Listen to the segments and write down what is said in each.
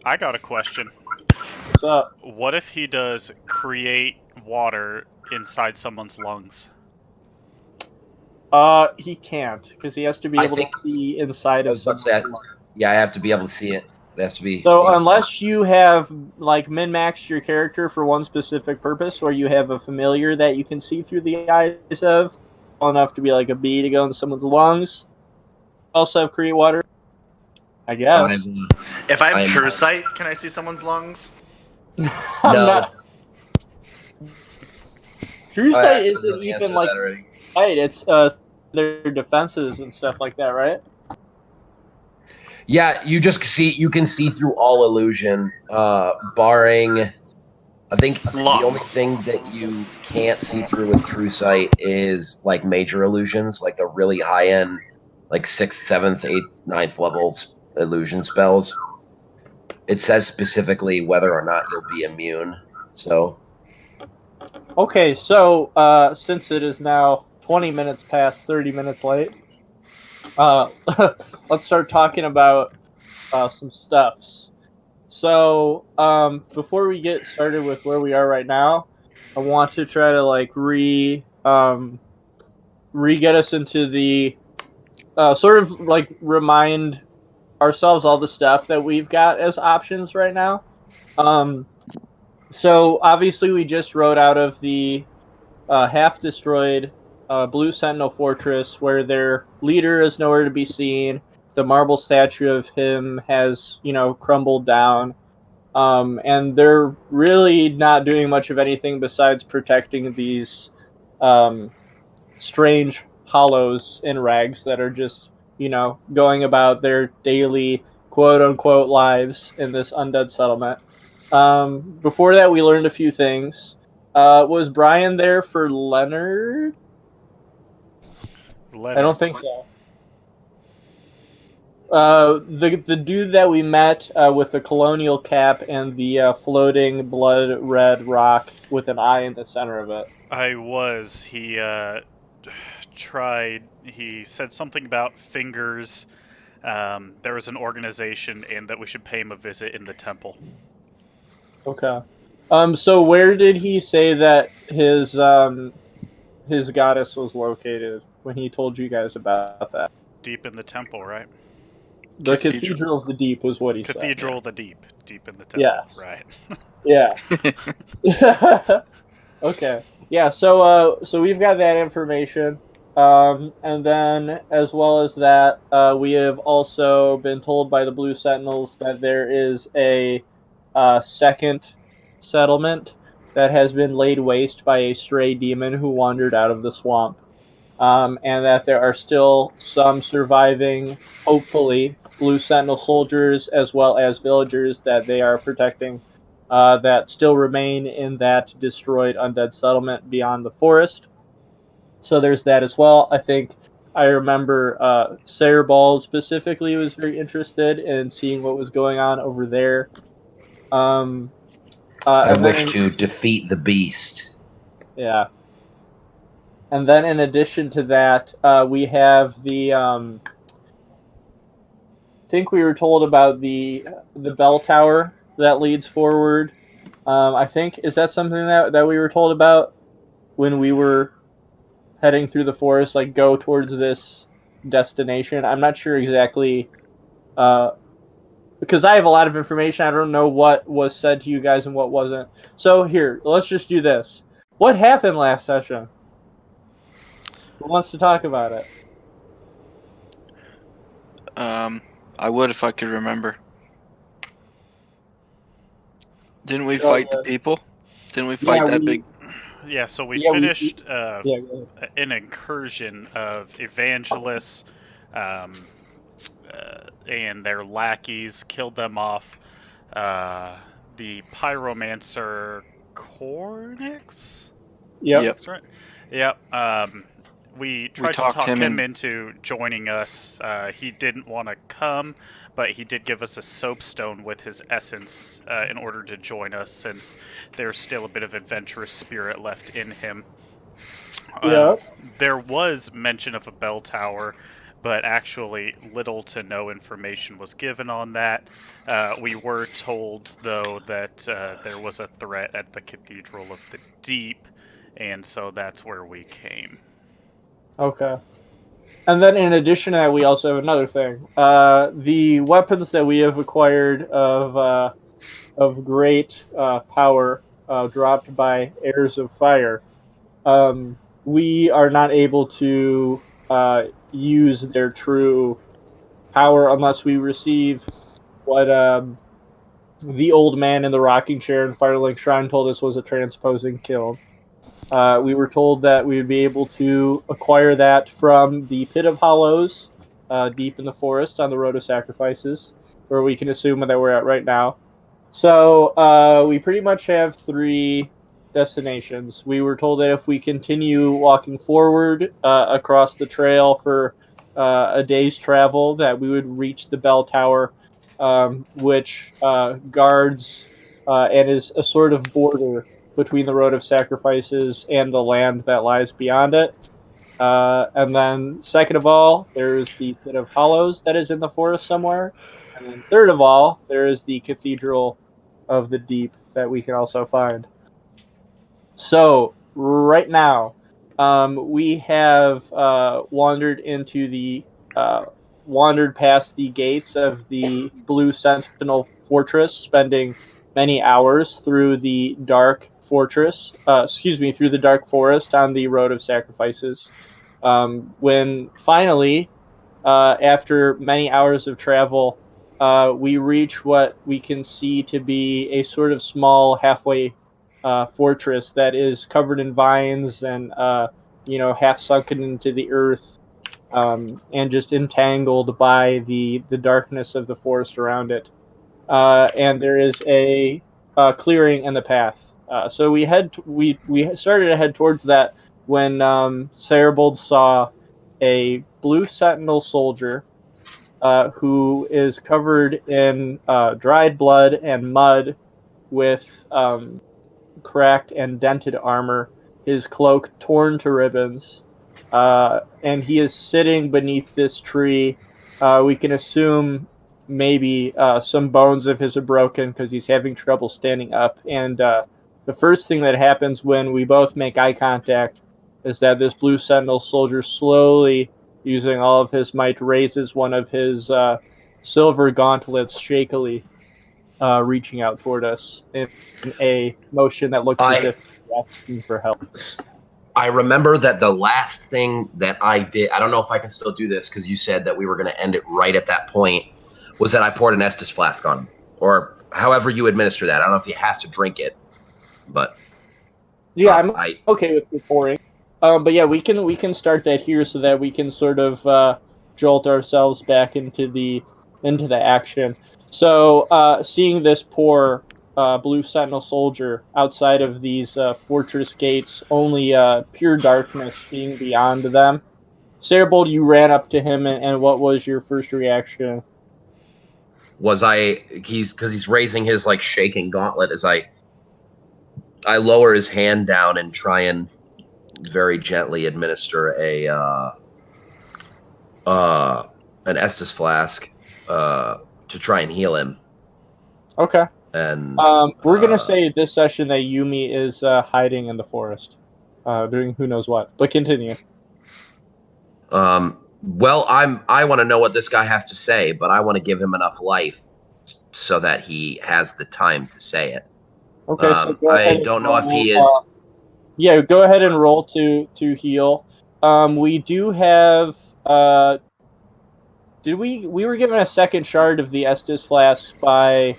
I got a question. What's up? What if he does create water inside someone's lungs? He can't, because he has to be able to see inside I of was about to someone's say, yeah, I have to be able to see it. It has to be. So unless you have like min-maxed your character for one specific purpose, or you have a familiar that you can see through the eyes of, well enough to be like a bee to go in someone's lungs, also have create water. I guess. If I have true sight, can I see someone's lungs? No. True sight isn't even like sight. It's their defenses and stuff like that, right? Yeah, you can see through all illusion, barring, I think the only thing that you can't see through with true sight is like major illusions, like the really high end, like 6th, 7th, 8th, 9th levels illusion spells. It says specifically whether or not you'll be immune. So okay, so since it is now 20 minutes past 30 minutes late, let's start talking about some stuffs. So before we get started with where we are right now, I want to try to like get us into the sort of like remind ourselves all the stuff that we've got as options right now. So obviously we just rode out of the half destroyed Blue Sentinel fortress where their leader is nowhere to be seen. The marble statue of him has, crumbled down. And they're really not doing much of anything besides protecting these strange hollows in rags that are just, going about their daily quote-unquote lives in this undead settlement. Before that, we learned a few things. Was Brian there for Leonard? I don't think so. The dude that we met with the colonial cap and the floating blood red rock with an eye in the center of it. I was. He he said something about fingers. There was an organization and that we should pay him a visit in the temple. Okay. So where did he say that his goddess was located when he told you guys about that? Deep in the temple, right? The Cathedral of the Deep was what he said. Cathedral of the Deep. Deep in the temple. Yes. Right. Yeah. Okay. Yeah, so we've got that information. And then, as well as that, we have also been told by the Blue Sentinels that there is a second settlement that has been laid waste by a stray demon who wandered out of the swamp. And that there are still some surviving, hopefully, Blue Sentinel soldiers as well as villagers that they are protecting that still remain in that destroyed undead settlement beyond the forest. So there's that as well. I think I remember Sayorbald specifically was very interested in seeing what was going on over there. I wish to defeat the beast. Yeah. And then in addition to that, we have the I think we were told about the bell tower that leads forward. I think, is that something that we were told about when we were heading through the forest, like go towards this destination? I'm not sure exactly, because I have a lot of information. I don't know what was said to you guys and what wasn't. So here, let's just do this. What happened last session? Who wants to talk about it? I would if I could remember. Didn't we fight the people? Didn't we fight that big? Yeah, so we finished an incursion of evangelists and their lackeys, killed them off. The pyromancer Cornix? Yep. That's right. Yep. We tried to talk him into joining us. He didn't want to come, but he did give us a soapstone with his essence in order to join us, since there's still a bit of adventurous spirit left in him. Yep. There was mention of a bell tower, but actually little to no information was given on that. We were told, though, that there was a threat at the Cathedral of the Deep, and so that's where we came. Okay. And then in addition to that, we also have another thing. The weapons that we have acquired of great power dropped by Heirs of Fire, we are not able to use their true power unless we receive what the old man in the rocking chair in Firelink Shrine told us was a transposing kiln. We were told that we would be able to acquire that from the Pit of Hollows, deep in the forest on the Road of Sacrifices, where we can assume that we're at right now. So we pretty much have 3 destinations. We were told that if we continue walking forward across the trail for a day's travel, that we would reach the bell tower, which guards and is a sort of border between the Road of Sacrifices and the land that lies beyond it. And then, second of all, there is the Pit of Hollows that is in the forest somewhere. And then, third of all, there is the Cathedral of the Deep that we can also find. So, right now, we have wandered past the gates of the Blue Sentinel Fortress, spending many hours through the dark fortress, through the dark forest on the Road of Sacrifices. When finally, after many hours of travel, we reach what we can see to be a sort of small halfway fortress that is covered in vines and half sunken into the earth, and just entangled by the darkness of the forest around it. And there is a clearing in the path. So we started to head towards that when Sayorbald saw a Blue Sentinel soldier who is covered in dried blood and mud, with cracked and dented armor, his cloak torn to ribbons, and he is sitting beneath this tree. We can assume maybe some bones of his are broken because he's having trouble standing up. And the first thing that happens when we both make eye contact is that this Blue Sentinel soldier slowly, using all of his might, raises one of his silver gauntlets shakily, reaching out toward us in a motion that looks as if he's asking for help. I remember that the last thing that I did, I don't know if I can still do this because you said that we were going to end it right at that point, was that I poured an Estus flask on him, or however you administer that. I don't know if he has to drink it, but yeah, I'm okay with the pouring. But yeah, we can start that here so that we can sort of jolt ourselves back into the action. So seeing this poor Blue Sentinel soldier outside of these fortress gates, only pure darkness being beyond them, Sayorbald, you ran up to him, and what was your first reaction? He's raising his like shaking gauntlet as I lower his hand down and try and very gently administer an Estus flask to try and heal him. Okay. And we're gonna say this session that Yumi is hiding in the forest, doing who knows what. But continue. Well, I want to know what this guy has to say, but I want to give him enough life so that he has the time to say it. Okay. So I don't know if he is. Yeah, go ahead and roll to heal. We do have. We were given a second shard of the Estus flask by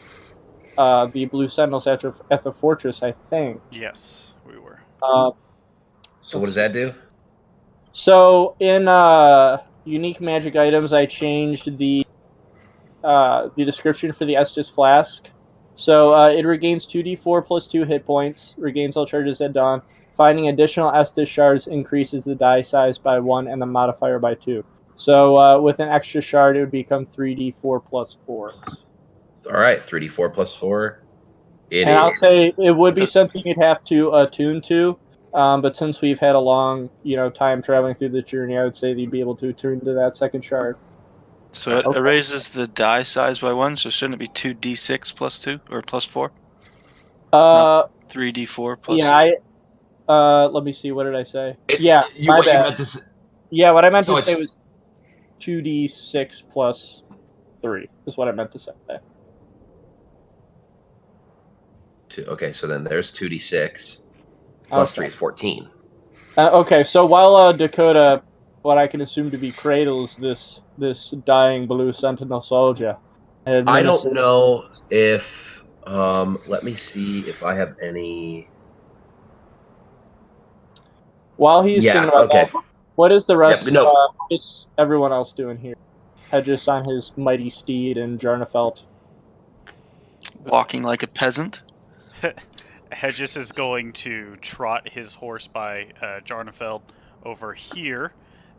the Blue Sentinels at the fortress, I think. Yes, we were. So what does that do? So in unique magic items, I changed the description for the Estus flask. So it regains 2d4 plus 2 hit points, regains all charges at dawn. Finding additional Estus shards increases the die size by 1 and the modifier by 2. So with an extra shard, it would become 3d4 plus 4. All right, 3d4 plus 4. I'll say it would be something you'd have to attune to. But since we've had a long, time traveling through the journey, I would say that you'd be able to turn to that second shard. So it raises the die size by 1, so shouldn't it be 2d6 plus 2 or plus 4? 3d4 plus. Yeah, let me see. What did I say? What you meant to say. Yeah, what I meant to say was 2d6 plus 3 is what I meant to say. Okay, so then there's 2d6 plus 3 is 14. Okay, so while Dakota, what I can assume to be cradles this dying Blue Sentinel soldier. I don't know if let me see if I have any. While he's thinking about that, what is the rest? What's everyone else doing here? Hedges on his mighty steed and Jarnafelt. Walking like a peasant. Hedges is going to trot his horse by Jarnafeld over here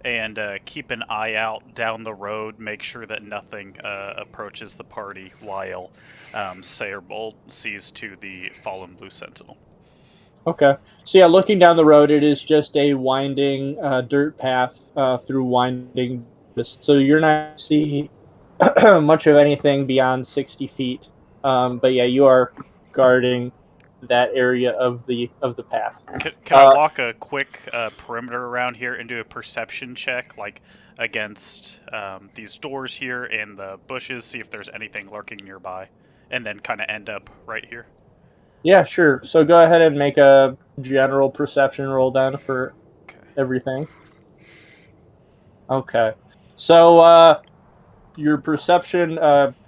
and keep an eye out down the road, make sure that nothing approaches the party while Sayorbald sees to the fallen Blue Sentinel. Okay. So yeah, looking down the road, it is just a winding dirt path through winding. So you're not see much of anything beyond 60 feet. But yeah, you are guarding that area of the path. Can I walk a quick perimeter around here and do a perception check, like against these doors here and the bushes, see if there's anything lurking nearby, and then kind of end up right here? Yeah, sure. So go ahead and make a general perception roll then for everything. Okay. So your perception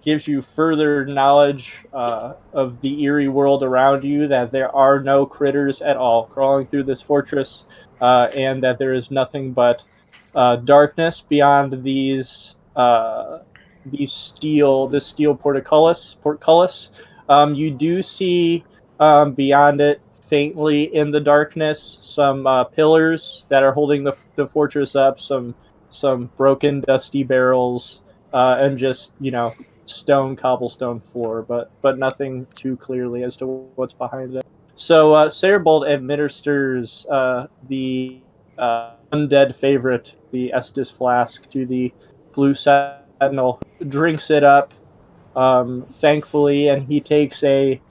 gives you further knowledge of the eerie world around you, that there are no critters at all crawling through this fortress, and that there is nothing but darkness beyond this steel portcullis. You do see beyond it, faintly in the darkness, some pillars that are holding the fortress up, some broken dusty barrels, and just cobblestone floor, but nothing too clearly as to what's behind it. So Sayorbald administers the undead favorite, the Estus flask, to the Blue Sentinel, who drinks it up thankfully, and he takes a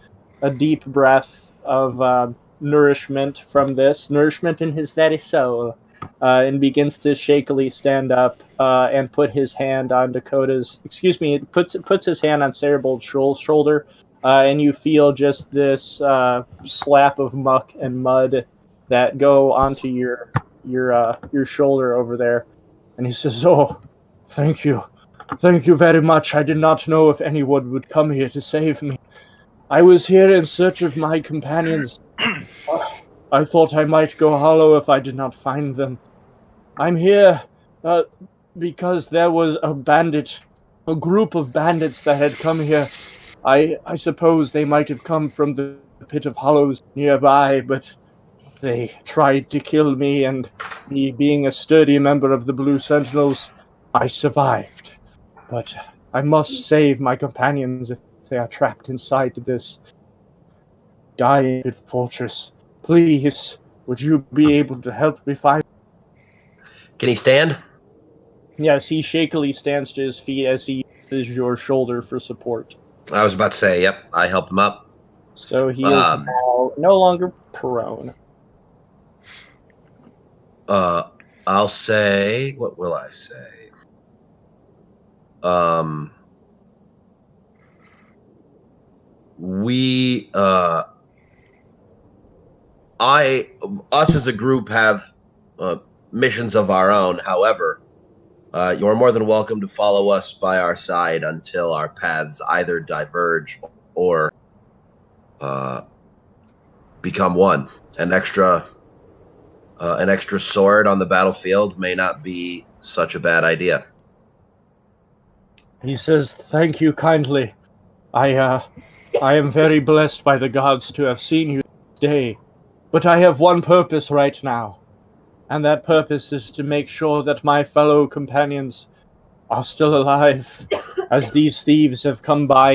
deep breath of nourishment from this, nourishment in his very soul, and begins to shakily stand up and put his hand on puts his hand on Sayorbald's shoulder, and you feel just this slap of muck and mud that go onto your shoulder over there, and he says, "Oh, thank you very much. I did not know if anyone would come here to save me. I was here in search of my companions. I thought I might go hollow if I did not find them. I'm here because there was a group of bandits that had come here. I suppose they might have come from the pit of hollows nearby, but they tried to kill me, and me being a sturdy member of the Blue Sentinels, I survived. But I must save my companions if they are trapped inside this dying fortress. Please, would you be able to help me find?" Can he stand? Yes, he shakily stands to his feet as he uses your shoulder for support. I was about to say, yep, I help him up. So he is now no longer prone. I'll say, what will I say? Us as a group have missions of our own. However, you're more than welcome to follow us by our side until our paths either diverge or become one. An extra sword on the battlefield may not be such a bad idea. He says, "Thank you kindly. I am very blessed by the gods to have seen you today. But I have one purpose right now, and that purpose is to make sure that my fellow companions are still alive, as these thieves have come by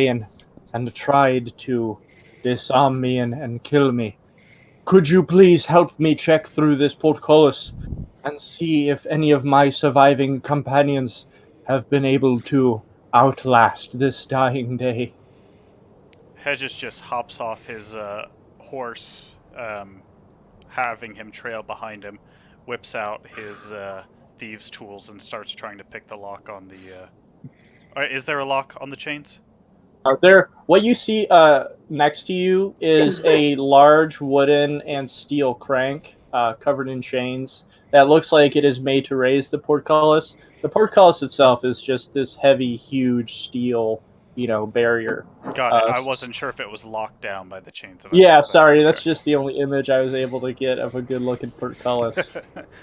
and tried to disarm me and kill me. Could you please help me check through this portcullis and see if any of my surviving companions have been able to outlast this dying day? Hedges just hops off his horse, having him trail behind him, whips out his thieves' tools and starts trying to pick the lock on the... Is there a lock on the chains? What you see next to you is a large wooden and steel crank covered in chains that looks like it is made to raise the portcullis. The portcullis itself is just this heavy, huge steel, barrier. Got it. I wasn't sure if it was locked down by the chains. Yeah, sorry, that's just the only image I was able to get of a good-looking portcullis.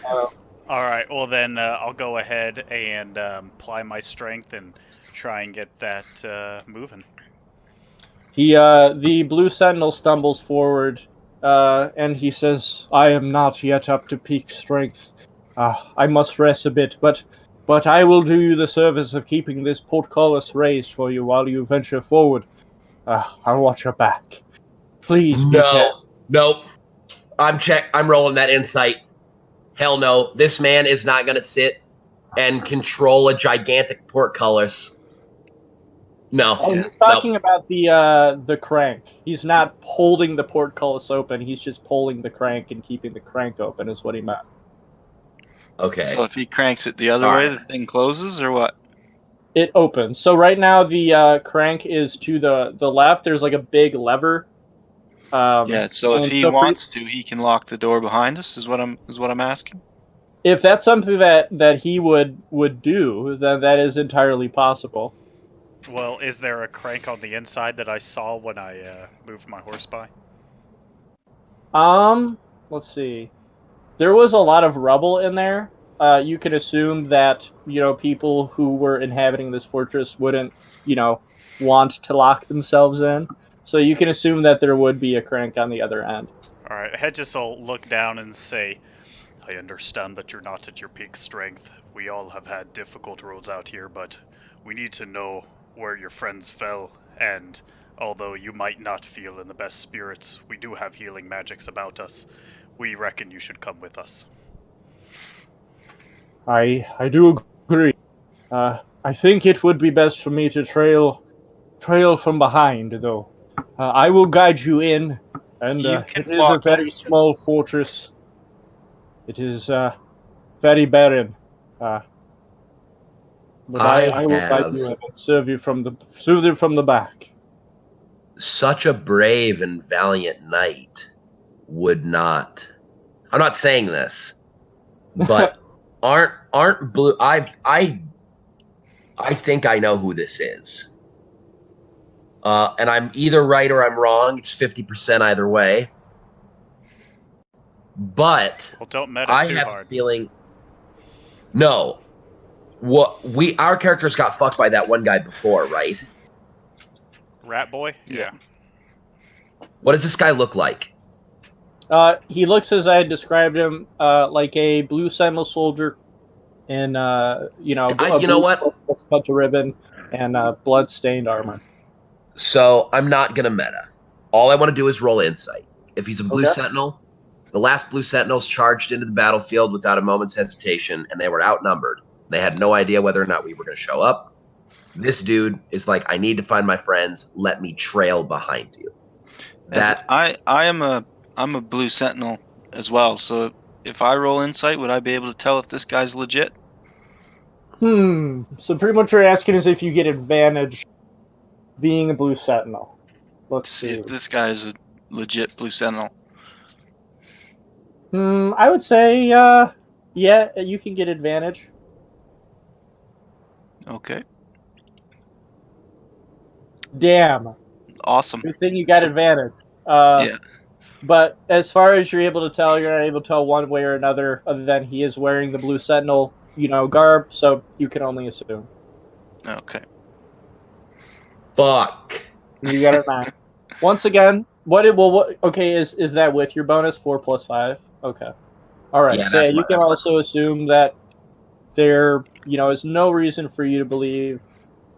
All right, well then I'll go ahead and apply my strength and try and get that moving. The Blue Sentinel stumbles forward, and he says, "I am not yet up to peak strength. I must rest a bit, but I will do you the service of keeping this portcullis raised for you while you venture forward. I'll watch your back. Please be careful." Nope. I'm rolling that insight. Hell no. This man is not going to sit and control a gigantic portcullis. No. Oh, he's talking about the crank. He's not holding the portcullis open. He's just pulling the crank and keeping the crank open is what he meant. Okay. So if he cranks it the other way, the thing closes, or what? It opens. So right now the crank is to the left. There's like a big lever. So if he wants to, he can lock the door behind us. Is what I'm asking. If that's something that he would do, then that is entirely possible. Well, is there a crank on the inside that I saw when I moved my horse by? Let's see. There was a lot of rubble in there. You can assume that, people who were inhabiting this fortress wouldn't, want to lock themselves in. So you can assume that there would be a crank on the other end. Alright, Hedges will look down and say, "I understand that you're not at your peak strength. We all have had difficult roads out here, but we need to know where your friends fell, and although you might not feel in the best spirits, we do have healing magics about us. We reckon you should come with us." I do agree. I think it would be best for me to trail from behind, though. I will guide you in, and it is a very small fortress. It is very barren. But I will guide you in and serve you from the back. Such a brave and valiant knight would not. I'm not saying this, but aren't blue? I think I know who this is. And I'm either right or I'm wrong. It's 50% either way. But don't meta I too have hard. a feeling. No, our characters got fucked by that one guy before, right? Rat boy? Yeah. What does this guy look like? He looks as I had described him, like a Blue Sentinel soldier, in you know what? Cut to ribbon and blood-stained armor. So I'm not gonna meta. All I want to do is roll insight. If he's a Blue Sentinel, the last Blue Sentinels charged into the battlefield without a moment's hesitation, and they were outnumbered. They had no idea whether or not we were going to show up. This dude is like, I need to find my friends. Let me trail behind you. I'm a Blue Sentinel as well. So if I roll insight, would I be able to tell if this guy's legit? So pretty much what you're asking is if you get advantage being a Blue Sentinel. Let's see if this guy is a legit Blue Sentinel. I would say, yeah, you can get advantage. Okay. Damn. Awesome. Good thing you got advantage. Yeah. But as far as you're able to tell, you're not able to tell one way or another, other than he is wearing the Blue Sentinel, garb, so you can only assume. Okay. Fuck. You got it, 9. Once again, is that with your bonus 4 + 5? Okay. All right. Yeah, so you can also assume that there, is no reason for you to believe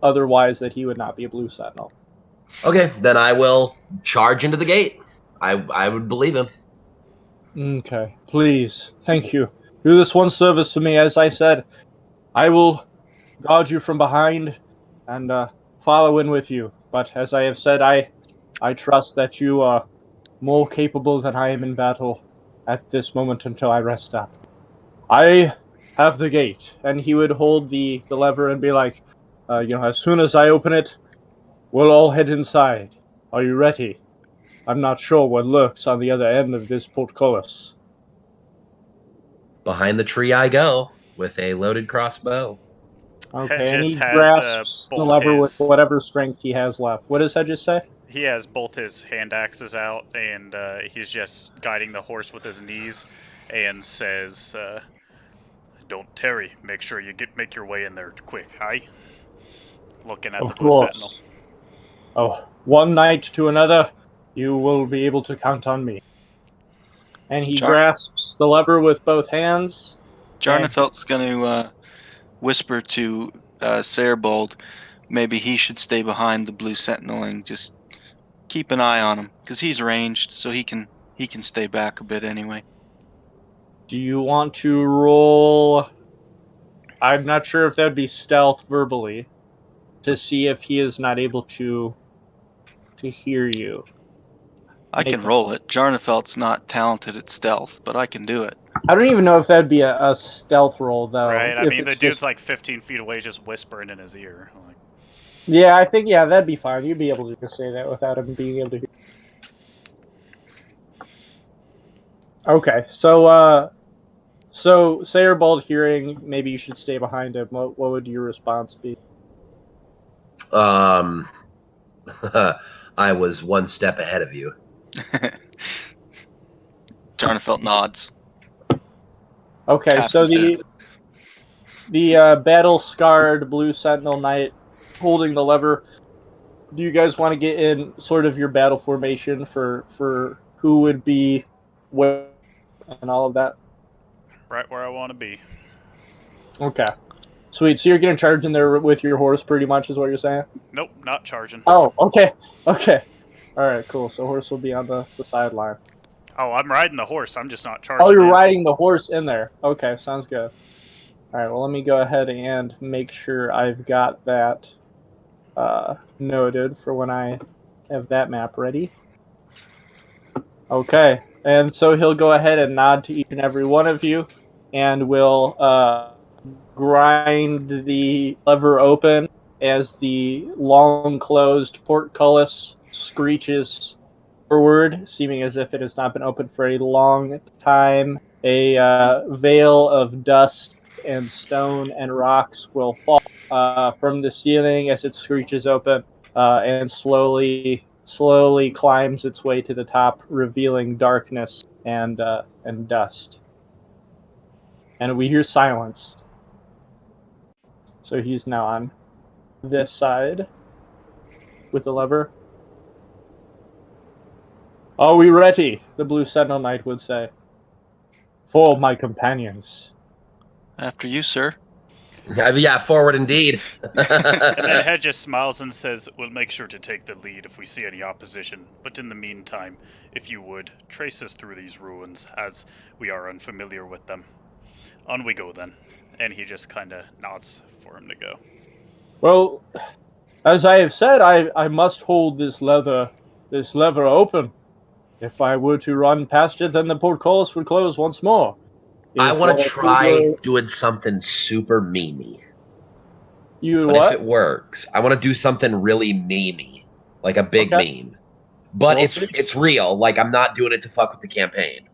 otherwise that he would not be a Blue Sentinel. Okay, then I will charge into the gate. I would believe him. Okay, please, thank you. Do this one service for me. As I said, I will guard you from behind and follow in with you. But as I have said, I trust that you are more capable than I am in battle at this moment until I rest up. I have the gate. And he would hold the lever and be like, as soon as I open it, we'll all head inside. Are you ready? I'm not sure what lurks on the other end of this portcullis. Behind the tree I go, with a loaded crossbow. Okay, and Hedges he has grasps the both lever with his. whatever strength he has left. What does Hedges say? He has both his hand axes out, and he's just guiding the horse with his knees, and says, "Don't tarry. Make sure you make your way in there quick, aye?" Looking at the Blue Sentinel. Oh, one night to another, you will be able to count on me. And he grasps the lever with both hands. Jarnafelt's going to whisper to Sayorbald, maybe he should stay behind the Blue Sentinel and just keep an eye on him, because he's ranged, so he can stay back a bit anyway. Do you want to roll? I'm not sure if that'd be stealth verbally, to see if he is not able to hear you. I can roll it. Jarnafelt's not talented at stealth, but I can do it. I don't even know if that'd be a stealth roll, though. Right, I mean, the dude's like 15 feet away just whispering in his ear. Like... Yeah, I think, that'd be fine. You'd be able to just say that without him being able to hear. Okay, so Sayorbald hearing, maybe you should stay behind him. What would your response be? I was one step ahead of you. Jarnafelt nods. Okay, Taps so the battle-scarred Blue Sentinel Knight holding the lever. Do you guys want to get in sort of your battle formation for who would be where and all of that? Right where I want to be. Okay. Sweet. So you're going to charge in there with your horse pretty much is what you're saying? Nope, not charging. Oh, okay. Okay. All right, cool. So horse will be on the sideline. Oh, I'm riding the horse. I'm just not charging. Oh, you're riding the horse in there. Okay, sounds good. All right, well, let me go ahead and make sure I've got that noted for when I have that map ready. Okay, and so he'll go ahead and nod to each and every one of you, and will grind the lever open as the long-closed portcullis screeches forward, seeming as if it has not been opened for a long time. A veil of dust and stone and rocks will fall from the ceiling as it screeches open and slowly climbs its way to the top, revealing darkness and dust. And we hear silence. So he's now on this side with the lever. Are we ready? The Blue Sentinel Knight would say. For my companions. After you, sir. Yeah, forward indeed. And then Hedges smiles and says, "We'll make sure to take the lead if we see any opposition. But in the meantime, if you would, trace us through these ruins, as we are unfamiliar with them. On we go, then." And he just kind of nods for him to go. Well, as I have said, I must hold this lever open. If I were to run past it, then the portcullis would close once more. I want to try doing something super memey. You but what? If it works, I want to do something really memey, like a big meme. But it's real. Like, I'm not doing it to fuck with the campaign.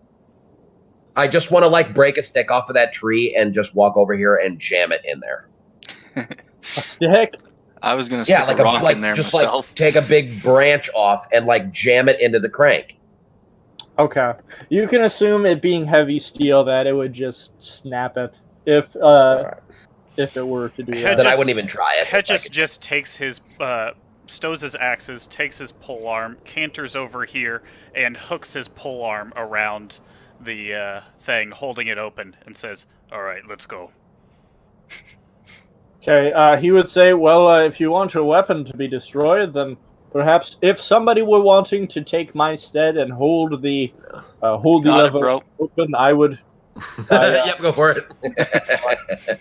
I just want to like break a stick off of that tree and just walk over here and jam it in there. A stick? I was gonna stick a rock in there just myself. Like take a big branch off and like jam it into the crank. Okay. You can assume it being heavy steel that it would just snap it if it were to do that. Then I wouldn't even try it. Hedges just takes his stows his axes, takes his pole arm, canters over here, and hooks his pole arm around the thing, holding it open, and says, "All right, let's go." Okay, he would say, well, if you want your weapon to be destroyed, then perhaps if somebody were wanting to take my stead and hold the lever open, I would. Yep, go for it.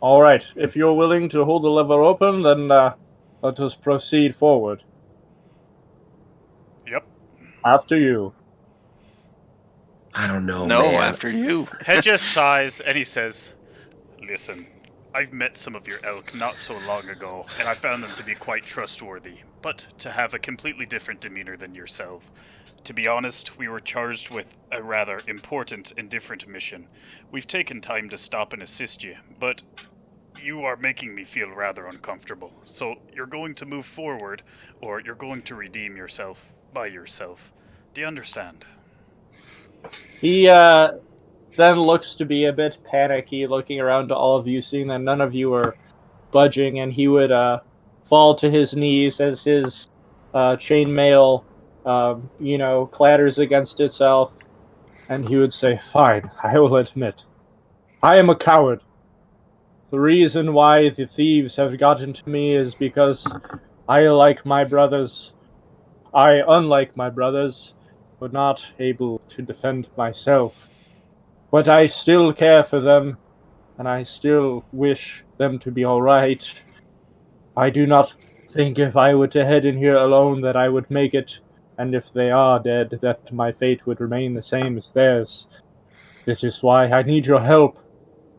All right, if you're willing to hold the lever open, then let us proceed forward. Yep. After you. I don't know, No, man. after you. Hedges sighs and he says, "Listen, I've met some of your elk not so long ago, and I found them to be quite trustworthy, but to have a completely different demeanor than yourself. To be honest, we were charged with a rather important and different mission. We've taken time to stop and assist you, but you are making me feel rather uncomfortable. So you're going to move forward, or you're going to redeem yourself by yourself. Do you understand?" He then looks to be a bit panicky, looking around to all of you, seeing that none of you are budging, and he would fall to his knees as his chainmail, clatters against itself, and he would say, "Fine, I will admit. I am a coward. The reason why the thieves have gotten to me is because unlike my brothers, were not able to defend myself. But I still care for them, and I still wish them to be alright. I do not think if I were to head in here alone that I would make it, and if they are dead, that my fate would remain the same as theirs. This is why I need your help.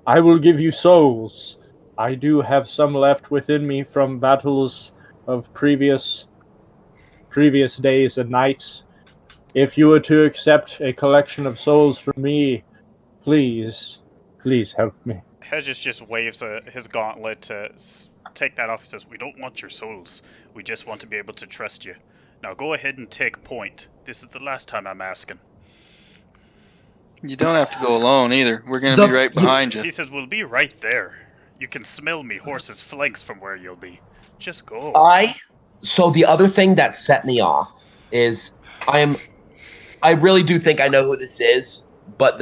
I will give you souls. I do have some left within me from battles of previous days and nights. If you were to accept a collection of souls from me, please help me." Hedges just waves his gauntlet to take that off. He says, "We don't want your souls. We just want to be able to trust you. Now go ahead and take point. This is the last time I'm asking." You don't have to go alone either. We're going to be right behind you. He says, "We'll be right there. You can smell me horse's flanks from where you'll be. Just go." So the other thing that set me off is I really do think I know who this is, but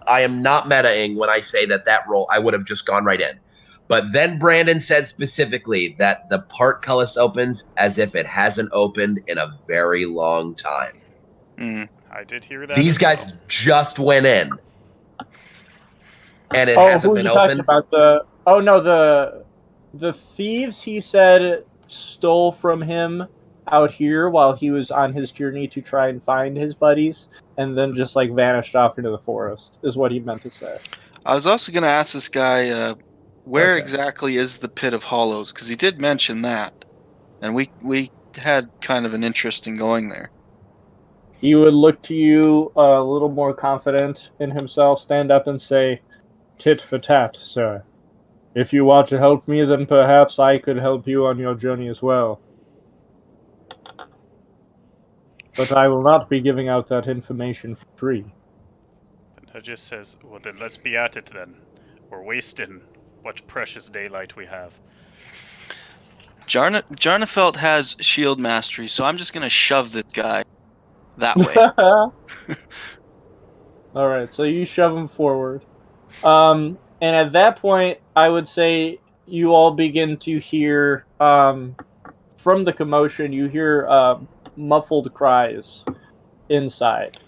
I am not metaing when I say that role I would have just gone right in. But then Brandon said specifically that the portcullis opens as if it hasn't opened in a very long time. I did hear that. These guys just went in, and it hasn't been open. The thieves, he said, stole from him out here while he was on his journey to try and find his buddies, and then just vanished off into the forest, is what he meant to say. I was also going to ask this guy, where exactly is the Pit of Hollows? Because he did mention that, and we had kind of an interest in going there. He would look to you a little more confident in himself, stand up and say, "Tit for tat, sir. If you want to help me, then perhaps I could help you on your journey as well. But I will not be giving out that information for free." And Hedges says, "Well then let's be at it then. We're wasting what precious daylight we have." Jarnefelt has shield mastery, so I'm just going to shove this guy that way. Alright, so you shove him forward. And at that point, I would say you all begin to hear, from the commotion, you hear muffled cries inside,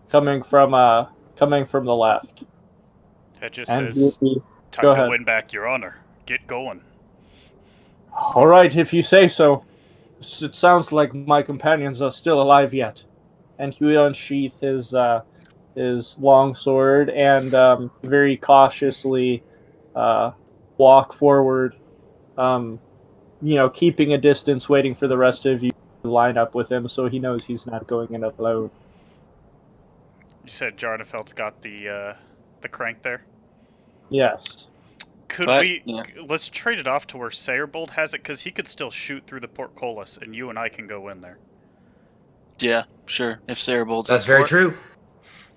coming from the left. Hedges says, "Time to win back your honor. Get going." "Alright, if you say so. It sounds like my companions are still alive yet." And he would unsheath his long sword and very cautiously walk forward, keeping a distance, waiting for the rest of you to line up with him, so he knows he's not going in alone. You said Jarnefeld's got the crank there? Yes. Let's trade it off to where Sayorbald has it, because he could still shoot through the portcullis, and you and I can go in there. Yeah, sure. If Sayorbald's That's very true.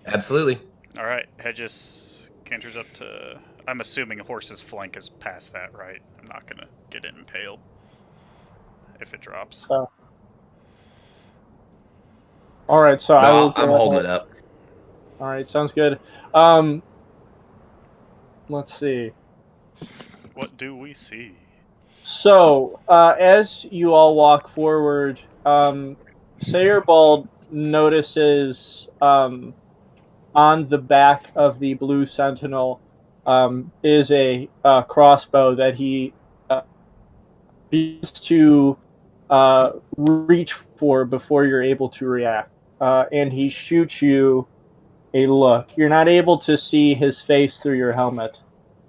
Absolutely. Alright, Hedges canters up to... I'm assuming a horse's flank is past that, right? I'm not gonna get it impaled if it drops. Alright, so I'm holding it up. Alright, sounds good. Let's see. What do we see? So, as you all walk forward, Sayorbald notices on the back of the Blue Sentinel is a crossbow that he begins to reach for before you're able to react. And he shoots you a look. You're not able to see his face through your helmet,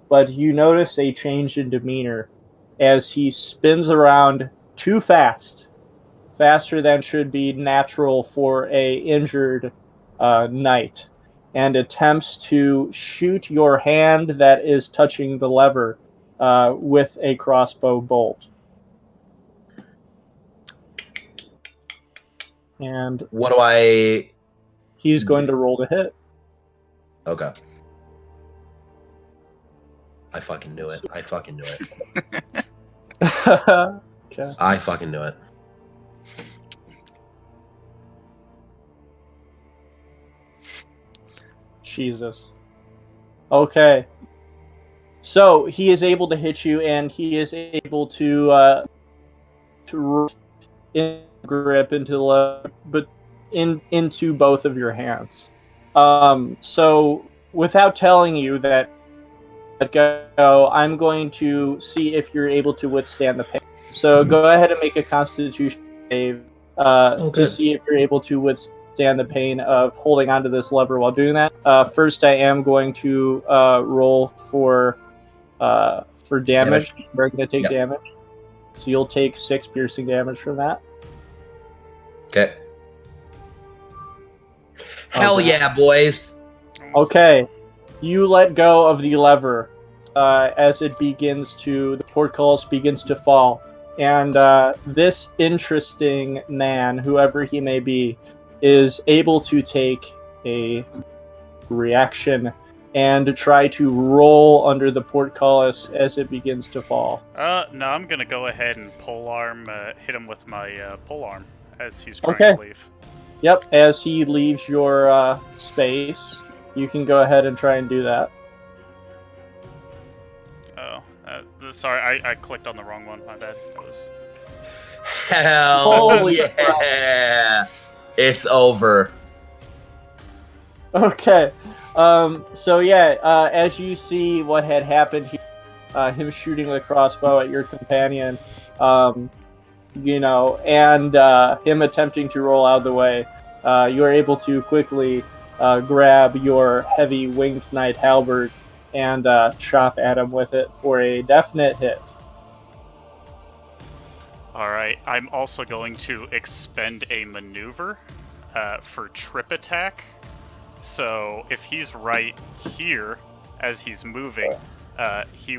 but you notice a change in demeanor as he spins around too fast, faster than should be natural for a injured knight, and attempts to shoot your hand that is touching the lever with a crossbow bolt. And what do I... He's going to roll to hit. Okay. I fucking knew it. Okay. I fucking knew it. Jesus. Okay. So he is able to hit you, and he is able to grip into the lever, but into both of your hands. So without telling you that go, I'm going to see if you're able to withstand the pain. So go ahead and make a Constitution save to see if you're able to withstand the pain of holding onto this lever while doing that. First, I am going to roll for damage. We're going to take damage. So you'll take 6 piercing damage from that. Okay. Hell yeah, boys. Okay. You let go of the lever as it begins to, the portcullis begins to fall. And this interesting man, whoever he may be, is able to take a reaction and try to roll under the portcullis as it begins to fall. No, I'm going to go ahead and polearm, hit him with my polearm as he's trying to leave. Yep, as he leaves your space, you can go ahead and try and do that. Oh, sorry, I clicked on the wrong one, my bad. Hell yeah! It's over. Okay, so yeah, as you see what had happened here, him shooting the crossbow at your companion, you know, and him attempting to roll out of the way, you are able to quickly grab your heavy winged knight halberd and chop at him with it for a definite hit. Alright, I'm also going to expend a maneuver for trip attack. So if he's right here as he's moving, he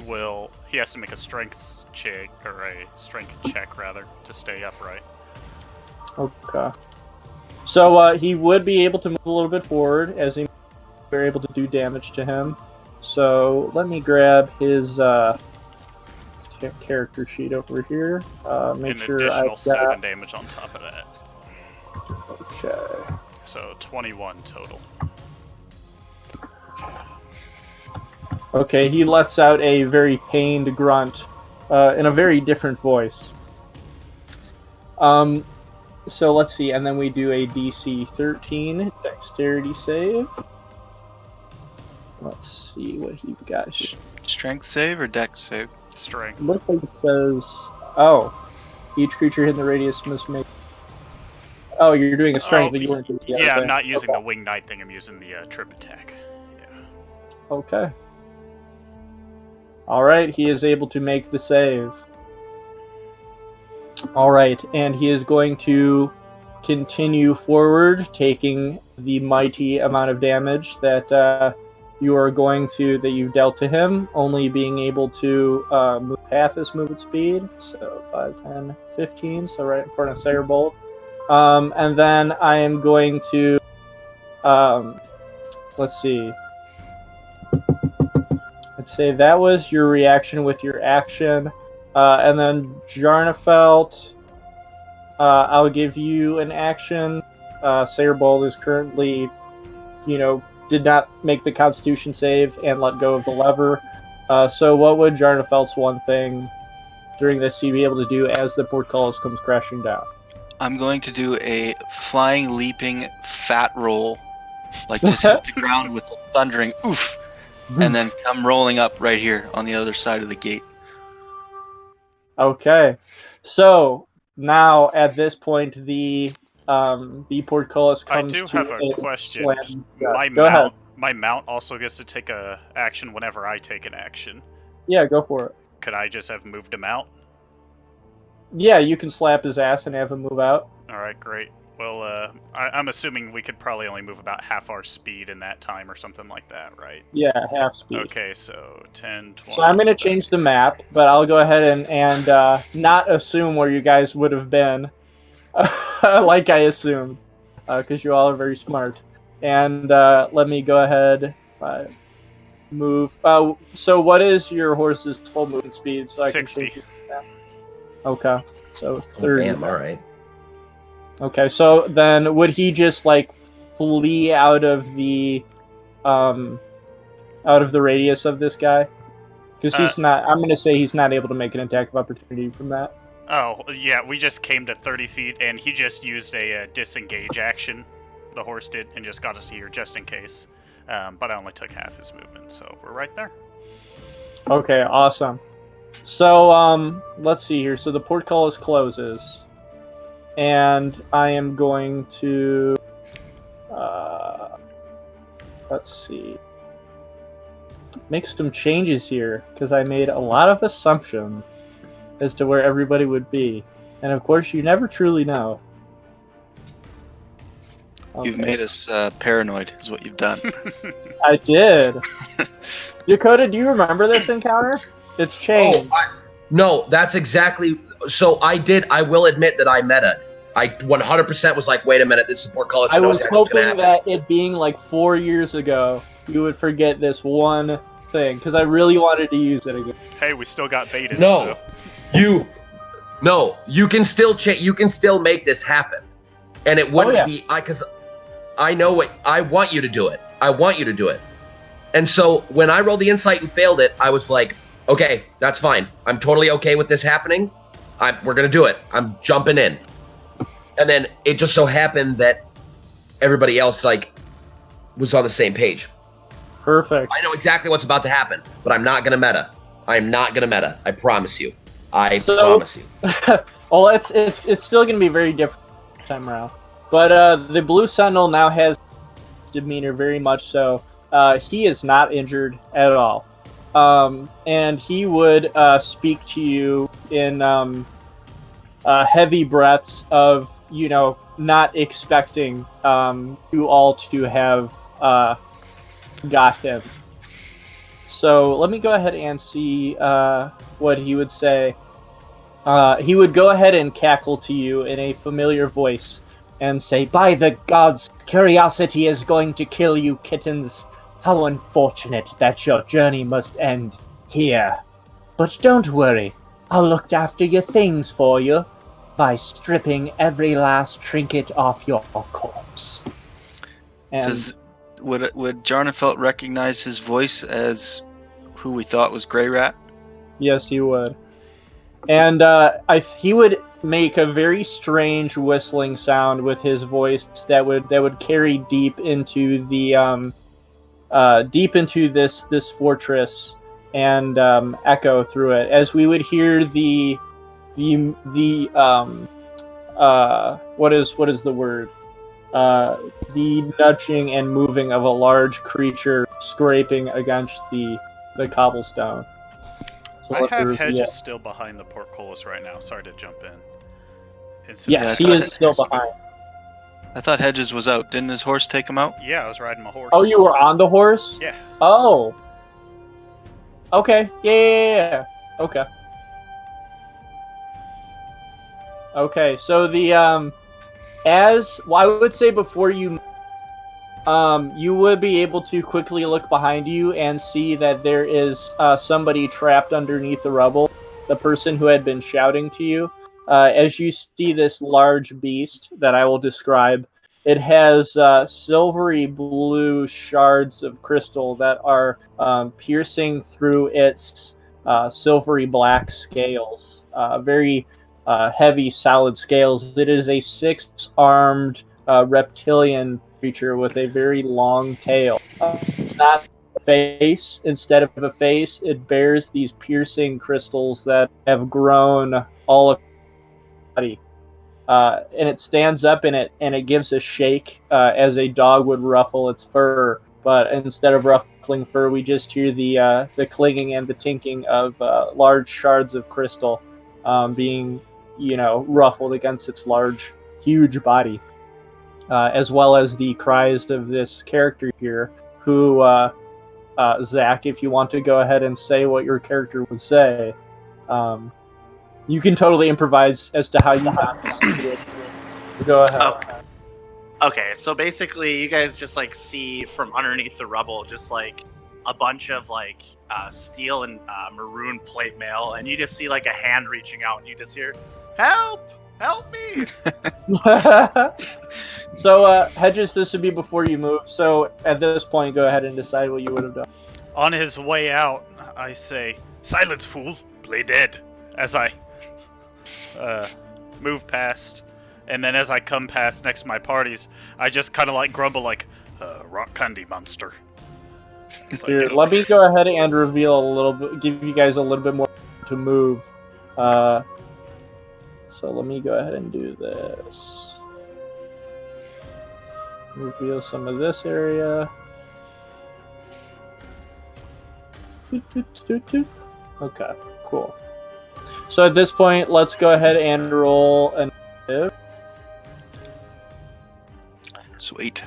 has to make a strength check, or a strength check rather, to stay upright. Okay. So he would be able to move a little bit forward as he were able to do damage to him. So let me grab his character sheet over here. Make sure I've got 7 damage on top of that. Okay. So 21 total. Okay, he lets out a very pained grunt in a very different voice. So let's see, and then we do a DC 13 Dexterity save. Let's see what he got here. Strength save or Dex save? Strength. Looks like it says, oh, each creature in the radius must make... Oh, you're doing a strength, but you weren't doing the other Yeah, thing. I'm not using the wing knight thing, I'm using the trip attack. Yeah. Okay. Alright, he is able to make the save. Alright, and he is going to continue forward, taking the mighty amount of damage that you've dealt to him, only being able to move half his movement speed, so 5, 10, 15, so right in front of Sayorbald. And then I am going to, let's see. Let's say that was your reaction with your action. And then Jarnafelt, I'll give you an action. Sayorbald is currently, did not make the Constitution save and let go of the lever. So what would Jarnafelt's one thing during this you'd be able to do as the portcullis comes crashing down? I'm going to do a flying, leaping, fat roll. Like just hit the ground with a thundering oof. And then come rolling up right here on the other side of the gate. Okay. So, now, at this point, the portcullis comes to I do have a question. My mount also gets to take a action whenever I take an action. Yeah, go for it. Could I just have moved him out? Yeah, you can slap his ass and have him move out. Alright, great. Well, I'm assuming we could probably only move about half our speed in that time or something like that, right? Yeah, half speed. Okay, so 10, 20... So I'm going to change the map, but I'll go ahead and not assume where you guys would have been, like I assumed, because you all are very smart. And let me go ahead move. So what is your horse's full movement speed? So I 60. Can okay, so 30. Damn, all right. Okay, so then would he just like flee out of the radius of this guy? Because he's not. I'm gonna say he's not able to make an attack of opportunity from that. Oh yeah, we just came to 30 feet, and he just used a disengage action. The horse did, and just got us here just in case. But I only took half his movement, so we're right there. Okay, awesome. So let's see here. So the portcullis closes. And I am going to, let's see, make some changes here, because I made a lot of assumptions as to where everybody would be. And of course, you never truly know. Okay. You've made us paranoid, is what you've done. I did. Dakota, do you remember this encounter? It's changed. No, that's exactly... So I will admit that I meta. I 100% was like, wait a minute, this is portcullis. I was hoping that it being like 4 years ago, you would forget this one thing, because I really wanted to use it again. Hey, we still got baited. No, so. you can still you can still make this happen, and it wouldn't be because I know what I want you to do it. I want you to do it, and so when I rolled the insight and failed it, I was like, okay, that's fine. I'm totally okay with this happening. We're gonna do it. I'm jumping in. And then it just so happened that everybody else was on the same page. Perfect. I know exactly what's about to happen, but I'm not gonna meta. I'm not gonna meta. I promise you. I promise you. Well, it's still gonna be very different this time around. But the Blue Sentinel now has demeanor very much so. He is not injured at all, and he would speak to you in heavy breaths of, not expecting you all to have got him. So let me go ahead and see what he would say. He would go ahead and cackle to you in a familiar voice and say, "By the gods, curiosity is going to kill you, kittens. How unfortunate that your journey must end here. But don't worry, I'll look after your things for you by stripping every last trinket off your corpse." And would Jarnefelt recognize his voice as who we thought was Grey Rat? Yes, he would. And he would make a very strange whistling sound with his voice that would carry deep into the this fortress and echo through it, as we would hear the what is the word? The nudging and moving of a large creature scraping against the cobblestone. So I have Hedges still behind the portcullis right now. Sorry to jump in. Yes, he is still behind. I thought Hedges was out. Didn't his horse take him out? Yeah, I was riding my horse. Oh, you were on the horse? Yeah. Oh. Okay. Yeah. Okay. Okay, so the I would say before you would be able to quickly look behind you and see that there is somebody trapped underneath the rubble, the person who had been shouting to you. As you see this large beast that I will describe, it has silvery blue shards of crystal that are piercing through its silvery black scales, very heavy, solid scales. It is a 6-armed reptilian creature with a very long tail. It's not a face. Instead of a face, it bears these piercing crystals that have grown all across its body. And it stands up and it gives a shake as a dog would ruffle its fur. But instead of ruffling fur, we just hear the clinging and the tinking of large shards of crystal being, ruffled against its large, huge body, as well as the cries of this character here, who, Zach, if you want to go ahead and say what your character would say, you can totally improvise as to how you want to see it. Go ahead. Okay, so basically, you guys just see from underneath the rubble, just a bunch of steel and maroon plate mail, and you just see a hand reaching out, and you just hear, "Help! Help me!" So, Hedges, this would be before you move. So, at this point, go ahead and decide what you would have done. On his way out, I say, "Silence, fool! Play dead!" As I move past. And then as I come past next to my parties, I just kind of grumble rock candy monster. Here, let me go ahead and reveal a little bit, give you guys a little bit more to move. So let me go ahead and do this. Reveal some of this area. Okay, cool. So at this point, let's go ahead and roll an initiative. Sweet.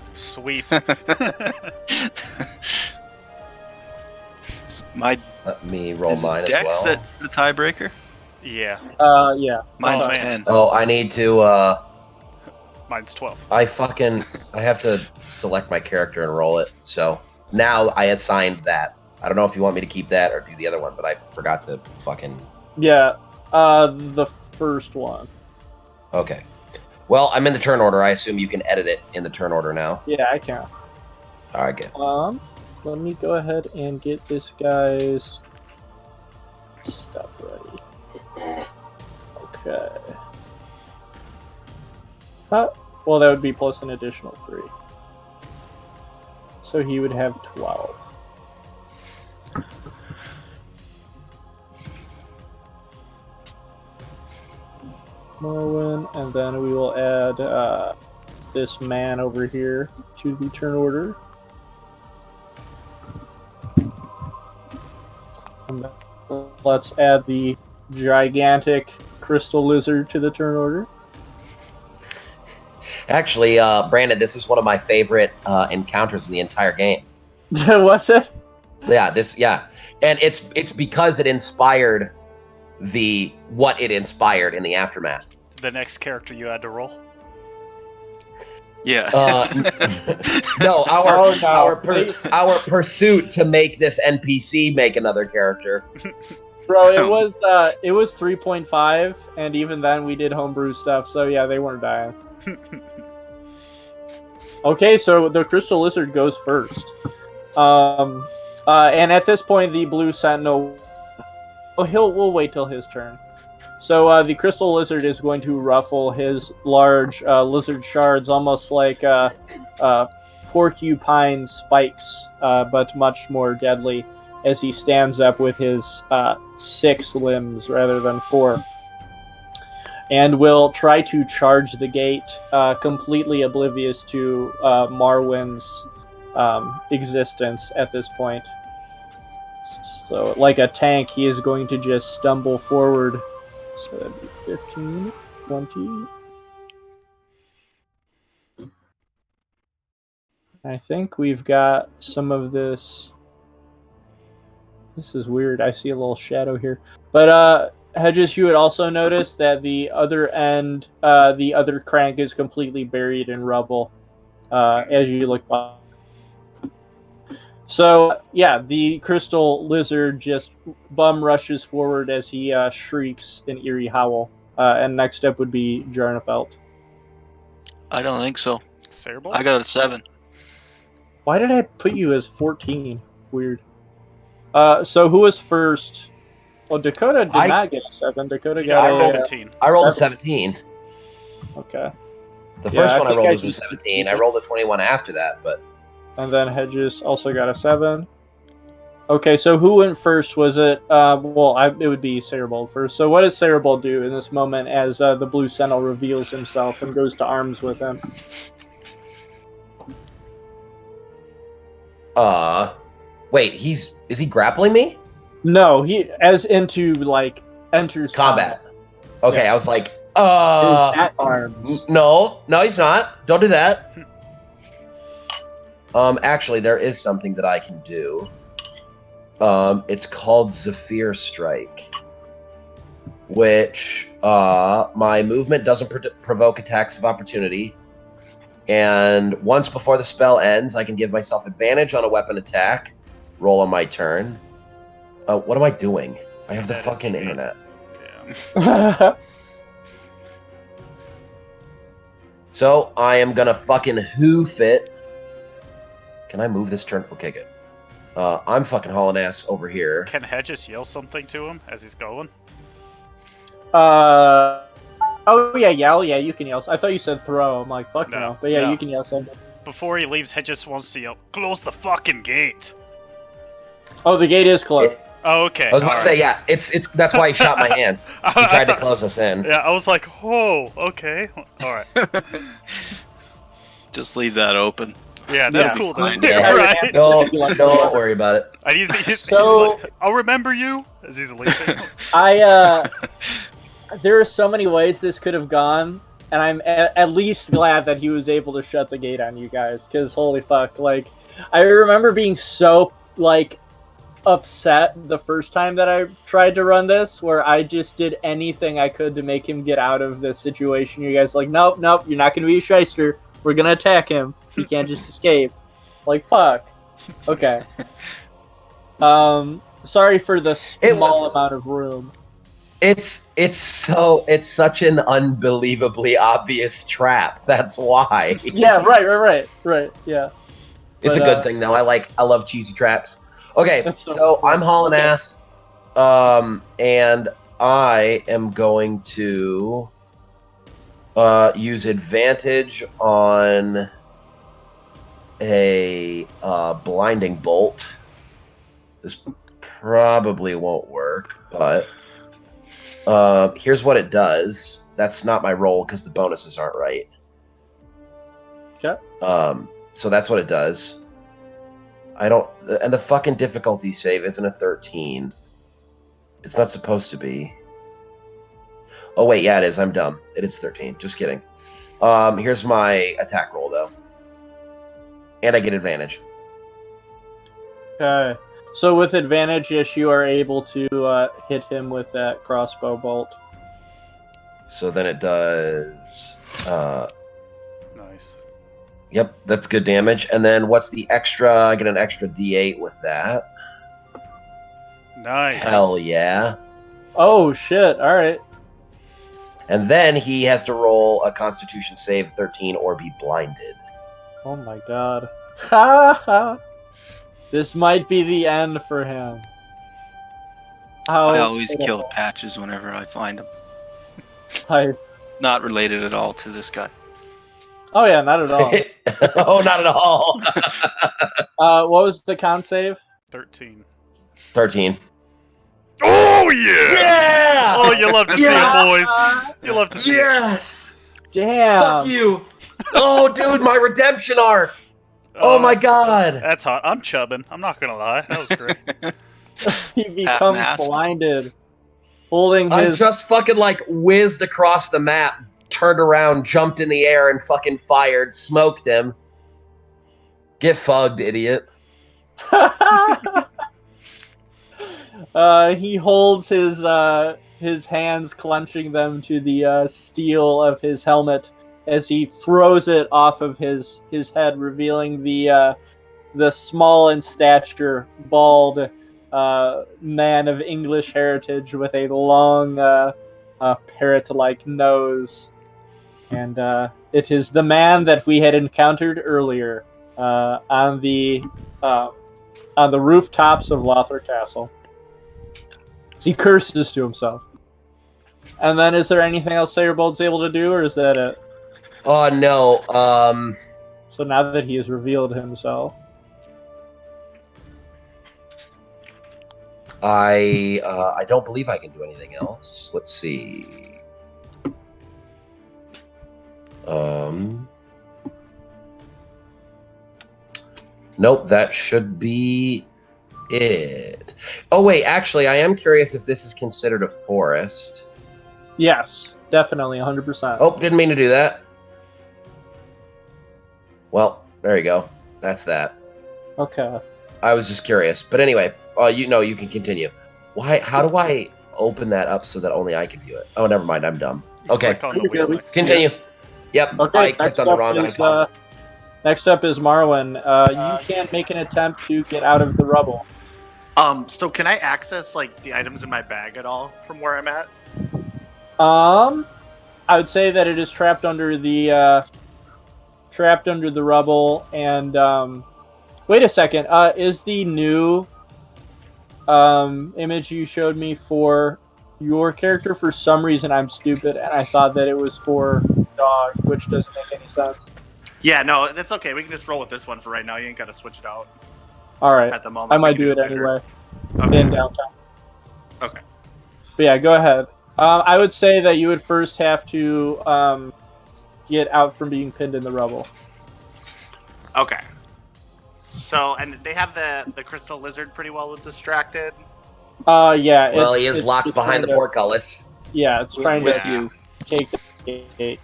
Let me roll mine as Dex, well. that's the tiebreaker? Yeah. Yeah. Mine's Oh, 10. Oh, I need to. Mine's 12. I have to select my character and roll it. So now I assigned that. I don't know if you want me to keep that or do the other one, but I forgot to fucking. Yeah. The first one. Okay. Well, I'm in the turn order. I assume you can edit it in the turn order now. Yeah, I can. All right, good. Let me go ahead and get this guy's stuff ready. Okay. Well, that would be plus an additional 3. So he would have 12. Morwen, and then we will add this man over here to the turn order. And let's add the gigantic crystal lizard to the turn order. Actually, Brandon, this is one of my favorite encounters in the entire game. What's it? Yeah, and it's because it inspired what it inspired in the aftermath. The next character you had to roll? Yeah. No, our pursuit to make this NPC make another character. Bro, it was 3.5, and even then we did homebrew stuff, so yeah, they weren't dying. Okay, so the crystal lizard goes first. And at this point, the blue sentinel. We'll wait till his turn. So the crystal lizard is going to ruffle his large lizard shards, almost like porcupine spikes, but much more deadly, as he stands up with his 6 limbs rather than 4. And will try to charge the gate, completely oblivious to Marwyn's existence at this point. So, like a tank, he is going to just stumble forward. So that'd be 15, 20. I think we've got some of this. This is weird. I see a little shadow here. But, Hedges, you would also notice that the other end, the other crank is completely buried in rubble as you look by. So, yeah, the crystal lizard just bum rushes forward as he shrieks an eerie howl. And next up would be Jarnafelt. I don't think so. Sayorbald? I got a 7. Why did I put you as 14? Weird. So who was first? Well, Dakota did not get a 7. Dakota got a 17. I rolled a 17. Okay. The first one I rolled was a 17. I rolled a 21 after that, but... And then Hedges also got a 7. Okay, so who went first? Was it... it would be Sayorbald first. So what does Sayorbald do in this moment as the Blue Sentinel reveals himself and goes to arms with him? Wait, is he grappling me? No, he enters combat. Okay, yeah. I was like, he's at arms. No, he's not. Don't do that. Actually, there is something that I can do. It's called Zephyr Strike, which my movement doesn't provoke attacks of opportunity. And once before the spell ends, I can give myself advantage on a weapon attack. Roll on my turn. What am I doing? I have the fucking internet. Yeah. So I am gonna fucking hoof it. Can I move this turn? Okay, good. I'm fucking hauling ass over here. Can Hedges yell something to him as he's going? Oh yeah, you can yell. I thought you said throw. I'm like, fuck no. But yeah, you can yell something. Before he leaves, Hedges wants to yell, close the fucking gate. Oh, the gate is closed. Oh, okay. I was about to say, yeah, it's that's why he shot my hands. He tried to close us in. Yeah, I was like, oh, okay. Alright. Just leave that open. Yeah, that's cool then. Yeah. Right? Don't worry about it. And he's like, I'll remember you as he's leaving. There are so many ways this could have gone, and I'm at least glad that he was able to shut the gate on you guys, because holy fuck, like, I remember being so, like, upset the first time that I tried to run this, where I just did anything I could to make him get out of this situation. You guys are like, nope, you're not going to be a shyster. We're going to attack him. He can't just escape. Like, fuck. Okay. Sorry for the small amount of room. It's such an unbelievably obvious trap. That's why. Yeah, right. Yeah. It's a good thing though. I love cheesy traps. Okay, so I'm hauling ass, and I am going to use advantage on a blinding bolt. This probably won't work, but here's what it does. That's not my roll because the bonuses aren't right. Okay. So that's what it does. And the fucking difficulty save isn't a 13. It's not supposed to be. Oh wait, yeah, it is. I'm dumb. It is 13. Just kidding. Here's my attack roll though, and I get advantage. Okay. So with advantage, yes, you are able to hit him with that crossbow bolt. So then it does. Nice. Yep, that's good damage. And then what's the extra? I get an extra D8 with that. Nice. Hell yeah. Oh shit! All right. And then he has to roll a Constitution save 13 or be blinded. Oh my god. Ha ha. This might be the end for him. I always kill the patches whenever I find them. Nice. Not related at all to this guy. Oh yeah, not at all. Oh, not at all. What was the con save? 13. 13. Oh yeah! Yeah! Oh, you love to see it, boys. You love to see it. Yes! Damn! Fuck you! Oh, dude, my redemption arc! Oh my god! That's hot. I'm chubbing. I'm not gonna lie. That was great. He becomes blinded. Holding his... I just fucking, like, whizzed across the map, turned around, jumped in the air, and fucking fired, smoked him. Get fugged, idiot. He holds his hands, clenching them to the steel of his helmet as he throws it off of his head, revealing the small in stature, bald man of English heritage with a long parrot-like nose. And it is the man that we had encountered earlier on the rooftops of Lothar Castle. He curses to himself. And then, is there anything else Sayorbald's able to do, or is that it? Oh, no. So now that he has revealed himself. I don't believe I can do anything else. Let's see. Nope, that should be it. Oh, wait, actually, I am curious if this is considered a forest. Yes, definitely, 100%. Oh, didn't mean to do that. Well, there you go. That's that. Okay. I was just curious. But anyway, you can continue. Why? How do I open that up so that only I can view it? Oh, never mind. I'm dumb. Okay. Click on the wheel next to Continue. it. Yep. Okay, I clicked on the wrong icon. Next up is Marwin. You can make an attempt to get out of the rubble. So can I access like the items in my bag at all from where I'm at? I would say that it is trapped under the rubble. And wait a second. Is the new image you showed me for your character? For some reason, I'm stupid, and I thought that it was for dog, which doesn't make any sense. Yeah, no, that's okay. We can just roll with this one for right now. You ain't got to switch it out. All right. At the moment, I might do it anyway. Okay. In downtown. Okay. But yeah, go ahead. I would say that you would first have to get out from being pinned in the rubble. Okay. So, and they have the crystal lizard pretty well distracted. Yeah. Well, he is locked behind the portcullis. Yeah, it's trying with to you. take the gate.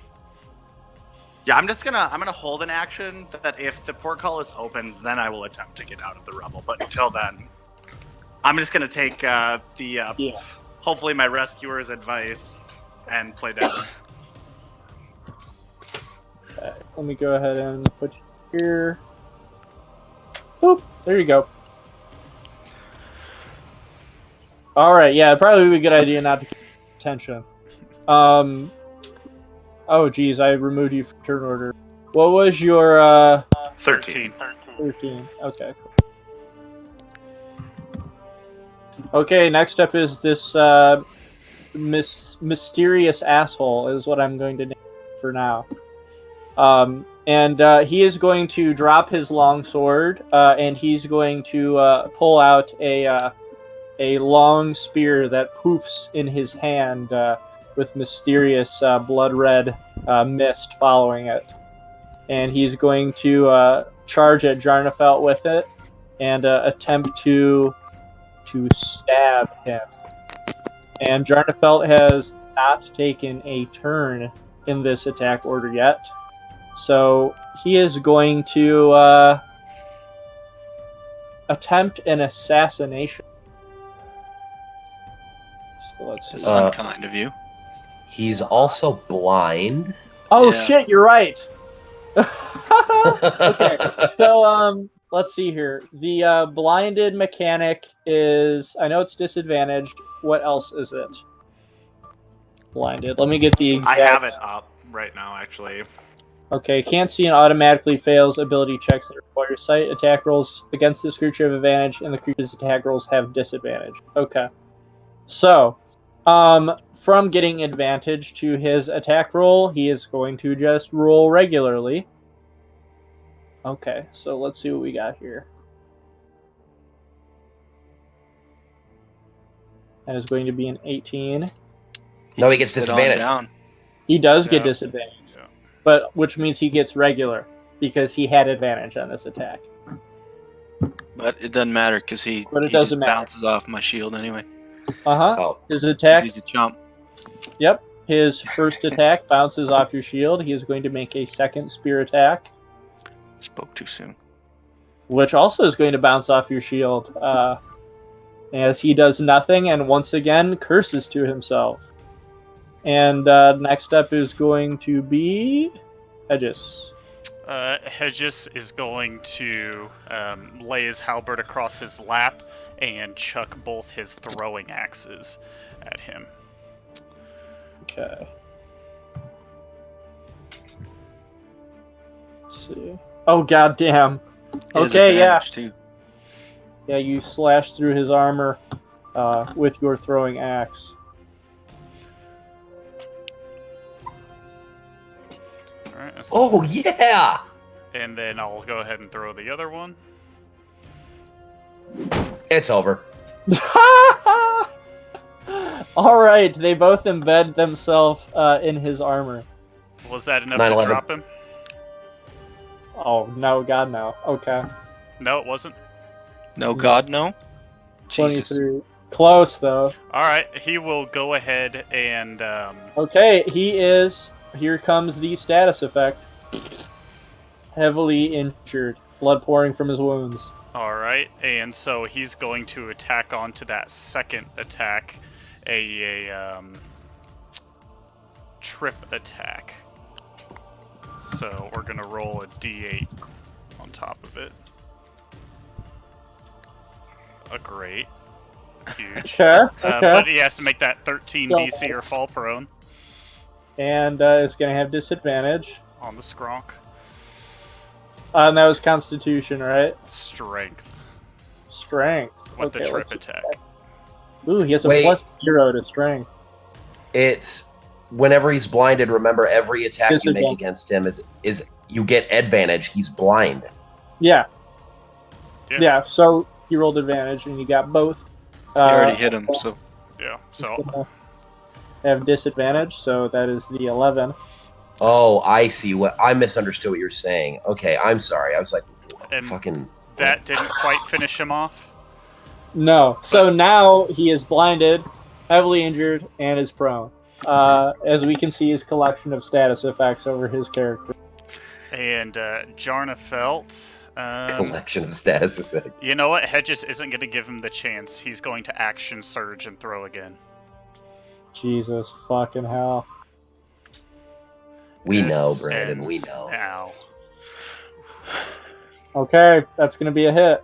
Yeah, I'm gonna hold an action that if the portcullis opens, then I will attempt to get out of the rubble. But until then, I'm just gonna take hopefully my rescuer's advice and play dead. Okay, let me go ahead and put you here. Boop, there you go. Alright, yeah, it'd probably be a good idea not to get attention. Oh geez, I removed you from turn order. What was your 13. 13. Okay, cool. Okay, next up is this mysterious asshole is what I'm going to name for now. And he is going to drop his long sword, and he's going to pull out a long spear that poofs in his hand with mysterious blood red mist following it. And he's going to charge at Jarnafelt with it and attempt to stab him. And Jarnafelt has not taken a turn in this attack order yet. So he is going to attempt an assassination. So let's see. That's unkind of you. He's also blind. Oh Yeah. shit, you're right. Okay, so let's see here. The blinded mechanic is, I know it's disadvantaged. What else is it? Blinded. Let me get the exact... I have it up right now, actually. Okay, can't see and automatically fails ability checks that require sight. Attack rolls against this creature have advantage, and the creature's attack rolls have disadvantage. Okay. So, from getting advantage to his attack roll, he is going to just roll regularly. Okay, so let's see what we got here. That is going to be an 18. No, he gets Sit on disadvantage. down. He does get Yeah. disadvantage, Yeah. but which means he gets regular because he had advantage on this attack. But it doesn't matter because he But it just doesn't matter. bounces off my shield anyway. Uh-huh. Oh, His 'Cause attack, he's a chump. yep. His first attack bounces off your shield. He is going to make a second spear attack, Spoke too soon. which also is going to bounce off your shield, as he does nothing and once again curses to himself. And next up is going to be Hedges. Hedges is going to lay his halberd across his lap and chuck both his throwing axes at him. Okay. Let's see. Oh, goddamn. He has Okay, yeah. advantage, too. Yeah, you slash through his armor. with your throwing axe. Alright. Oh, yeah! And then I'll go ahead and throw the other one. It's over. Alright, they both embed themselves in his armor. Was that enough 9/11. to drop him? Oh, no, God, no. Okay. No, it wasn't. No, God, no. Jesus. 23. Close, though. Alright, he will go ahead and... Okay, he is... Here comes the status effect. Heavily injured. Blood pouring from his wounds. Alright, and so he's going to attack onto that second attack. A trip attack. So we're going to roll a d8 on top of it. A great. Huge. Okay, But he has to make that 13 DC or fall prone. And it's going to have disadvantage. On the skronk. And that was Constitution, right? Strength. Strength. With the trip attack. Ooh, he has a Wait. +0 to strength. It's whenever he's blinded, remember every attack you make Disadvantage. against him is you get advantage. He's blind. Yeah. Yeah. Yeah, so he rolled advantage and you got both. You already hit him, so. Yeah, so... Have disadvantage, so that is the 11. Oh, I see. What I misunderstood what you're saying. Okay, I'm sorry. I was like, And fucking. that didn't quite finish him off. No, so now he is blinded, heavily injured, and is prone. As we can see, his collection of status effects over his character. And Jarnafelt... Collection of status effects. You know what? Hedges isn't going to give him the chance. He's going to action surge and throw again. Jesus fucking hell. We This know, Brandon. ends We know. Now. Okay, that's going to be a hit.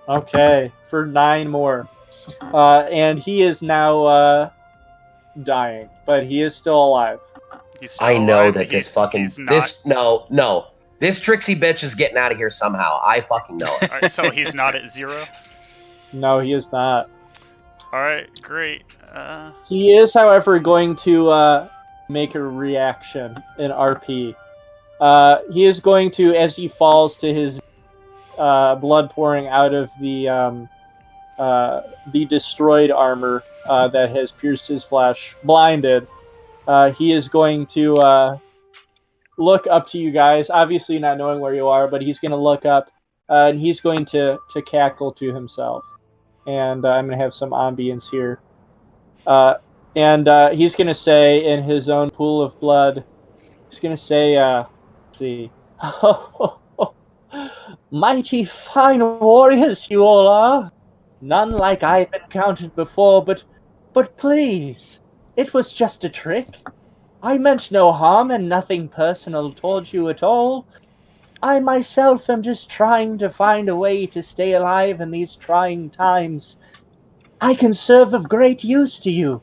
Okay, for 9 more. And he is now dying, but he is still alive. He's still I know alive. that this fucking he's not- this no. This tricksy bitch is getting out of here somehow. I fucking know it. Alright, so he's not at 0? No, he is not. Alright, great. He is, however, going to make a reaction in RP. He is going to, as he falls to his blood pouring out of the destroyed armor that has pierced his flesh, blinded, he is going to look up to you guys, obviously not knowing where you are, but he's going to look up, and he's going to cackle to himself. And I'm going to have some ambience here. And he's going to say in his own pool of blood, he's going to say, let's see, mighty fine warriors you all are. None like I've encountered before, but please, it was just a trick. I meant no harm and nothing personal towards you at all. I myself am just trying to find a way to stay alive in these trying times. I can serve of great use to you.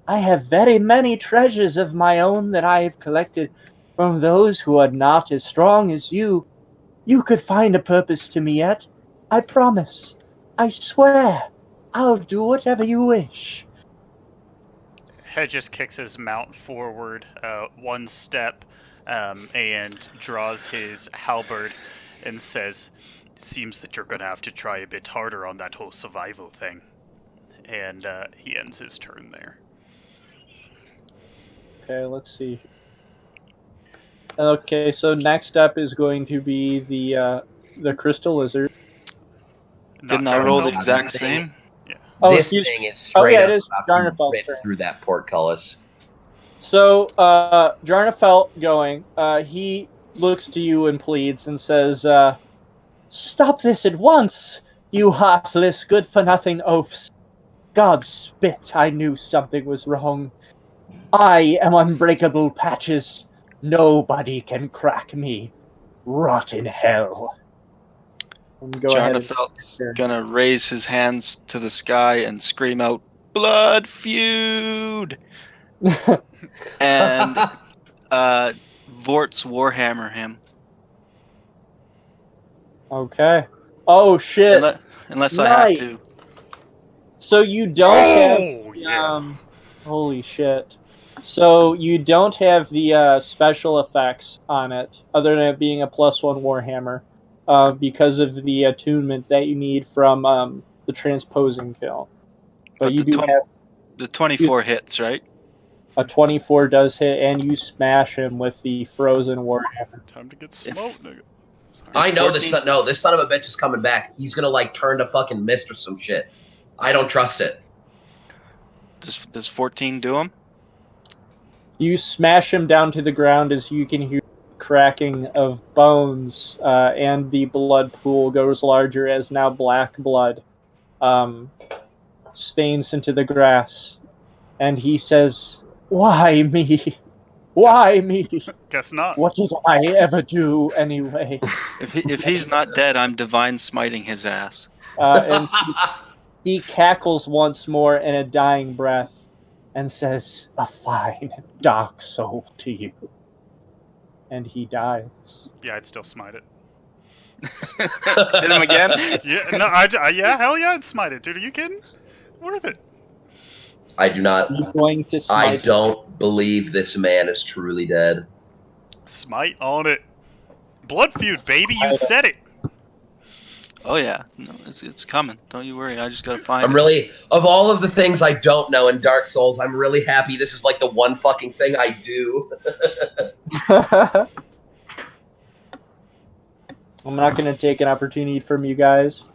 I have very many treasures of my own that I have collected from those who are not as strong as you. You could find a purpose to me yet. I promise. I swear. I'll do whatever you wish. Hedges kicks his mount forward 1 step and draws his halberd and says, "Seems that you're going to have to try a bit harder on that whole survival thing." And he ends his turn there. Okay, let's see. Okay, so next up is going to be the crystal lizard. Didn't I roll the exact same? Oh, This thing is straight up it is about to Jarnafelt's rip turn. through that portcullis. So, Jarnafelt going, he looks to you and pleads and says, "Stop this at once, you heartless, good-for-nothing oafs. God spit, I knew something was wrong. I am unbreakable patches. Nobody can crack me. Rot in hell." Jarnafelt's gonna raise his hands to the sky and scream out, "Blood feud!" and Vort's Warhammer him. Okay. Oh shit. Unless I have to. So you don't have holy shit. So you don't have the special effects on it, other than it being a +1 Warhammer, because of the attunement that you need from the transposing kill. But you do have the 24 hits, right? A 24 does hit, and you smash him with the frozen Warhammer. Time to get smoked, nigga. I know this son of a bitch is coming back. He's gonna like turn to fucking mist or some shit. I don't trust it. Does 14 do him? You smash him down to the ground as you can hear cracking of bones, and the blood pool goes larger as now black blood stains into the grass. And he says, "Why me? Why me? Guess not. What did I ever do anyway?" If he's not dead, I'm divine smiting his ass. And he cackles once more in a dying breath and says, "A fine dark soul to you." And he dies. Yeah, I'd still smite it. Hit him again? Yeah, no, yeah, hell yeah, I'd smite it, dude. Are you kidding? Worth it. I do not. You're going to smite I don't believe this man is truly dead. Smite on it. Blood feud, baby. You said it. Oh yeah, no, it's coming. Don't you worry. I just gotta find. I'm really, of all of the things I don't know in Dark Souls, I'm really happy this is like the one fucking thing I do. I'm not going to take an opportunity from you guys.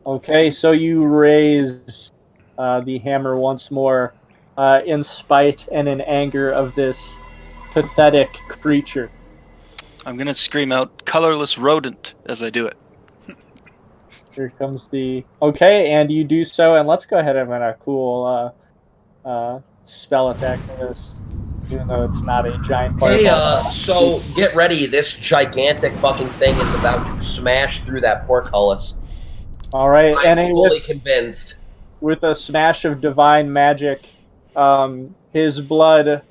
Okay, so you raise the hammer once more in spite and in anger of this pathetic creature. I'm going to scream out, "Colorless rodent," as I do it. Here comes the... Okay, and you do so, and let's go ahead and have a cool spell attack for this, even though it's not a giant fireball. Hey, so get ready. This gigantic fucking thing is about to smash through that portcullis. All right, I'm fully convinced. With a smash of divine magic, his blood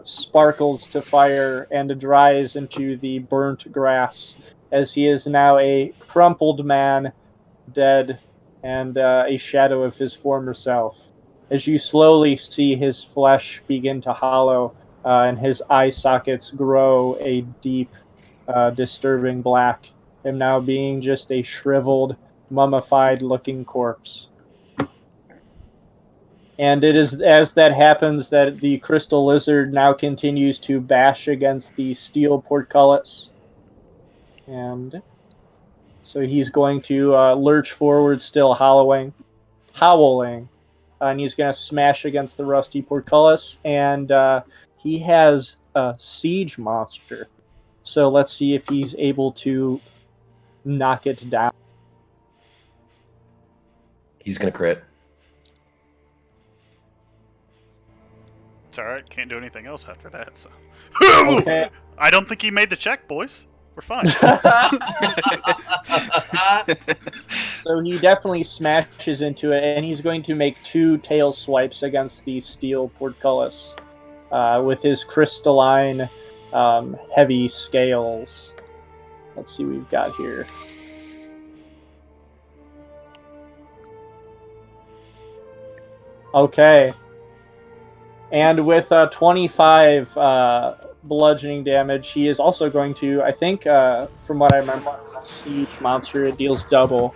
sparkles to fire and dries into the burnt grass, as he is now a crumpled man, dead, and a shadow of his former self. As you slowly see his flesh begin to hollow, and his eye sockets grow a deep, disturbing black, him now being just a shriveled, mummified-looking corpse. And it is as that happens that the crystal lizard now continues to bash against the steel portcullis. And so he's going to lurch forward, still howling. And he's going to smash against the rusty portcullis. And he has a siege monster. So let's see if he's able to knock it down. He's going to crit. It's alright, can't do anything else after that, so... Okay. I don't think he made the check, boys. We're fine. So he definitely smashes into it, and he's going to make 2 tail swipes against the steel portcullis with his crystalline, heavy scales. Let's see what we've got here. Okay. And with 25 bludgeoning damage, he is also going to, I think, from what I remember, siege monster, it deals double.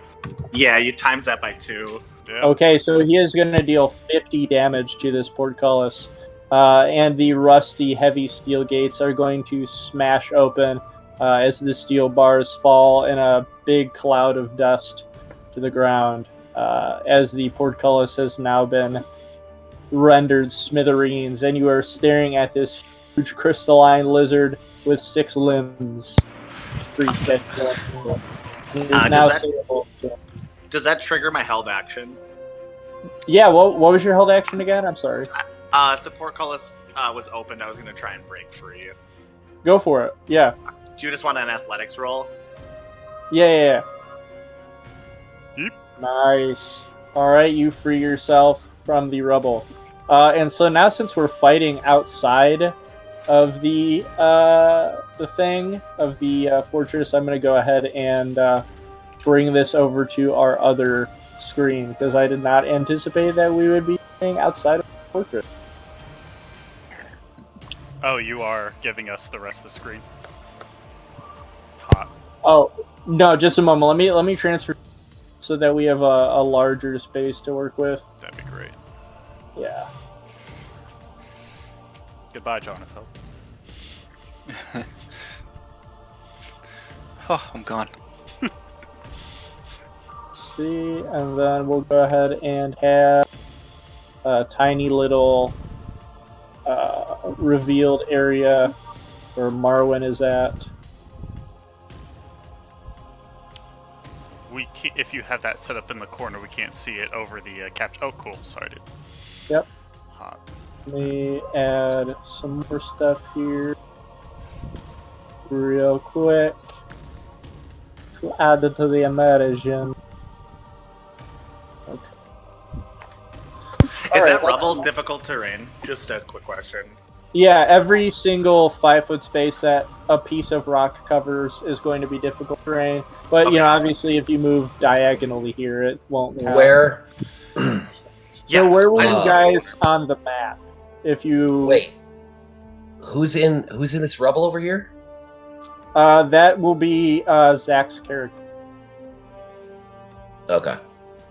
Yeah, you times that by 2. Yeah. Okay, so he is going to deal 50 damage to this portcullis. And the rusty, heavy steel gates are going to smash open as the steel bars fall in a big cloud of dust to the ground, as the portcullis has now been rendered smithereens, and you are staring at this huge crystalline lizard with 6 limbs. Does that trigger my held action? Yeah, what was your held action again? I'm sorry. If the portcullis was opened, I was going to try and break free. Go for it. Yeah. Do you just want an athletics roll? Yeah. Yep. Nice. Alright, you free yourself from the rubble. And so now, since we're fighting outside of the thing, of the fortress, I'm going to go ahead and bring this over to our other screen, because I did not anticipate that we would be playing outside of the portrait. Oh, you are giving us the rest of the screen. Hot. Oh, no, just a moment. Let me transfer so that we have a larger space to work with. That'd be great. Yeah. Goodbye, Jonathan. Oh, I'm gone. Let's see, and then we'll go ahead and have a tiny little revealed area where Marwin is at. If you have that set up in the corner, we can't see it over the capture. Oh, cool. Sorry, dude. Yep. Hot. Let me add some more stuff here real quick to add it to the immersion. Okay. Is that rubble difficult terrain? Just a quick question. Yeah, every single 5-foot space that a piece of rock covers is going to be difficult terrain. But, you know, obviously if you move diagonally here, it won't count. Where? So where were you guys on the map? If you... Wait. Who's in this rubble over here? That will be Zach's character. Okay.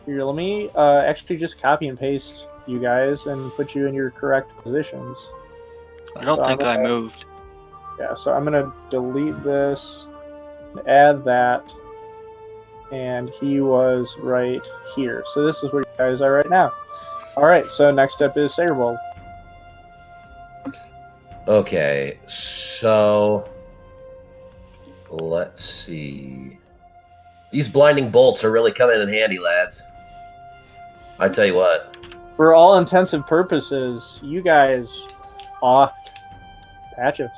Here, let me actually just copy and paste you guys and put you in your correct positions. I don't think I moved. Yeah, so I'm going to delete this, add that, and he was right here. So this is where you guys are right now. Alright, so next up is Sayorbald. Okay, so let's see. These blinding bolts are really coming in handy, lads. I tell you what. For all intents and purposes, you guys offed patches.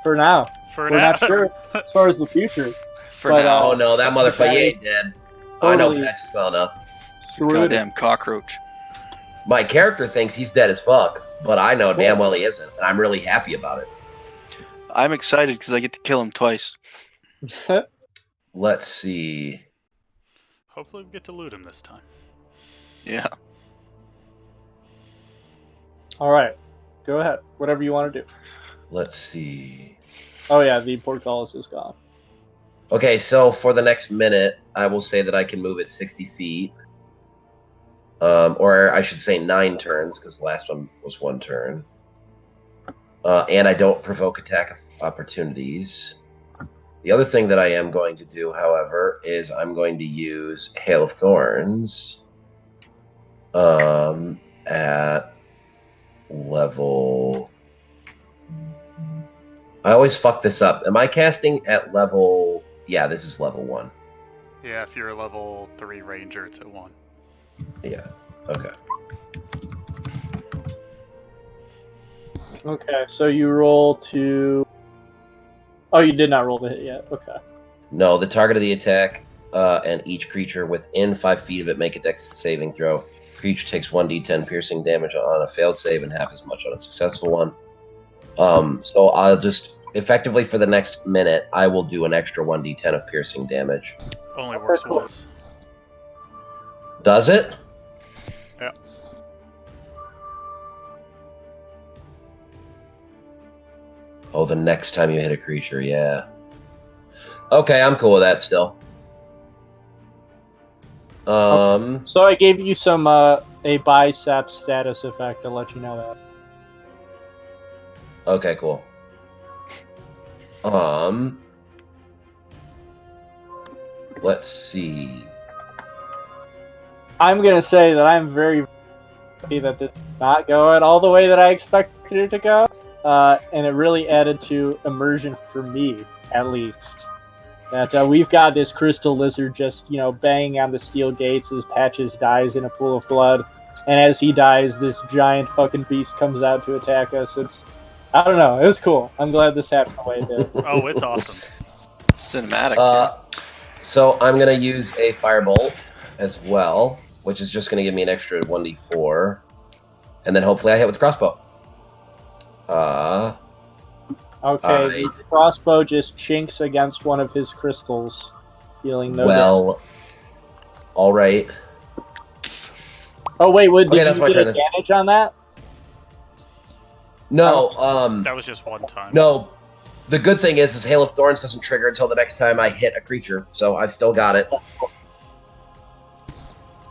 For now. We're not sure as far as the future. For now. Oh no, that motherfucker ain't dead. I know patches well enough. Goddamn cockroach. My character thinks he's dead as fuck, but I know damn well he isn't, and I'm really happy about it. I'm excited because I get to kill him twice. Let's see. Hopefully we get to loot him this time. Yeah. Alright. Go ahead. Whatever you want to do. Let's see. Oh yeah, the portcullis is gone. Okay, so for the next minute, I will say that I can move it 60 feet. Or I should say 9 turns, because the last one was 1 turn. And I don't provoke attack opportunities. The other thing that I am going to do, however, is I'm going to use Hail of Thorns at level... I always fuck this up. Am I casting at level... Yeah, this is level 1. Yeah, if you're a level 3 ranger, it's at 1. Yeah, okay. Okay, so you roll to... Oh, you did not roll the hit yet. Okay. No, the target of the attack and each creature within 5 feet of it make a dex saving throw. Creature takes 1d10 piercing damage on a failed save and half as much on a successful one. So I'll just... Effectively, for the next minute, I will do an extra 1d10 of piercing damage. Only works once. Does it? Yeah. Oh, the next time you hit a creature, yeah. Okay, I'm cool with that still. So I gave you some a bicep status effect to let you know that. Okay, cool. Let's see. I'm gonna say that I'm very happy that this did not go at all the way that I expected it to go, and it really added to immersion for me, at least. That we've got this crystal lizard just, you know, banging on the steel gates as Patches dies in a pool of blood, and as he dies, this giant fucking beast comes out to attack us. I don't know, it was cool. I'm glad this happened the way it did. Oh, it's awesome. Cinematic. So I'm gonna use a firebolt as well, which is just gonna give me an extra 1d4, and then hopefully I hit with the crossbow. Okay, the crossbow just chinks against one of his crystals, Dealing no Well, all right. Oh wait, did that's you my get turn advantage on that? No, that was just one time. No, the good thing is Hail of Thorns doesn't trigger until the next time I hit a creature, so I've still got it.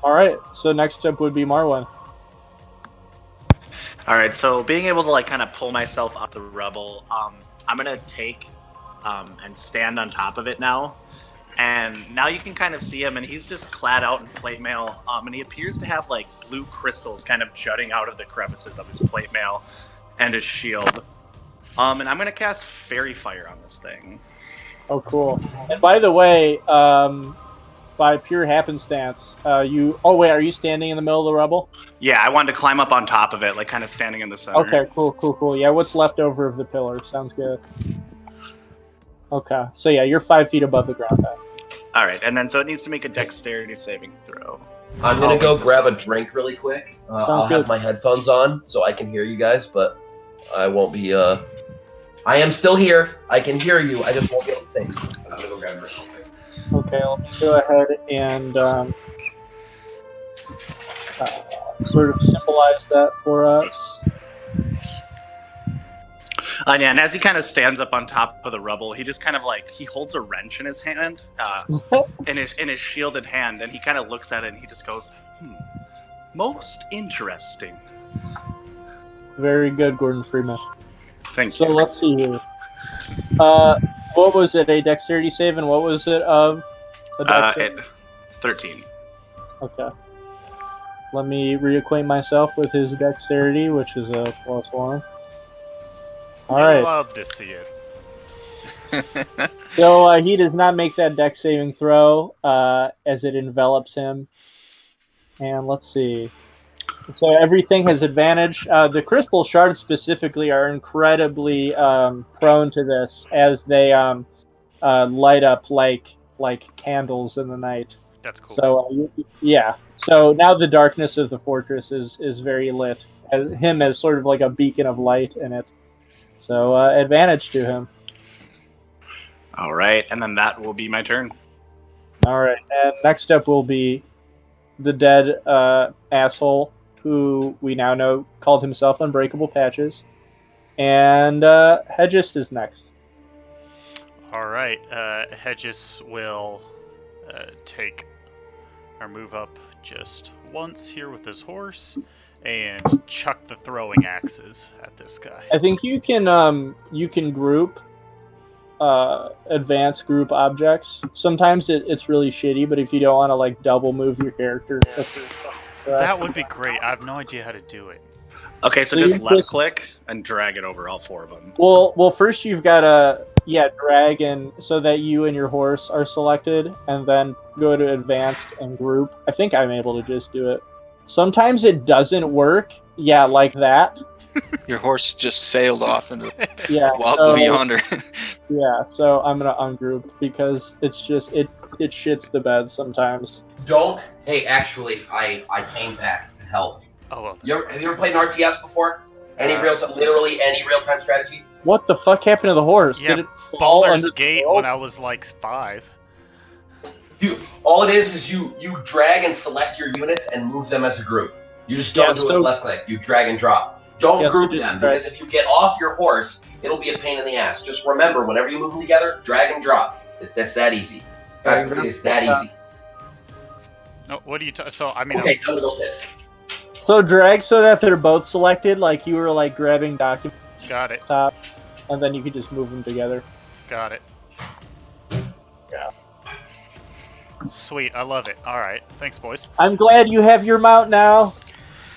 All right, so next step would be Marwan. All right, so being able to like kind of pull myself up the rubble, I'm gonna take and stand on top of it now. And now you can kind of see him, and he's just clad out in plate mail, and he appears to have like blue crystals kind of jutting out of the crevices of his plate mail and his shield. And I'm gonna cast Fairy Fire on this thing. Oh, cool. And by the way, by pure happenstance, you... Oh, wait, are you standing in the middle of the rubble? Yeah, I wanted to climb up on top of it, like kind of standing in the center. Okay, cool. Yeah, what's left over of the pillar? Sounds good. Okay, so yeah, you're 5 feet above the ground then. All right, and then so it needs to make a Dexterity saving throw. I'm gonna go grab a drink really quick. I'll have my headphones on so I can hear you guys, but I won't be. I am still here. I can hear you. I just won't be able to say anything. I'm gonna go grab a drink real quick. Okay, let me go ahead and sort of symbolize that for us. Yeah, and as he kind of stands up on top of the rubble, he just kind of like he holds a wrench in his hand, in his shielded hand, and he kind of looks at it and he just goes, "Most interesting." Very good, Gordon Freeman. Thank you. So let's see here. What was it? A Dexterity save, and what was it of? A Dex save? 13. Okay. Let me reacquaint myself with his Dexterity, which is a +1. All right. I love to see it. So he does not make that Dex saving throw as it envelops him. And let's see. So everything has advantage. The crystal shards specifically are incredibly prone to this, as they light up like candles in the night. That's cool. So yeah. So now the darkness of the fortress is very lit. Him as sort of like a beacon of light in it. So advantage to him. All right, and then that will be my turn. All right, and next up will be the dead asshole who we now know called himself Unbreakable Patches, and Hedges is next. All right, Hedges will take or move up just once here with his horse and chuck the throwing axes at this guy. I think you can group advanced group objects. Sometimes it's really shitty, but if you don't want to like double move your character, that would be great. I have no idea how to do it. Okay, so just left click and drag it over all 4 of them. Well, first you've got to drag and so that you and your horse are selected, and then go to advanced and group. I think I'm able to just do it. Sometimes it doesn't work. Yeah, like that. Your horse just sailed off into wild blue yonder. Yeah, so I'm gonna ungroup because it's just it shits the bed sometimes. Hey, actually, I came back to help. Oh well. Have you ever played an RTS before? Literally any real-time strategy? What the fuck happened to the horse? Yeah, did it fall Baldur's under Gate when I was like 5. All it is you drag and select your units and move them as a group. You just don't do it left click. You drag and drop. Don't group them, because if you get off your horse, it'll be a pain in the ass. Just remember, whenever you move them together, drag and drop. That's that easy. It's that easy. No, what do you? So I mean. Okay, I'm gonna go piss. So drag so that they're both selected, like you were like grabbing documents. Got it. Top, and then you could just move them together. Got it. Yeah. Sweet, I love it. All right, thanks, boys. I'm glad you have your mount now.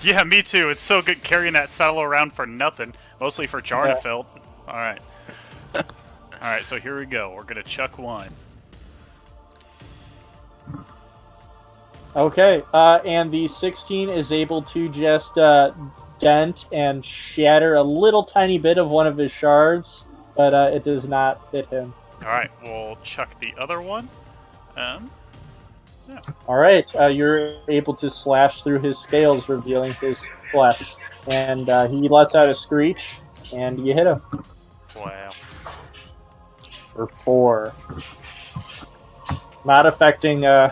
Yeah, me too. It's so good carrying that saddle around for nothing, mostly for Jarnafeld. Yeah. All right. All right, so here we go. We're gonna chuck one. Okay, and the 16 is able to just dent and shatter a little tiny bit of one of his shards, but it does not hit him. All right, we'll chuck the other one. Yeah. All right, you're able to slash through his scales, revealing his flesh, and he lets out a screech, and you hit him. Wow. For 4. Not affecting him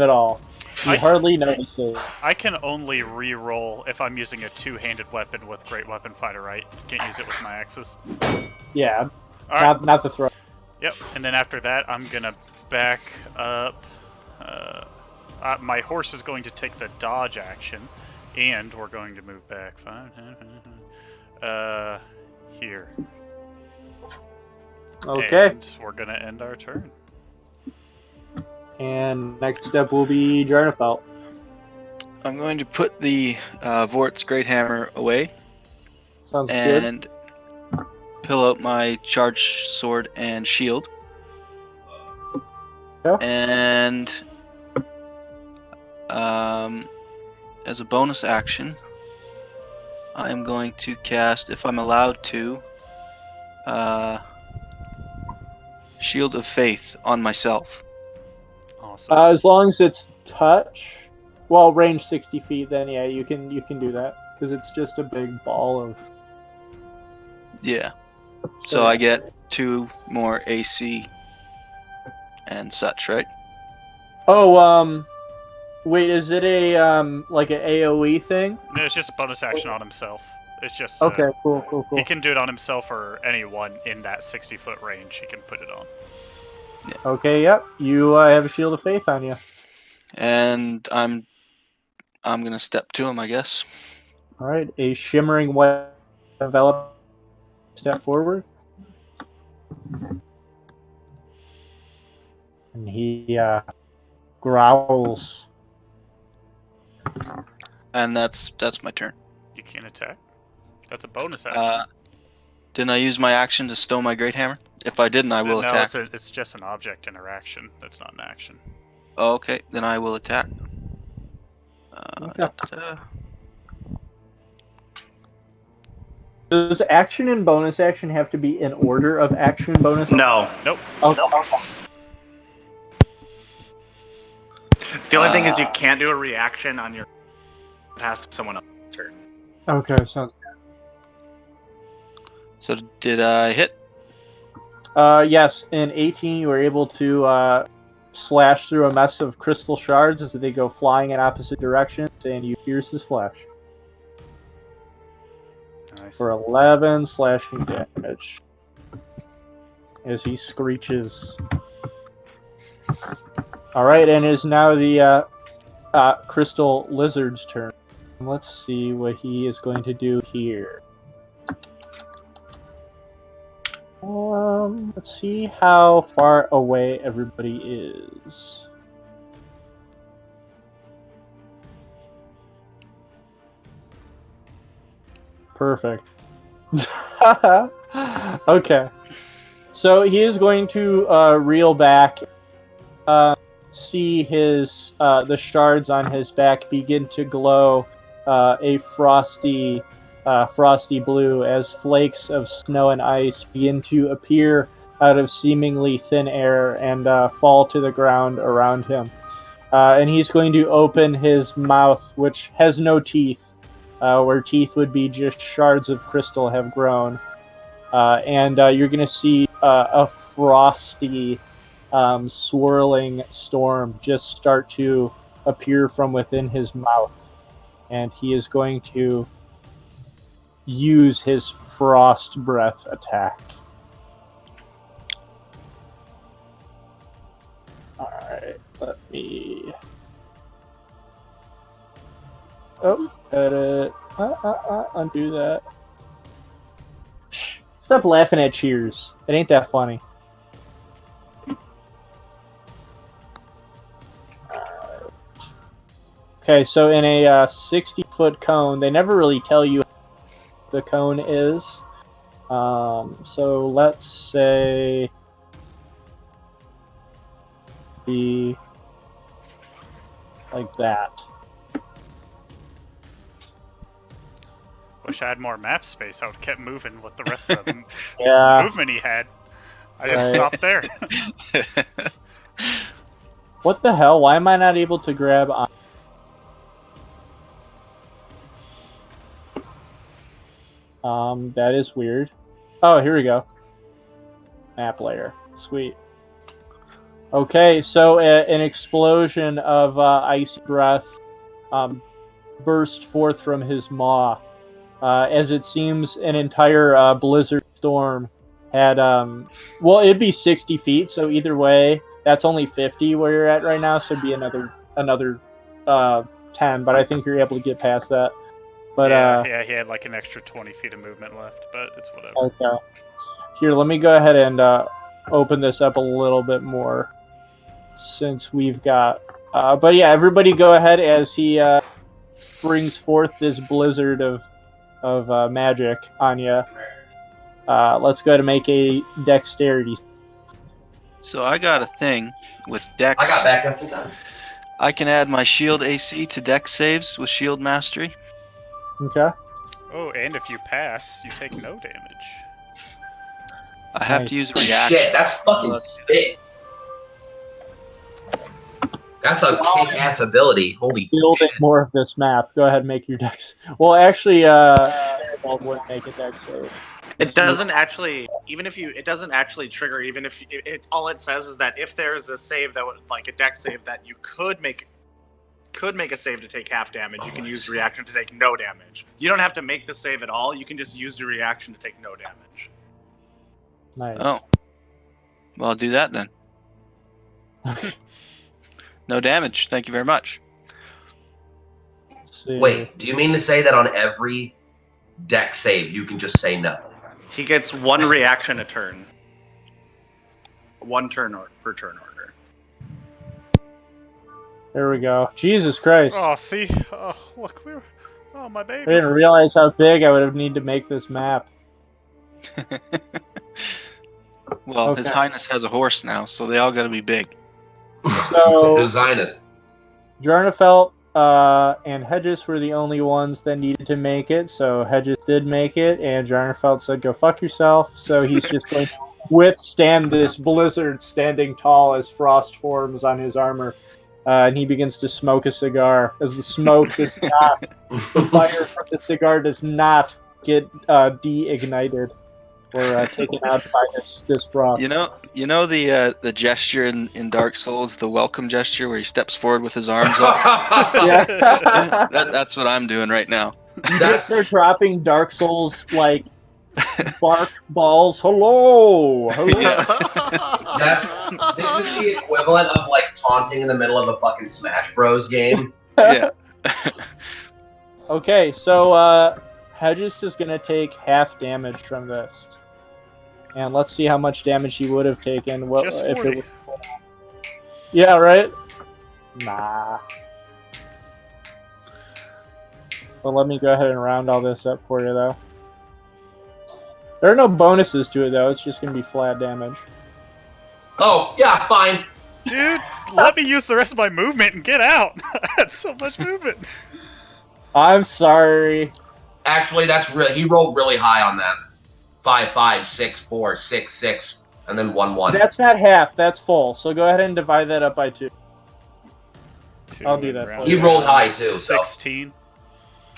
at all. You hardly notice it. I can only re-roll if I'm using a two-handed weapon with Great Weapon Fighter, right? Can't use it with my axes. Yeah, Right. not the throw. Yep, and then after that, I'm gonna back up. My horse is going to take the dodge action, and we're going to move back. Here. Okay. And we're gonna end our turn. And next step will be Jarnafelt. I'm going to put the Vort's Great Hammer away. Sounds good. And pull out my charged sword and shield. Yeah. And as a bonus action, I am going to cast, if I'm allowed to, Shield of Faith on myself. Awesome. As long as it's touch, well, range 60 feet, then yeah, you can do that because it's just a big ball of. Yeah. So I get 2 more AC and such, right? Oh, wait, is it a like an AOE thing? No, it's just a bonus action on himself. It's just Okay, cool. He can do it on himself or anyone in that 60-foot range. He can put it on. Yeah. Okay, yep. You have a Shield of Faith on you. And I'm gonna step to him, I guess. All right, a shimmering white envelop. Step forward, and he growls. And that's my turn. You can't attack. That's a bonus action. Didn't I use my action to stow my Great Hammer? If I didn't, I will attack. No, it's just an object interaction. That's not an action. Oh, okay, then I will attack. Okay. Does action and bonus action have to be in order of action bonus? No. Nope. Okay. The only thing is you can't do a reaction on your past someone else's turn. Okay, sounds good. So did I hit? Yes, in 18 you were able to slash through a mess of crystal shards as they go flying in opposite directions, and you pierce his flesh. Nice. For 11 slashing damage. As he screeches. Alright, and it is now the crystal lizard's turn. Let's see what he is going to do here. Let's see how far away everybody is. Perfect. Okay. So he is going to reel back, see his the shards on his back begin to glow a frosty blue as flakes of snow and ice begin to appear out of seemingly thin air and fall to the ground around him. And he's going to open his mouth, which has no teeth, where teeth would be just shards of crystal have grown. And you're going to see a frosty, swirling storm just start to appear from within his mouth. And he is going to use his frost breath attack. Alright, let me... Oh, edit. Undo that. Shh. Stop laughing at Cheers. It ain't that funny. Okay, so in a 60-foot cone, they never really tell you what the cone is. So let's say be like that. Wish I had more map space. I would have kept moving with the rest of the Yeah. movement he had. I just stopped there. What the hell? Why am I not able to grab on? That is weird. Oh, here we go. Map layer. Sweet. Okay, so an explosion of icy breath burst forth from his maw, as it seems an entire blizzard storm had. Well, it'd be 60 feet, so either way, that's only 50 where you're at right now, so it'd be another 10. But I think you're able to get past that. But yeah, he had like an extra 20 feet of movement left, but it's whatever. Okay. Here, let me go ahead and open this up a little bit more, since we've got. But yeah, everybody go ahead as he brings forth this blizzard of magic on you. Let's go to make a dexterity. So I got a thing with Dex. I got back just in time. I can add my shield AC to Dex saves with shield mastery. Okay. Oh, and if you pass, you take no damage. I have to use a reaction. Shit, that's fucking sick. That's a kick-ass ability. Holy Building shit. more of this map. Go ahead and make your dex. Well, actually, Sayorbald wouldn't make a dex save. It doesn't actually, it doesn't actually trigger, even if all it says is that if there is a save that would, like a dex save that you could make a save to take half damage, you can use reaction to take no damage. You don't have to make the save at all, you can just use your reaction to take no damage. Nice. Oh. Well, I'll do that then. No damage. Thank you very much. Let's see. Wait, do you mean to say that on every deck save you can just say no? He gets one reaction a turn. One turn per turn order. There we go. Jesus Christ. Oh, see? Oh, look, oh, my baby. I didn't realize how big I would have needed to make this map. Well, Okay. His Highness has a horse now, so they all got to be big. So, Designers. Jarnafelt and Hedges were the only ones that needed to make it, so Hedges did make it, and Jarnafelt said, go fuck yourself, so he's just going to withstand this blizzard standing tall as frost forms on his armor, and he begins to smoke a cigar, as the smoke does not, the fire from the cigar does not get de-ignited or taken out by this frost. You know the gesture in Dark Souls, the welcome gesture where he steps forward with his arms up? Yeah. That's what I'm doing right now. You just start dropping Dark Souls like bark balls. Hello. Yeah. This is the equivalent of like taunting in the middle of a fucking Smash Bros game. Yeah. Okay, so Hedges is gonna take half damage from this, and let's see how much damage he would have taken. Well, Just if 40. it was... Yeah, right. Nah. Well, let me go ahead and round all this up for you, though. There are no bonuses to it, though. It's just gonna be flat damage. Oh, yeah, fine. Dude, let me use the rest of my movement and get out. That's so much movement. I'm sorry. Actually, he rolled really high on that. 5, 5, 6, 4, 6, 6, and then 1, 1. That's not half. That's full. So go ahead and divide that up by 2. I'll do that for He you. rolled high too. So. 16.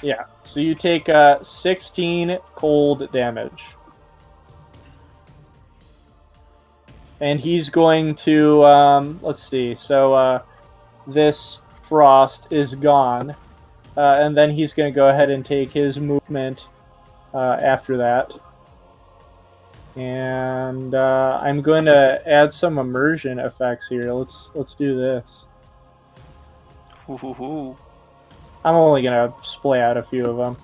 Yeah. So you take 16 cold damage. And he's going to, let's see, so this frost is gone. And then he's going to go ahead and take his movement after that. And I'm going to add some immersion effects here. Let's do this. Ooh. I'm only going to splay out a few of them.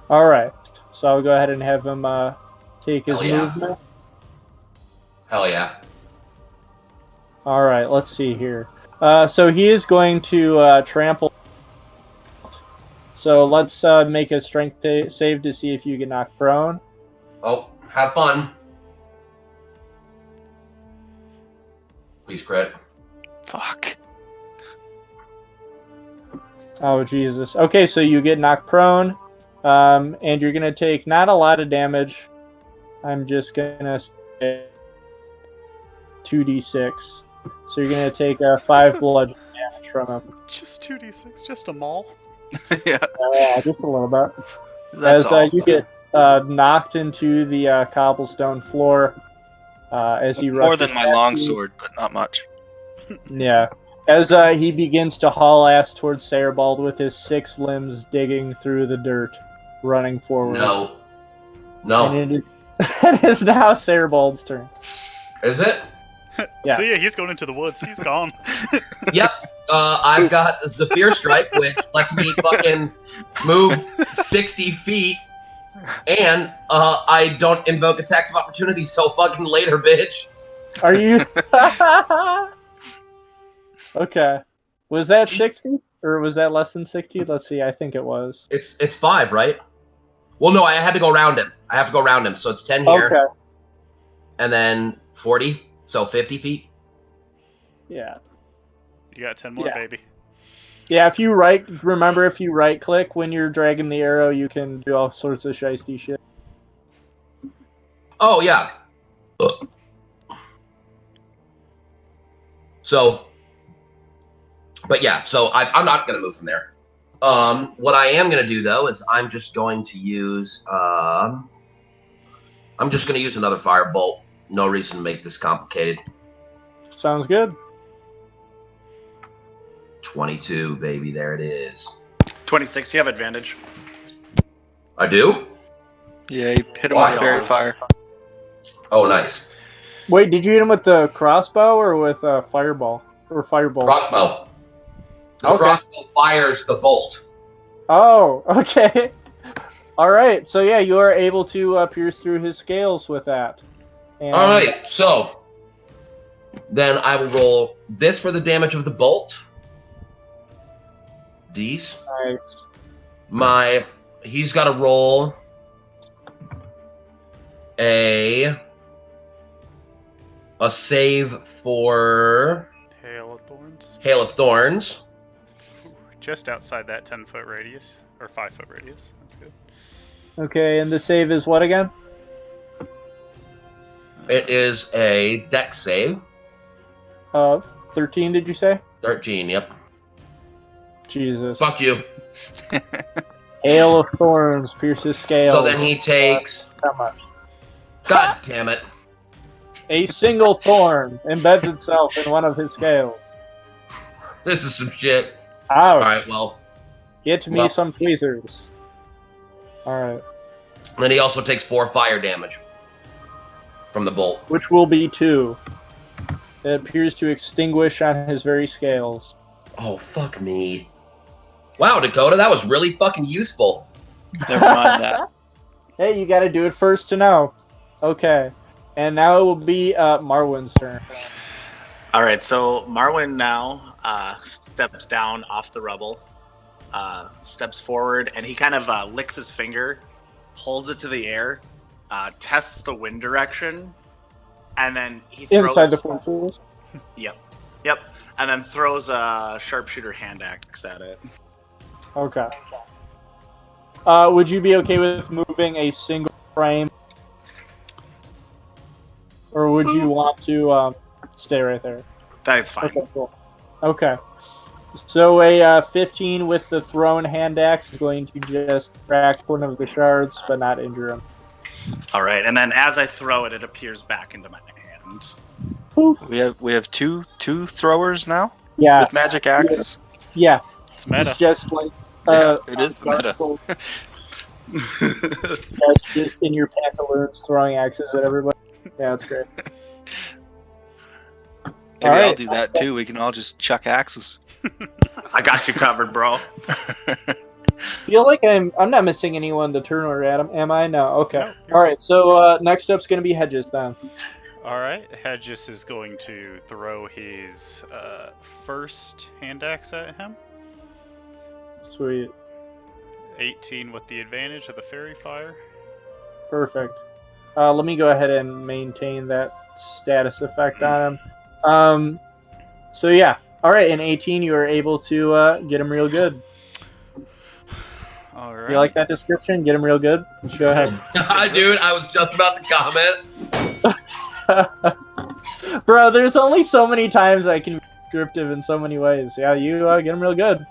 Alright, so I'll go ahead and have him take his movement. Hell yeah. Alright, let's see here. So he is going to trample. So let's make a strength save to see if you get knocked prone. Oh, have fun. Please crit. Fuck. Oh, Jesus. Okay, so you get knocked prone, and you're going to take not a lot of damage. I'm just going to say 2d6. So you're going to take 5 bludgeoning damage from him. Just 2d6, just a maul. Yeah. Just a little bit. That's As all. knocked into the cobblestone floor as he rushes. More than my longsword, but not much. Yeah. As he begins to haul ass towards Sayorbald with his 6 limbs digging through the dirt, running forward. No. And it is now Sayorbald's turn. Is it? Yeah. See ya, he's going into the woods. He's gone. Yep. I've got Zephyr Strike, which lets me fucking move 60 feet, and I don't invoke attacks of opportunity so fucking later, bitch. Are you? Okay. Was that 60? Or was that less than 60? Let's see, I think it was. It's 5, right? Well, no, I had to go around him. I have to go around him, so it's 10 here. Okay. And then 40, so 50 feet. Yeah. You got 10 more, baby. Yeah, if you right click when you're dragging the arrow, you can do all sorts of shiesty shit. Oh, yeah. So, but yeah, so I'm not going to move from there. What I am going to do, though, is I'm just going to use, another firebolt. No reason to make this complicated. Sounds good. 22, baby, there it is. 26, you have advantage. I do? Yeah, you hit him with fairy fire. Oh, nice. Wait, did you hit him with the crossbow or with a fireball? Or firebolt? Crossbow. The Okay. crossbow fires the bolt. Oh, okay. Alright, so yeah, you are able to pierce through his scales with that. And... Alright, so then I will roll this for the damage of the bolt. These. Nice. He's got to roll a save for Hail of Thorns. Hail of Thorns. Just outside that 10-foot radius, or 5-foot radius. That's good. Okay, and the save is what again? It is a dex save. Of 13, did you say? 13, yep. Jesus. Fuck you. Hail of Thorns pierces scales. So then he takes... How much? God damn it. A single thorn embeds itself in one of his scales. This is some shit. Ouch. Alright, well. Get me some tweezers. Alright. Then he also takes 4 fire damage from the bolt. Which will be 2. It appears to extinguish on his very scales. Oh, fuck me. Wow, Dakota, that was really fucking useful. Never mind that. Hey, you gotta do it first to know. Okay. And now it will be Marwin's turn. Alright, so Marwin now steps down off the rubble, steps forward, and he kind of licks his finger, holds it to the air, tests the wind direction, and then he throws... Inside the portcullis? Yep. And then throws a sharpshooter hand axe at it. Okay. Would you be okay with moving a single frame? Or would you want to stay right there? That's fine. Okay, cool. Okay. So a 15 with the thrown hand axe is going to just crack one of the shards, but not injure him. Alright, and then as I throw it, it appears back into my hand. Poof. We have two throwers now? Yeah. With magic axes? Yeah. It's meta. It's just like it is the meta. just in your pantaloons throwing axes at everybody. Yeah, that's great. Maybe I'll do that too. We can all just chuck axes. I got you covered, bro. Feel like I'm not missing anyone to turn over at him, am I? No. Okay. No. All right. So next up's gonna be Hedges then. Alright, Hedges is going to throw his first hand axe at him. Sweet. 18 with the advantage of the fairy fire. Perfect. Let me go ahead and maintain that status effect on him. So yeah. All right. In 18, you are able to get him real good. All right. You like that description? Get him real good. Go ahead. Dude, I was just about to comment. Bro, there's only so many times I can be descriptive in so many ways. Yeah, you get him real good.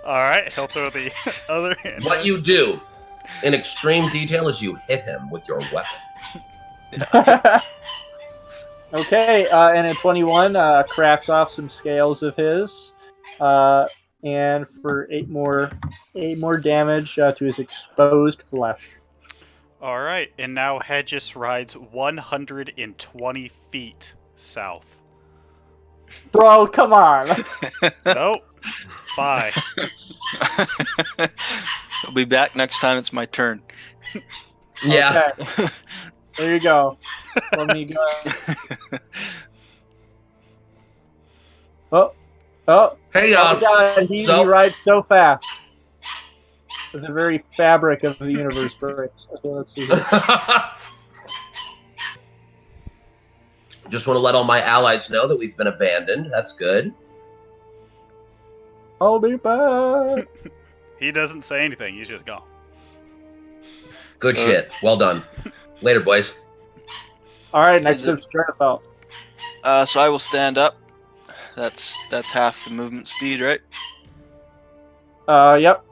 Alright, he'll throw the other hand. What you do in extreme detail as you hit him with your weapon. Okay, and a 21 cracks off some scales of his, and for 8 more damage to his exposed flesh. All right, and now Hedges rides 120 feet south. Bro, come on. Nope. Bye. I'll be back next time it's my turn. Yeah. Okay. There you go. Let me go. Oh. Hey, Oh, God, he rides so fast. The very fabric of the universe breaks. Okay, let's see here. Just want to let all my allies know that we've been abandoned. That's good. I'll be back. He doesn't say anything. He's just gone. Good shit. Well done. Later, boys. All right, next up, Stratafelt. So I will stand up. That's half the movement speed, right? Yep.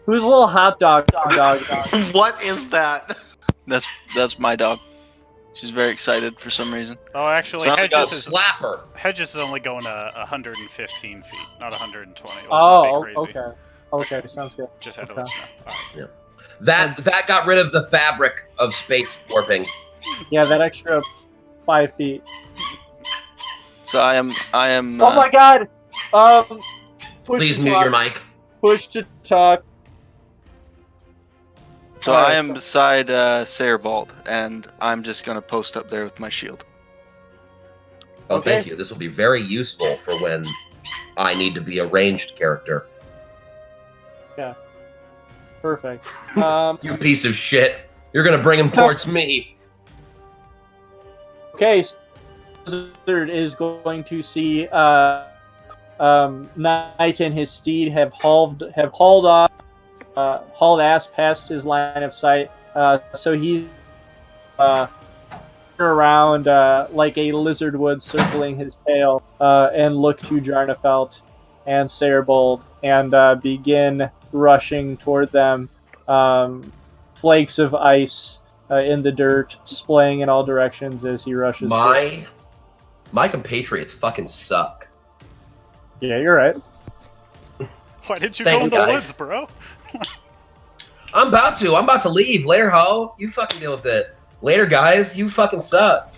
Who's a little hot dog? What is that? That's my dog. She's very excited for some reason. Oh, actually, So Hedges is slapper. Hedges is only going 115 feet, not 120. Let's Oh, not be crazy. okay. Okay, sounds good. Just had to let you know. All right. Yeah. That got rid of the fabric of space warping. Yeah, that extra 5 feet. So I am. Oh my God! Push Please to mute talk. your mic. Push to talk. So I am beside Sayorbald, and I'm just gonna post up there with my shield. Oh, Okay. thank you. This will be very useful for when I need to be a ranged character. Yeah. Perfect. You piece of shit. You're gonna bring him towards me. Okay, so Blizzard is going to see Knight and his steed have hauled ass past his line of sight. So he's around like a lizard would, circling his tail, and look to Jarnafelt and Sayorbald and begin rushing toward them. Flakes of ice in the dirt, splaying in all directions as he rushes. My compatriots fucking suck. Yeah, you're right. Why did you Thanks, go in the guys. woods, bro? I'm about to leave. Later, ho. You fucking deal with it. Later, guys. You fucking suck.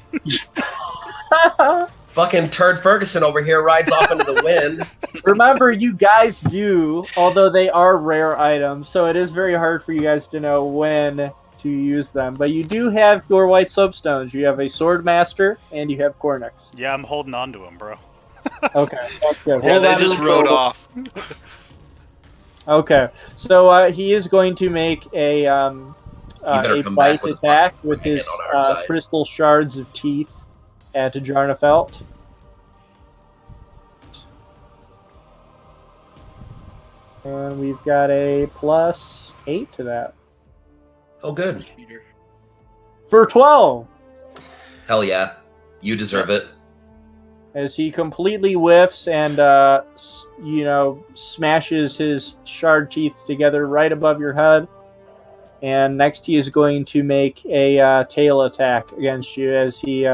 Fucking Turd Ferguson over here rides off into the wind. Remember, you guys do, although they are rare items, so it is very hard for you guys to know when to use them. But you do have your white soapstones. You have a Swordmaster, and you have Cornix. Yeah, I'm holding on to him, bro. Okay, that's good. Yeah, Hold they on just to rode the- off. Okay, so he is going to make a better come bite back with a attack fucking with his on our side. crystal shards of teeth at Jarnafelt. And we've got a +8 to that. Oh, good. For 12! Hell yeah. You deserve it. As he completely whiffs and, smashes his shard teeth together right above your head. And next he is going to make a tail attack against you as he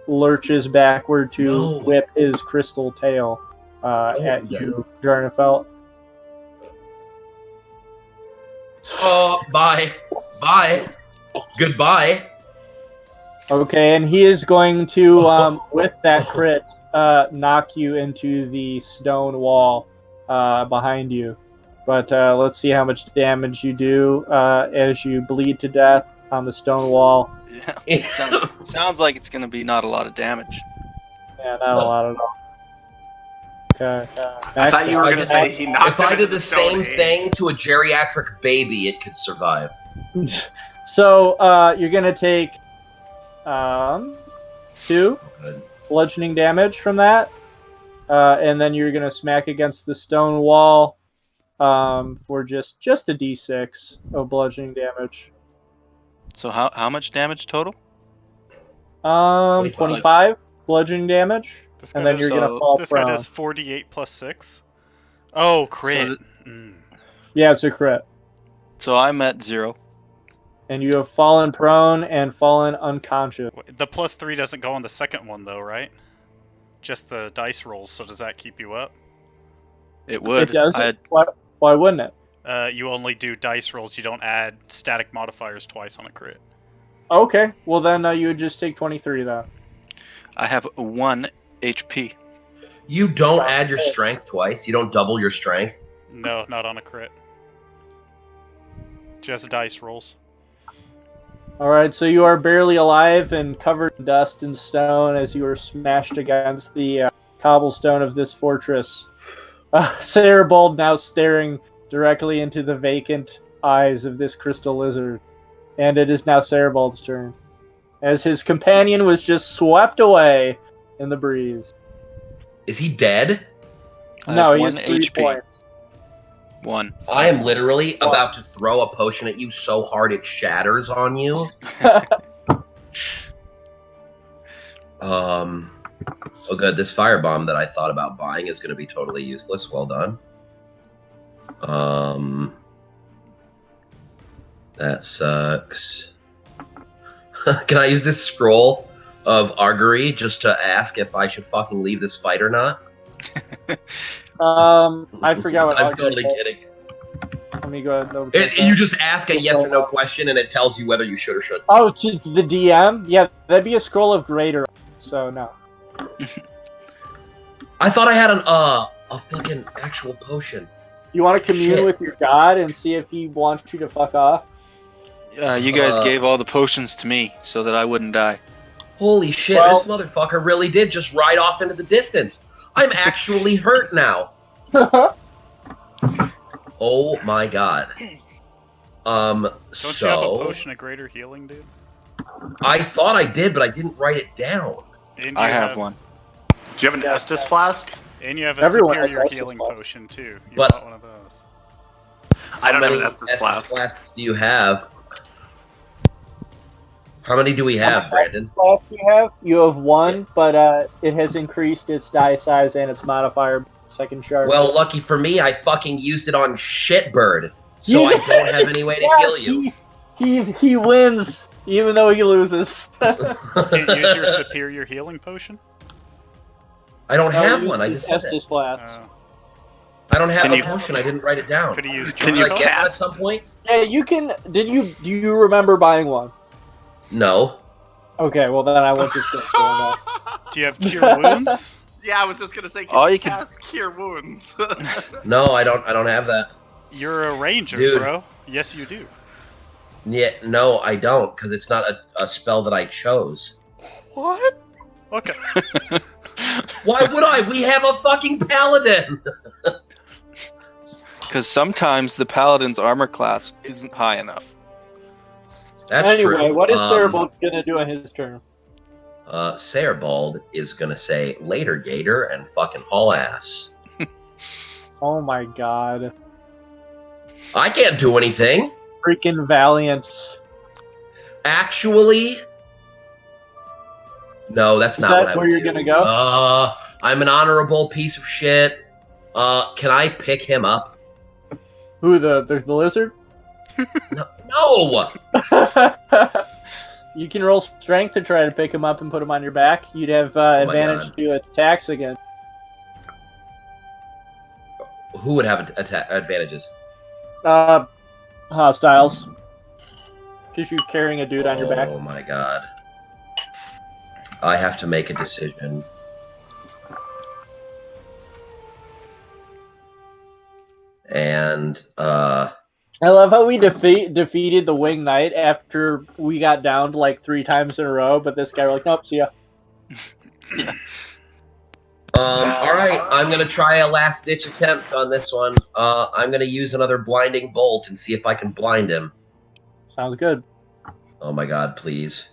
lurches backward to whip his crystal tail at you, Jarnafelt. Oh, bye. Bye. Goodbye. Okay, and he is going to, with that crit, knock you into the stone wall behind you. But let's see how much damage you do as you bleed to death on the stone wall. Yeah, sounds like it's going to be not a lot of damage. Yeah, not a lot at all. Okay. I thought you were going to say he knocked If him I into did the stone same age. thing to a geriatric baby, it could survive. So you're going to take 2 bludgeoning damage from that. And then you're going to smack against the stone wall for just a d6 of bludgeoning damage. So how much damage total? 25 bludgeoning damage. And then you're going to fall This prone. guy does 48 plus 6. Oh, crit. So Yeah, it's a crit. So I'm at 0. And you have fallen prone and fallen unconscious. The +3 doesn't go on the second one, though, right? Just the dice rolls, so does that keep you up? It would. It does? Why wouldn't it? You only do dice rolls, you don't add static modifiers twice on a crit. Okay, well then you would just take 23 then. I have 1 HP. You don't add your strength twice? You don't double your strength? No, not on a crit. Just dice rolls. Alright, so you are barely alive and covered in dust and stone as you are smashed against the cobblestone of this fortress. Sayorbald now staring directly into the vacant eyes of this crystal lizard. And it is now Sayorbald's turn, as his companion was just swept away in the breeze. Is he dead? No, he has has 3 HP. points. 1. I am literally about to throw a potion at you so hard it shatters on you. Oh good, this firebomb that I thought about buying is going to be totally useless. Well done. That sucks. Can I use this scroll of augury just to ask if I should fucking leave this fight or not? I forgot what I'm totally kidding. Let me go ahead and double check that. You just ask a yes or no question and it tells you whether you should or shouldn't. Oh, to the DM? Yeah, that'd be a scroll of greater, so no. I thought I had a fucking actual potion. You want to commune with your god and see if he wants you to fuck off? You guys gave all the potions to me so that I wouldn't die. Holy shit, this motherfucker really did just ride off into the distance. I'm actually hurt now. Oh my god. Don't you have a potion of greater healing, dude? I thought I did, but I didn't write it down. I have one. Do you have an Estus flask? And you have a superior healing potion, too. You bought one of those. I don't have an Estus Estus flasks do you have? How many do we have, Brandon? Flasks you have? You have 1, but it has increased its die size and its modifier second shard. Well, lucky for me, I fucking used it on Shitbird, so I don't have any way to heal you. He wins, even though he loses. Can't use your superior healing potion? I don't have one. I just said Estus flask. I don't have a potion. I didn't write it down. Could he use? Can I get that at some point? Yeah, you can. Do you remember buying one? No. Okay, well then I won't just get going. Do you have cure wounds? Yeah, I was just gonna say. You can cast cure wounds. No, I don't have that. You're a ranger, Dude. bro. Yes, you do. Yeah, no, I don't, because it's not a spell that I chose. What? Okay. Why would I? We have a fucking paladin. Because sometimes the paladin's armor class isn't high enough. That's anyway, true. What is Sayorbald gonna do on his turn? Sayorbald is gonna say later, Gator, and fucking haul ass. Oh my god. I can't do anything. Freaking Valiant. Actually, no, that's not what I would where you're do. gonna go? I'm an honorable piece of shit. Can I pick him up? Who, the lizard? No! You can roll strength to try to pick him up and put him on your back. You'd have advantage to attacks again. Who would have advantages? Hostiles. Because you're carrying a dude on your back. Oh my god. I have to make a decision. And, I love how we defeated the Wing Knight after we got downed like 3 times in a row, but this guy was like, nope, see ya. alright, I'm gonna try a last-ditch attempt on this one. I'm gonna use another blinding bolt and see if I can blind him. Sounds good. Oh my god, please.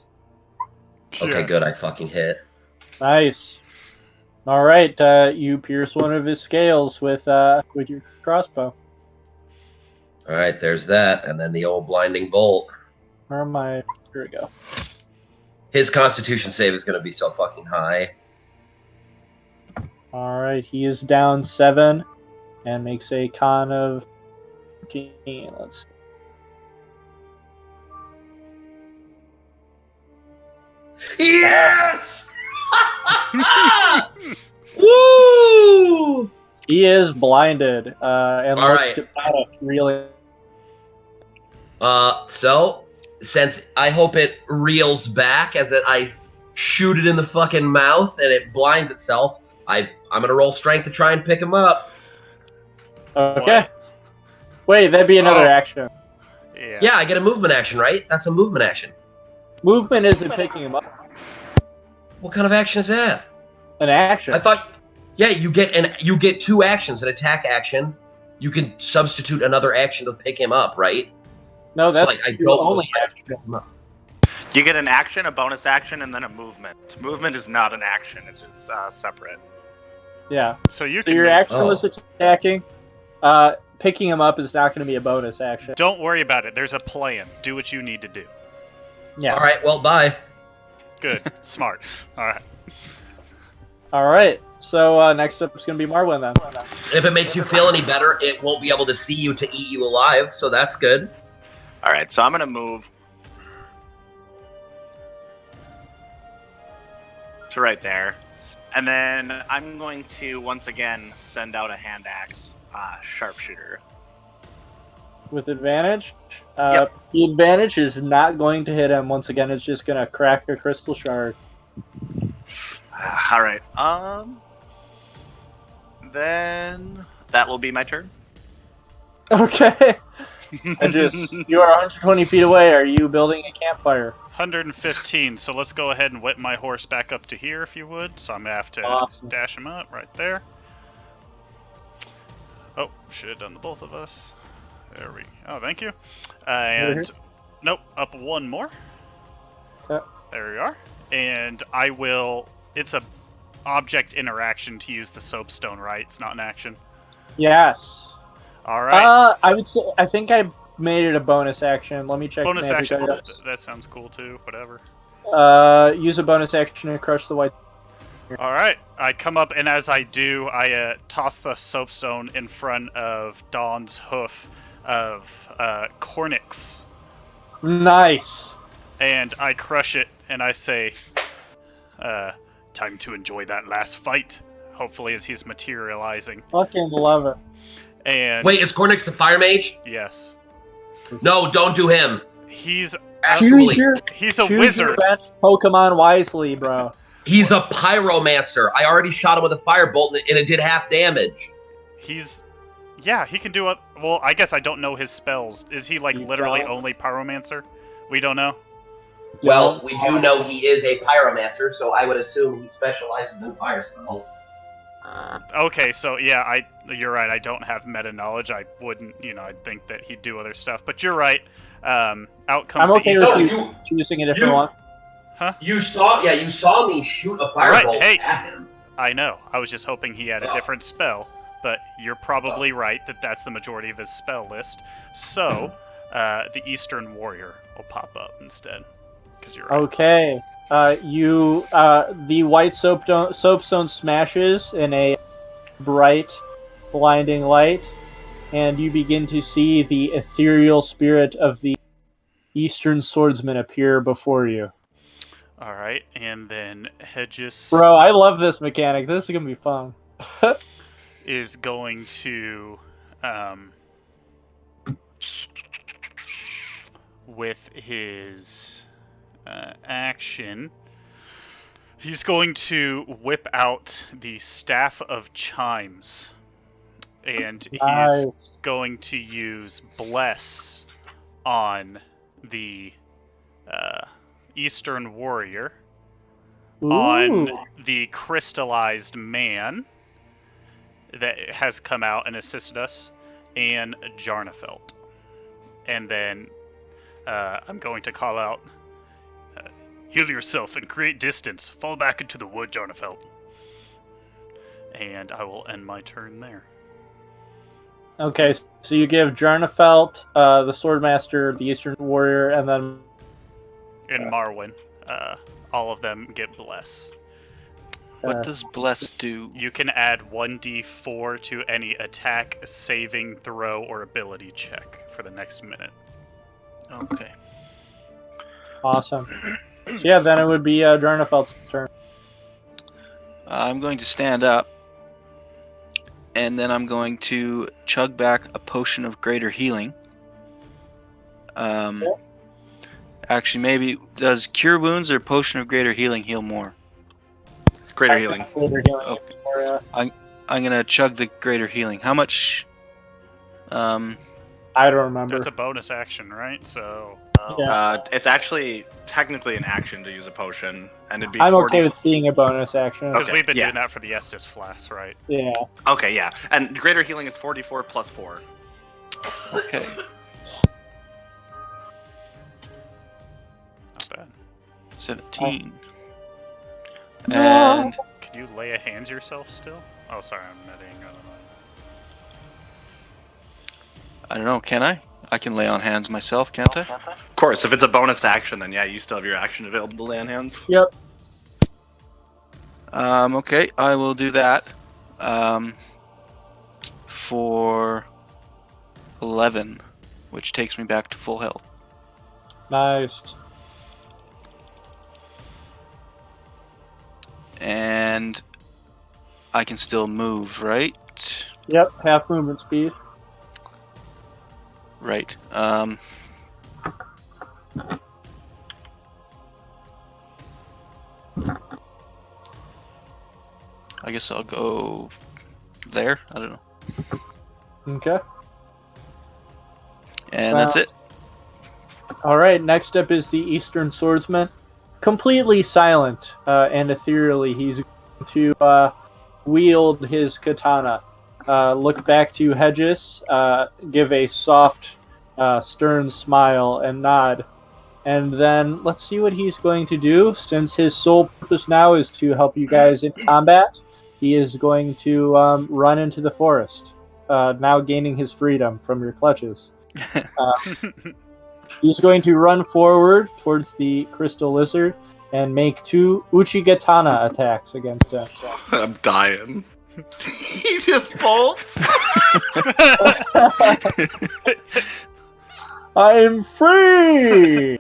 Okay, Yes. good, I fucking hit. Nice. Alright, you pierce one of his scales with your crossbow. Alright, there's that, and then the old blinding bolt. Where am I? Here we go. His constitution save is gonna be so fucking high. Alright, he is down 7 and makes a con of Let's see. Yes! Woo! He is blinded and All looks right. to panic, really. So since I hope it reels back as I shoot it in the fucking mouth and it blinds itself, I'm gonna roll strength to try and pick him up. Okay. What? Wait, that'd be another action. Yeah, I get a movement action, right? That's a movement action. Movement isn't picking him up. What kind of action is that? An action. I thought, yeah, you get 2 actions, an attack action. You can substitute another action to pick him up, right? No, that's I don't only know. action. You get an action, a bonus action, and then a movement. Movement is not an action; it's just separate. Yeah. So you So can your move. action was attacking. Picking him up is not going to be a bonus action. Don't worry about it. There's a plan. Do what you need to do. Yeah. All right, well, bye. Good. Smart. All right. All right. So next up is going to be Marwin then. If it makes you feel any better, it won't be able to see you to eat you alive, so that's good. All right, so I'm gonna move to right there, and then I'm going to once again send out a hand axe, sharpshooter. With advantage. Yep. The advantage is not going to hit him. Once again, it's just going to crack a crystal shard. All right. Then that will be my turn. Okay. You are 120 feet away. Are you building a campfire? 115. So let's go ahead and whip my horse back up to here, if you would. So I'm gonna have to Awesome. dash him up right there. Oh, should have done the both of us. There we. Oh, thank you. And nope, up one more. Okay. There we are. And I will. It's a object interaction to use the soapstone, right? It's not an action. Yes. All right. I would say. I think I made it a bonus action. Let me check. Bonus magic action. items. That sounds cool too. Whatever. Use a bonus action to crush the white. All right. I come up, and as I do, I toss the soapstone in front of Dawn's hoof of Cornix, Nice. and I crush it, and I say, "Time to enjoy that last fight." Hopefully, as he's materializing. Fucking love it. And Wait, is Cornix the fire mage? yes, No, don't do him. he's Absolutely. he's a Choose wizard. your best Pokemon wisely, bro. He's a pyromancer. I already shot him with a firebolt and it did half damage. Yeah, he can do a. Well, I guess I don't know his spells. Is he like You literally don't? only pyromancer? We don't know. Well, we do know he is a pyromancer, so I would assume he specializes in fire spells. Okay, so yeah, you're right. I don't have meta knowledge. I wouldn't, I'd think that he'd do other stuff. But you're right. Out comes I'm okay the with Easter. you choosing a different one. You saw me shoot a firebolt at him. I know. I was just hoping he had a different spell. But you're probably right that that's the majority of his spell list. So, the Eastern Warrior will pop up instead. Because you're right. Okay. The white soapstone smashes in a bright, blinding light, and you begin to see the ethereal spirit of the Eastern Swordsman appear before you. Alright, and then Hedges... Bro, I love this mechanic. This is going to be fun. is going to... with his... action, he's going to whip out the Staff of Chimes, and Nice. he's going to use Bless on the Eastern Warrior, on the crystallized man that has come out and assisted us, and Jarnafelt. And then I'm going to call out, heal yourself and create distance. Fall back into the wood, Jarnafelt. And I will end my turn there. Okay, so you give Jarnafelt, the Swordmaster, the Eastern Warrior, and then... And Marwin. All of them get Bless. What does Bless do? You can add 1d4 to any attack, saving, throw, or ability check for the next minute. Okay. Awesome. So yeah, then it would be Jarnafeld's turn. I'm going to stand up, and then I'm going to chug back a potion of greater healing. Actually, maybe does Cure Wounds or Potion of Greater Healing heal more? Greater healing. Greater healing. Okay. Or, I'm gonna chug the Greater Healing. How much? I don't remember. That's a bonus action, right? So. Yeah. It's actually technically an action to use a potion, and it'd be. I'm 40... okay with being a bonus action. Because we've been doing that for the Estus Flask, right? Yeah. Okay, yeah. And greater healing is 44 plus 4. Okay. Not bad. 17. No. And Can you lay a hands yourself still? Oh, sorry, I'm netting. I don't know. Can I? I can lay on hands myself, can't I? Of course, if it's a bonus action, then yeah, you still have your action available to lay on hands. Yep. Okay, I will do that. For 11, which takes me back to full health. Nice. And I can still move, right? Yep, half movement speed. Right. I guess I'll go there. I don't know. Okay. And that's it. All right. Next up is the Eastern Swordsman. Completely silent and ethereally, he's going to wield his katana. Look back to Hedges, give a soft, stern smile and nod. And then let's see what he's going to do. Since his sole purpose now is to help you guys in combat, he is going to run into the forest, now gaining his freedom from your clutches. He's going to run forward towards the crystal lizard and make 2 Uchigatana attacks against him. I'm dying. He just bolts. I'm free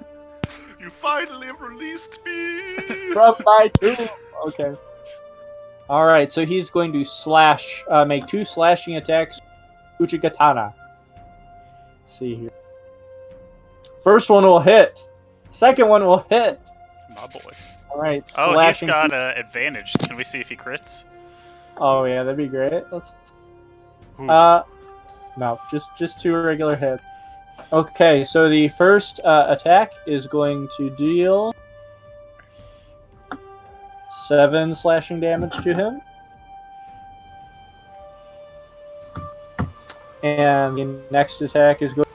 You finally have released me from my tomb. Okay. All right, so he's going to slash, make 2 slashing attacks. Uchigatana. Let's see here. First one will hit. Second one will hit. My boy. All right. Oh, Slashing. he's got advantage. Can we see if he crits? Oh yeah, that'd be great. Let's. Ooh. No, just 2 regular hits. Okay, so the first attack is going to deal 7 slashing damage to him. And the next attack is going.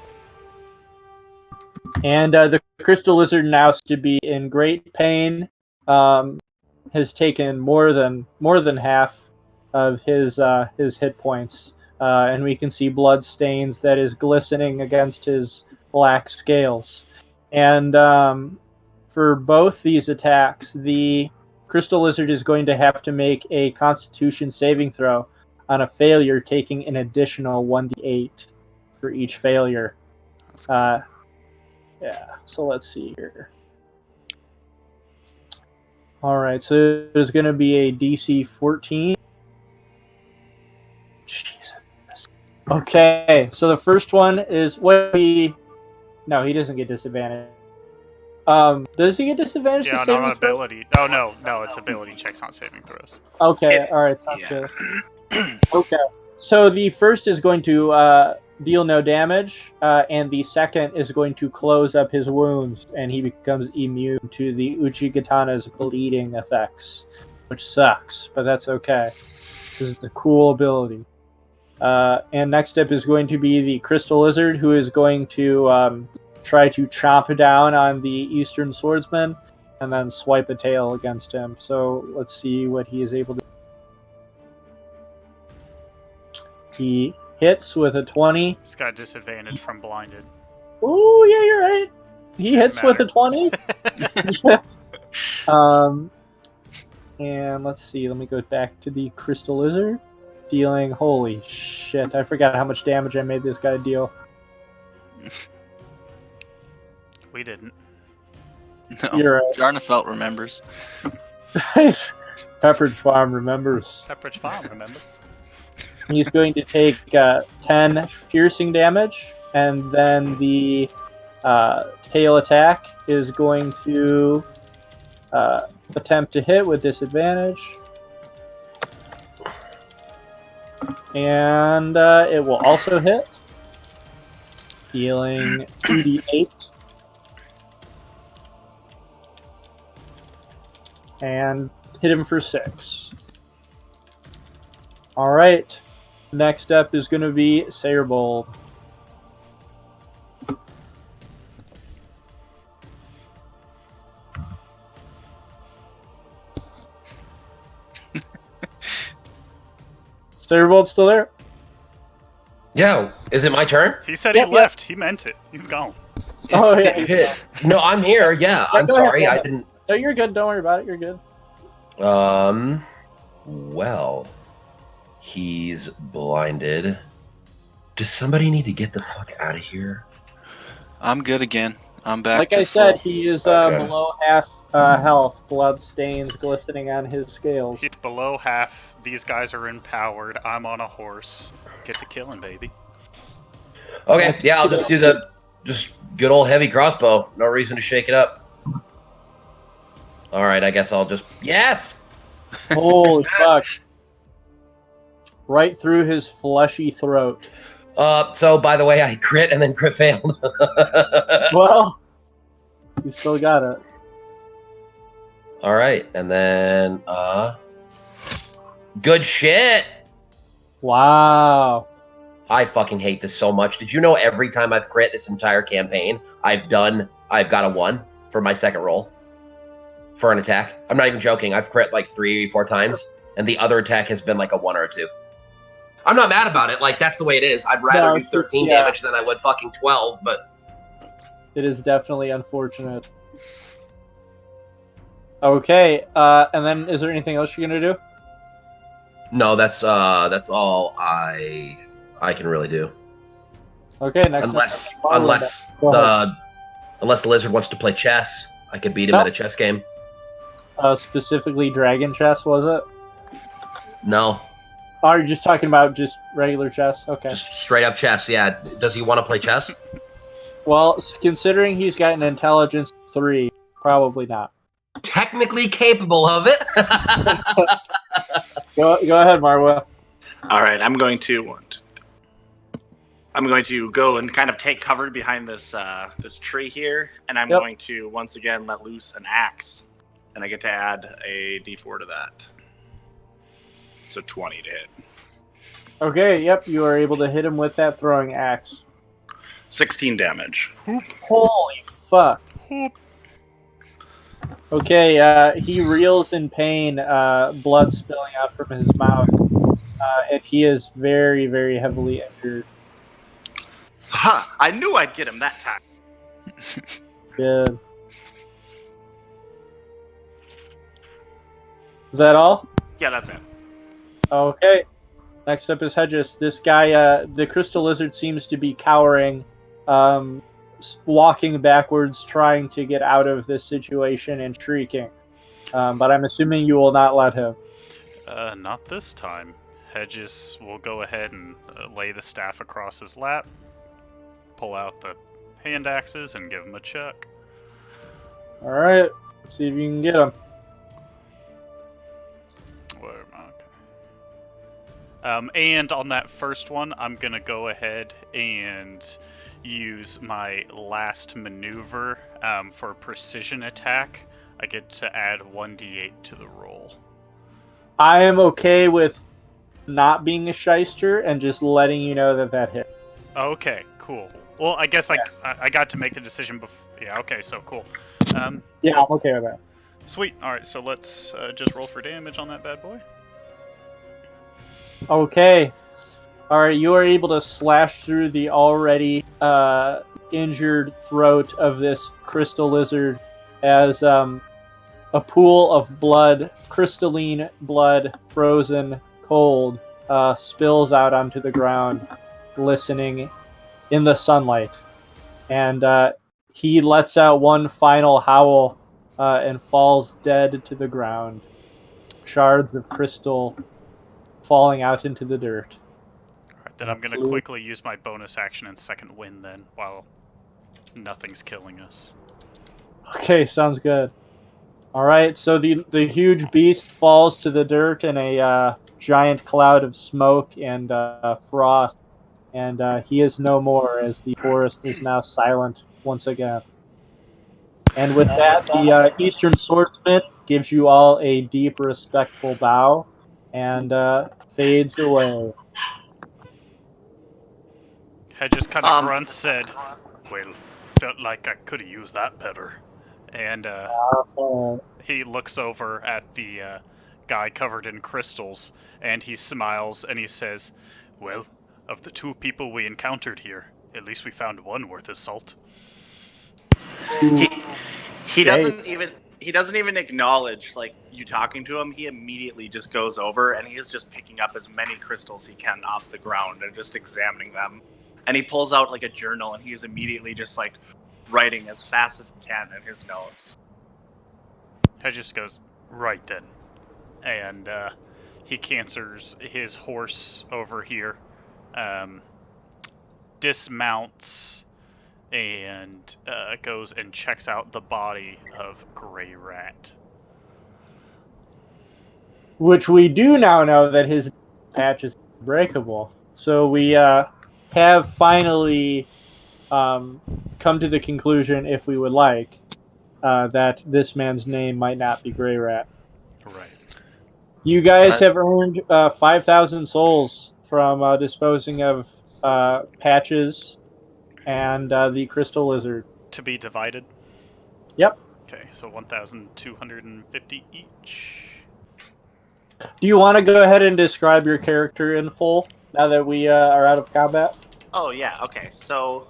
And the crystal lizard now seems to be in great pain. Has taken more than half of his hit points, and we can see blood stains that is glistening against his black scales. And for both these attacks, the crystal lizard is going to have to make a Constitution saving throw. On a failure, taking an additional 1d8 for each failure. Yeah, so let's see here. Alright, so there's going to be a DC 14. Jesus. Okay, so the first one is what he... No, he doesn't get disadvantage. Does he get disadvantage to Yeah, saving not throws? ability. Oh, no, it's ability checks, not saving throws. Okay, alright, sounds good. Okay, so the first is going to deal no damage, and the second is going to close up his wounds, and he becomes immune to the Uchigatana's bleeding effects, which sucks, but that's okay. This is a cool ability. And next up is going to be the Crystal Lizard, who is going to try to chomp down on the Eastern Swordsman, and then swipe a tail against him. So let's see what he is able to do. He hits with a 20. He's got disadvantage from blinded. Ooh, yeah, you're right. He hits with a 20. And let's see, let me go back to the Crystal Lizard. Dealing, holy shit, I forgot how much damage I made this guy deal. We didn't. No, You're right. Jarnafelt remembers. Pepperidge Farm remembers. Pepperidge Farm remembers. He's going to take 10 piercing damage, and then the tail attack is going to attempt to hit with disadvantage. And it will also hit, dealing 2d8. And hit him for 6. Alright. Next up is going to be Sayorbald. Sayorbald still there? Yeah, is it my turn? He said he left. He meant it. He's gone. Oh, yeah. No, I'm here. Yeah, I'm sorry. I didn't. No, you're good. Don't worry about it. You're good. Well, he's blinded. Does somebody need to get the fuck out of here? I'm good again. I'm back. Like to I said, full. he is Okay. below half health. Blood stains glistening on his scales. He's below half. These guys are empowered. I'm on a horse. Get to killing, baby. Okay, yeah, I'll just do the good old heavy crossbow. No reason to shake it up. All right, I guess I'll just yes. Holy fuck! Right through his fleshy throat. So by the way, I crit and then crit failed. Well, you still got it. All right, and then good shit. Wow. I fucking hate this so much. Did you know every time I've crit this entire campaign, I've got a 1 for my second roll for an attack? I'm not even joking. I've crit like 3-4 times, and the other attack has been like a 1 or a 2. I'm not mad about it. Like, that's the way it is. I'd rather do 13 damage than I would fucking 12, but it is definitely unfortunate. Okay, and then is there anything else you're gonna do? no, that's all I can really do. Okay, next. Unless the lizard wants to play chess, I could beat him at a chess game. Specifically dragon chess, was it? No, Oh, are you just talking about just regular chess? Okay. just straight up chess. Yeah, does he want to play chess? Well, considering he's got an intelligence 3, probably not. Technically capable of it. Go ahead, Marwa. All right, I'm going to go and kind of take cover behind this this tree here, and I'm going to once again let loose an axe, and I get to add a d4 to that. So 20 to hit. Okay, yep, you are able to hit him with that throwing axe. 16 damage. Holy fuck. Okay, he reels in pain, blood spilling out from his mouth, and he is very, very heavily injured. Ha! I knew I'd get him that time. Good. Is that all? Yeah, that's it. Okay. Next up is Hedges. This guy, the crystal lizard, seems to be cowering, walking backwards, trying to get out of this situation and shrieking. But I'm assuming you will not let him. Not this time. Hedges will go ahead and lay the staff across his lap, pull out the hand axes, and give him a chuck. Alright, let's see if you can get him. Where am I? And on that first one, I'm going to go ahead and use my last maneuver for precision attack. I get to add 1d8 to the roll. I am okay with not being a shyster and just letting you know that hit. Okay, cool. Well, I guess I got to make the decision before. Yeah, okay, so cool. Yeah, I'm okay with that. Sweet. Alright, so let's just roll for damage on that bad boy. Okay. Alright, you are able to slash through the already injured throat of this crystal lizard as a pool of blood, crystalline blood, frozen cold, spills out onto the ground, glistening in the sunlight. And he lets out one final howl and falls dead to the ground. Shards of crystal falling out into the dirt. Alright, then I'm going to quickly use my bonus action and second wind then, while nothing's killing us. Okay, sounds good. Alright, so the huge beast falls to the dirt in a giant cloud of smoke and frost, and he is no more as the forest is now silent once again. And with that, the Eastern Swordsman gives you all a deep, respectful bow and fades away. Head just kind of grunts, said, "Well, felt like I could have used that better." And he looks over at the guy covered in crystals, and he smiles and he says, "Well, of the two people we encountered here, at least we found one worth his salt." He doesn't even acknowledge like you talking to him. He immediately just goes over and he is just picking up as many crystals he can off the ground and just examining them. And he pulls out like a journal and he's immediately just like writing as fast as he can in his notes. He just goes, "Right then," and he cancers his horse over here, dismounts, and goes and checks out the body of Grey Rat. Which we do now know that his patch is breakable. So we have finally come to the conclusion, if we would like, that this man's name might not be Grey Rat. Right. You guys have earned 5,000 souls from disposing of Patches and the Crystal Lizard. To be divided? Yep. Okay, so 1,250 each. Do you want to go ahead and describe your character in full, now that we are out of combat? Oh, yeah, okay. So,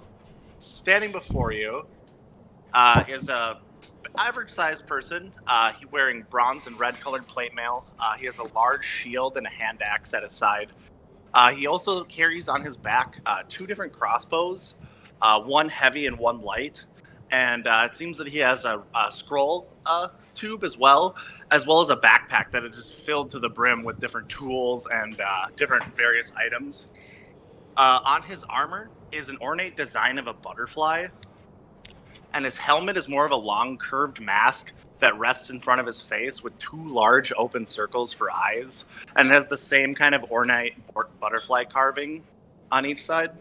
standing before you is a average-sized person. He wearing bronze and red-colored plate mail. He has a large shield and a hand axe at his side. He also carries on his back 2 different crossbows, one heavy and one light. And it seems that he has a scroll tube as well as a backpack that is just filled to the brim with different tools and different various items. On his armor is an ornate design of a butterfly, and his helmet is more of a long curved mask that rests in front of his face with 2 large open circles for eyes, and it has the same kind of ornate butterfly carving on each side.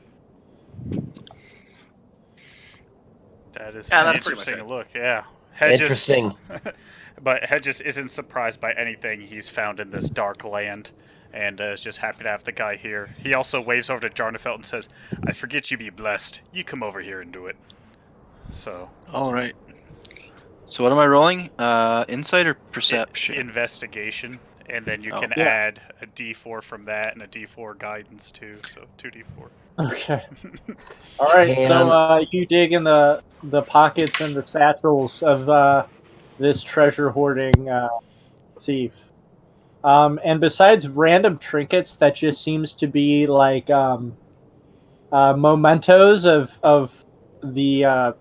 That is an interesting look, yeah. Interesting. But Hedges isn't surprised by anything he's found in this dark land, and is just happy to have the guy here. He also waves over to Jarnefelt and says, "I forget you be blessed. You come over here and do it." So. All right. So what am I rolling? Insight or perception? Investigation, and then you can add a D4 from that and a D4 guidance too. So 2D4. Okay. All right. So you dig in the pockets and the satchels of this treasure hoarding thief. And besides random trinkets that just seems to be like mementos of the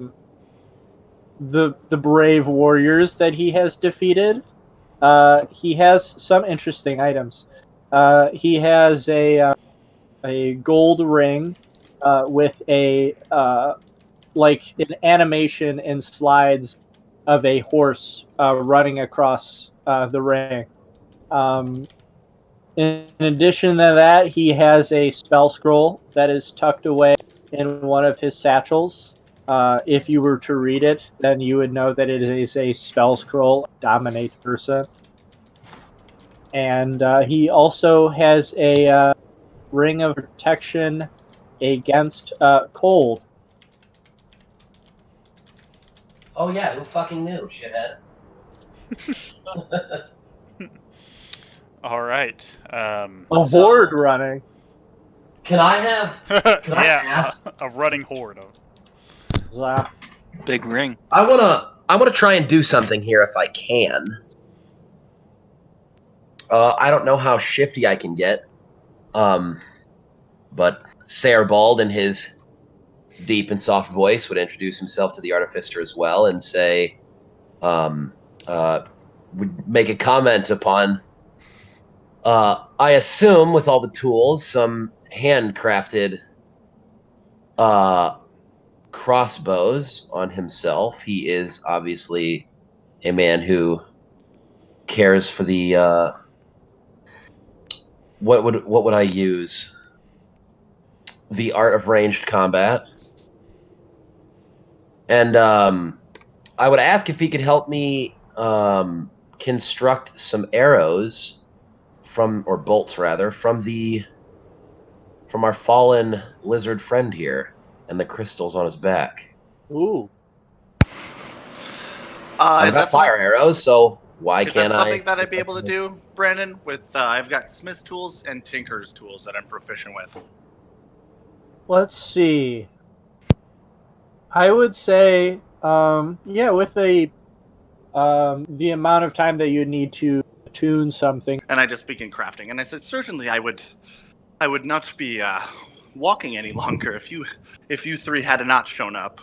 brave warriors that he has defeated, he has some interesting items. He has a gold ring with a like an animation and slides of a horse running across the ring. In addition to that, he has a spell scroll that is tucked away in one of his satchels. If you were to read it, then you would know that it is a spell scroll, dominate person. And he also has a ring of protection against cold. Oh yeah, who fucking knew, shithead? All right. A horde running. Can I have? Can I ask? A running horde. Big ring. I I'm going to try and do something here if I can. I don't know how shifty I can get. But Sayorbald, in his deep and soft voice, would introduce himself to the Artificer as well and say, would make a comment upon, I assume, with all the tools, some handcrafted crossbows on himself. He is obviously a man who cares for the what would I use? The art of ranged combat. And I would ask if he could help me construct some arrows or bolts rather, from our fallen lizard friend here and the crystals on his back. Ooh. I've got fire arrows, so why can't I? Is that something that I'd be able to do, Brandon? With I've got Smith's tools and Tinker's tools that I'm proficient with. Let's see. I would say, with the amount of time that you need to tune something. And I just began crafting, and I said, certainly I would not be walking any longer if you three had not shown up.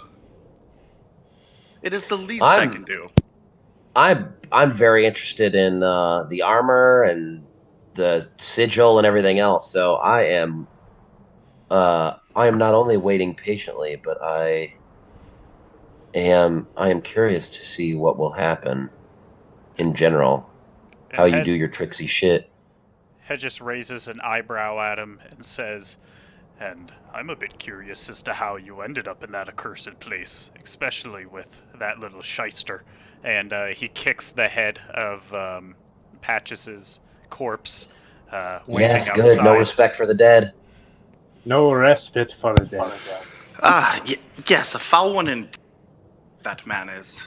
It is the least I can do. I'm very interested in the armor and the sigil and everything else. So I am not only waiting patiently, but I am curious to see what will happen in general. How you do your tricksy shit. Head just raises an eyebrow at him and says, "And I'm a bit curious as to how you ended up in that accursed place, especially with that little shyster." And he kicks the head of Patches's corpse. Yes, good. No respect for the dead. No respite for the dead. Yes, a foul one indeed, that man is.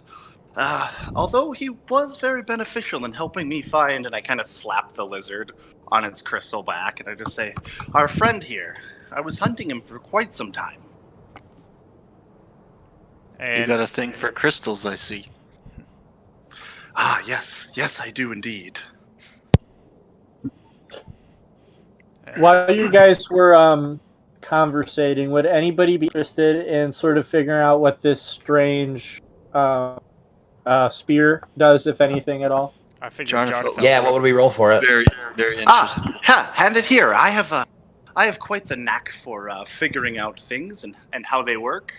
Although he was very beneficial in helping me find, and I kind of slap the lizard on its crystal back, and I just say, our friend here, I was hunting him for quite some time. And you got a thing for crystals, I see. Yes, I do indeed. While you guys were conversating, would anybody be interested in sort of figuring out what this strange spear does, if anything at all? I figured what would we roll for it? Very, very interesting. Hand it here. I have quite the knack for figuring out things and how they work.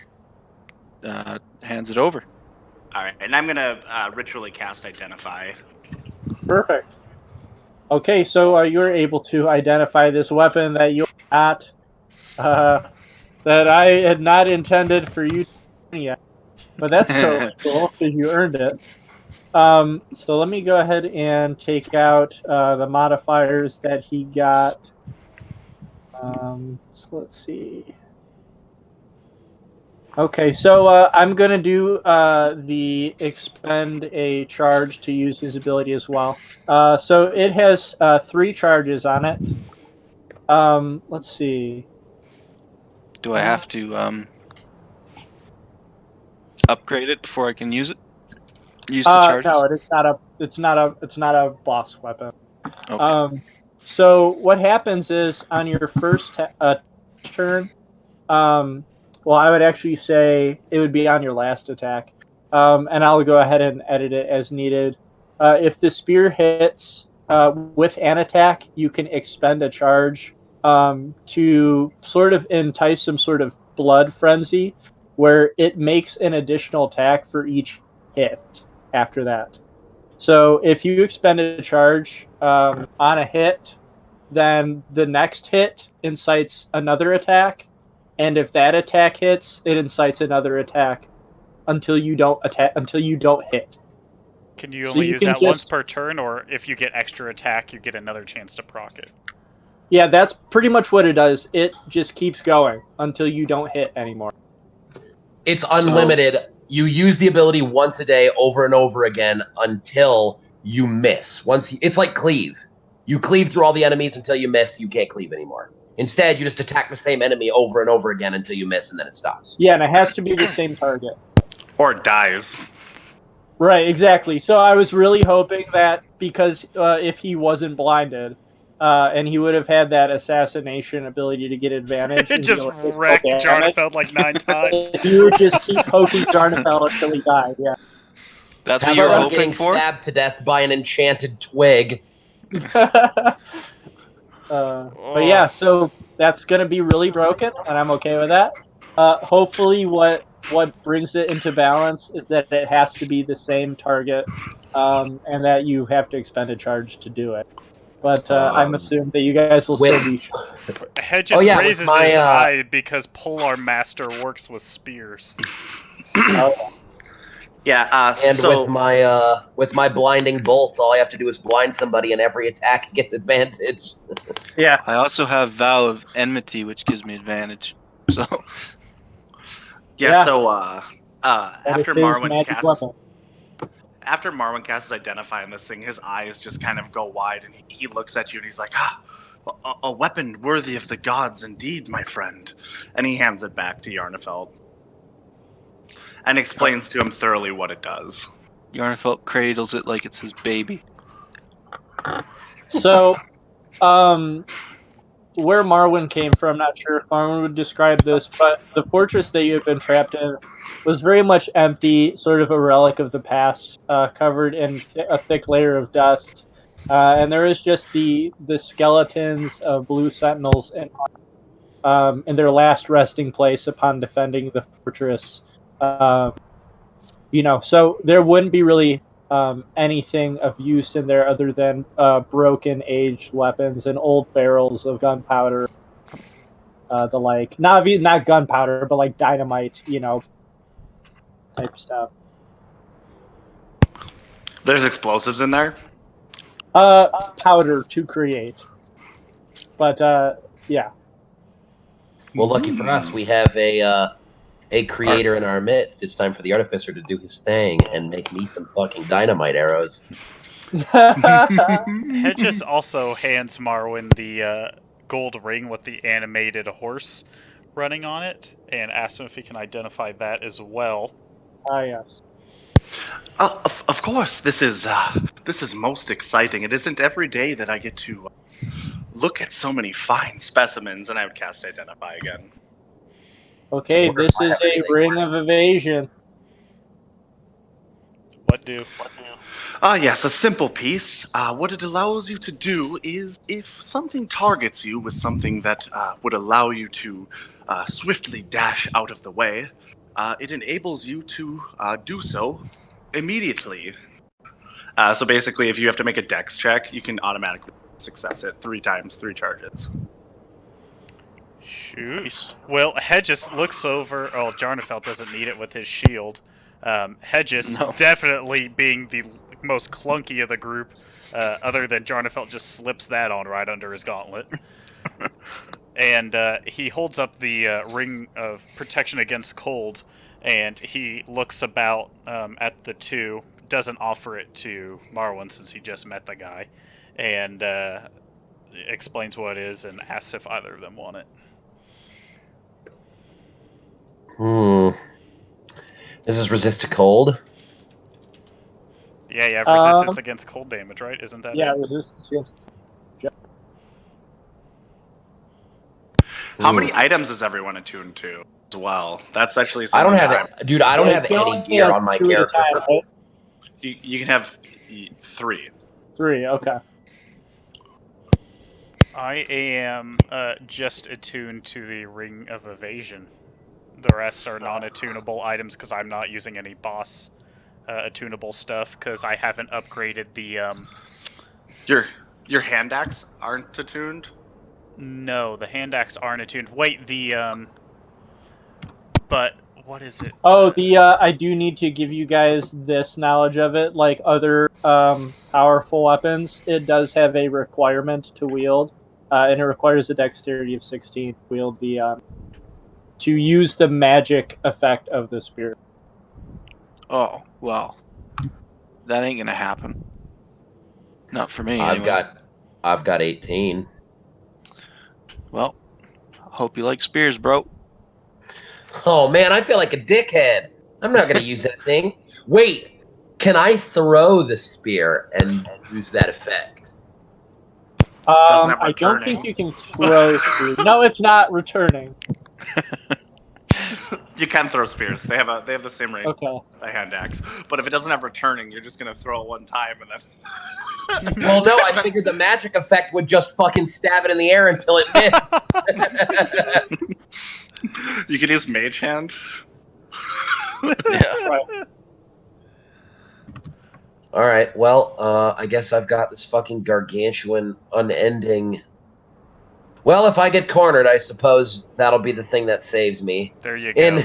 Hands it over. All right, and I'm gonna ritually cast Identify. Perfect. Okay, so you're able to identify this weapon that you're at, that I had not intended for you to learn yet. But that's totally cool, because you earned it. So let me go ahead and take out the modifiers that he got. So let's see. Okay, so I'm going to do the expend a charge to use his ability as well. So it has 3 charges on it. Let's see. Do I have to upgrade it before I can use it? Use the charges? No, it's not a boss weapon. Okay. So what happens is on your first turn, well, I would actually say it would be on your last attack. And I'll go ahead and edit it as needed. If the spear hits with an attack, you can expend a charge to sort of entice some sort of blood frenzy, where it makes an additional attack for each hit after that. So if you expend a charge on a hit, then the next hit incites another attack. And if that attack hits, it incites another attack until you don't hit. Can you only use that once per turn, or if you get extra attack, you get another chance to proc it? Yeah, that's pretty much what it does. It just keeps going until you don't hit anymore. It's unlimited. So, you use the ability once a day over and over again until you miss. It's like cleave. You cleave through all the enemies until you miss. You can't cleave anymore. Instead, you just attack the same enemy over and over again until you miss, and then it stops. Yeah, and it has to be the same target. Or it dies. Right, exactly. So I was really hoping that because if he wasn't blinded, and he would have had that assassination ability to get advantage. And just wreck Jarnefeld like 9 times. If you would just keep poking Jarnefeld until he died, yeah. That's what you were hoping getting for? Stabbed to death by an enchanted twig. But yeah, so that's going to be really broken, and I'm okay with that. Hopefully what brings it into balance is that it has to be the same target, and that you have to expend a charge to do it. But I'm assuming that you guys will still be... Hedges raises his eye because Polar Master works with spears. Yeah, and with my blinding bolt, all I have to do is blind somebody, and every attack gets advantage. Yeah. I also have Vow of Enmity, which gives me advantage. So. Yeah. So after Marwin casts Identify on this thing, his eyes just kind of go wide, and he looks at you, and he's like, a weapon worthy of the gods indeed, my friend. And he hands it back to Jarnefeld. And explains to him thoroughly what it does. Jarnefeld cradles it like it's his baby. So, where Marwin came from, not sure if Marwin would describe this, but the fortress that you had been trapped in was very much empty, sort of a relic of the past, covered in a thick layer of dust. And there is just the skeletons of Blue Sentinels in their last resting place upon defending the fortress. So there wouldn't be really anything of use in there other than broken, aged weapons and old barrels of gunpowder, the like. Not gunpowder, but like dynamite, type stuff. There's explosives in there? Powder to create. But, yeah. Well, lucky for us, we have a creator in our midst. It's time for the artificer to do his thing and make me some fucking dynamite arrows. Hedges also hands Marwin the gold ring with the animated horse running on it, and asks him if he can identify that as well. Yes. Of course, this is most exciting. It isn't every day that I get to look at so many fine specimens, and I would cast Identify again. Okay, this is a ring of evasion. What do? Yes, a simple piece. What it allows you to do is, if something targets you with something that would allow you to swiftly dash out of the way, it enables you to do so immediately. So basically, if you have to make a dex check, you can automatically success it 3 times, 3 charges. Shoot. Nice. Well, Hedges looks over. Oh, Jarnefeld doesn't need it with his shield. Hedges, definitely being the most clunky of the group, other than Jarnefeld, just slips that on right under his gauntlet. And he holds up the ring of protection against cold, and he looks about at the two, doesn't offer it to Marwin since he just met the guy, and explains what it is and asks if either of them want it. This is resist to cold? Yeah, you have resistance against cold damage, right? Isn't that it? Resistance against... How many items is everyone attuned to as well? That's actually I don't have it. Dude, I don't have any gear on my character. Time, right? You can have 3. 3, okay. I am just attuned to the Ring of Evasion. The rest are non-attunable items because I'm not using any boss attunable stuff because I haven't upgraded the... Your hand axe aren't attuned? No, the hand axe aren't attuned. Wait, the... But, what is it? Oh, I do need to give you guys this knowledge of it. Like other powerful weapons, it does have a requirement to wield. And it requires a dexterity of 16 to wield the... to use the magic effect of the spear. Oh, well. That ain't gonna happen. Not for me, anyway. I've got 18. Well, hope you like spears, bro. Oh man, I feel like a dickhead. I'm not gonna use that thing. Wait, Can I throw the spear and use that effect? I don't think you can throw spears. No, it's not returning. You can throw spears. They have the same range. Okay. A hand axe. But if it doesn't have returning, you're just gonna throw it one time and then. Well, no, I figured the magic effect would just fucking stab it in the air until it missed. You could use Mage Hand. Yeah. Right. All right, well, I guess I've got this fucking gargantuan, unending. Well, if I get cornered, I suppose that'll be the thing that saves me. There you go.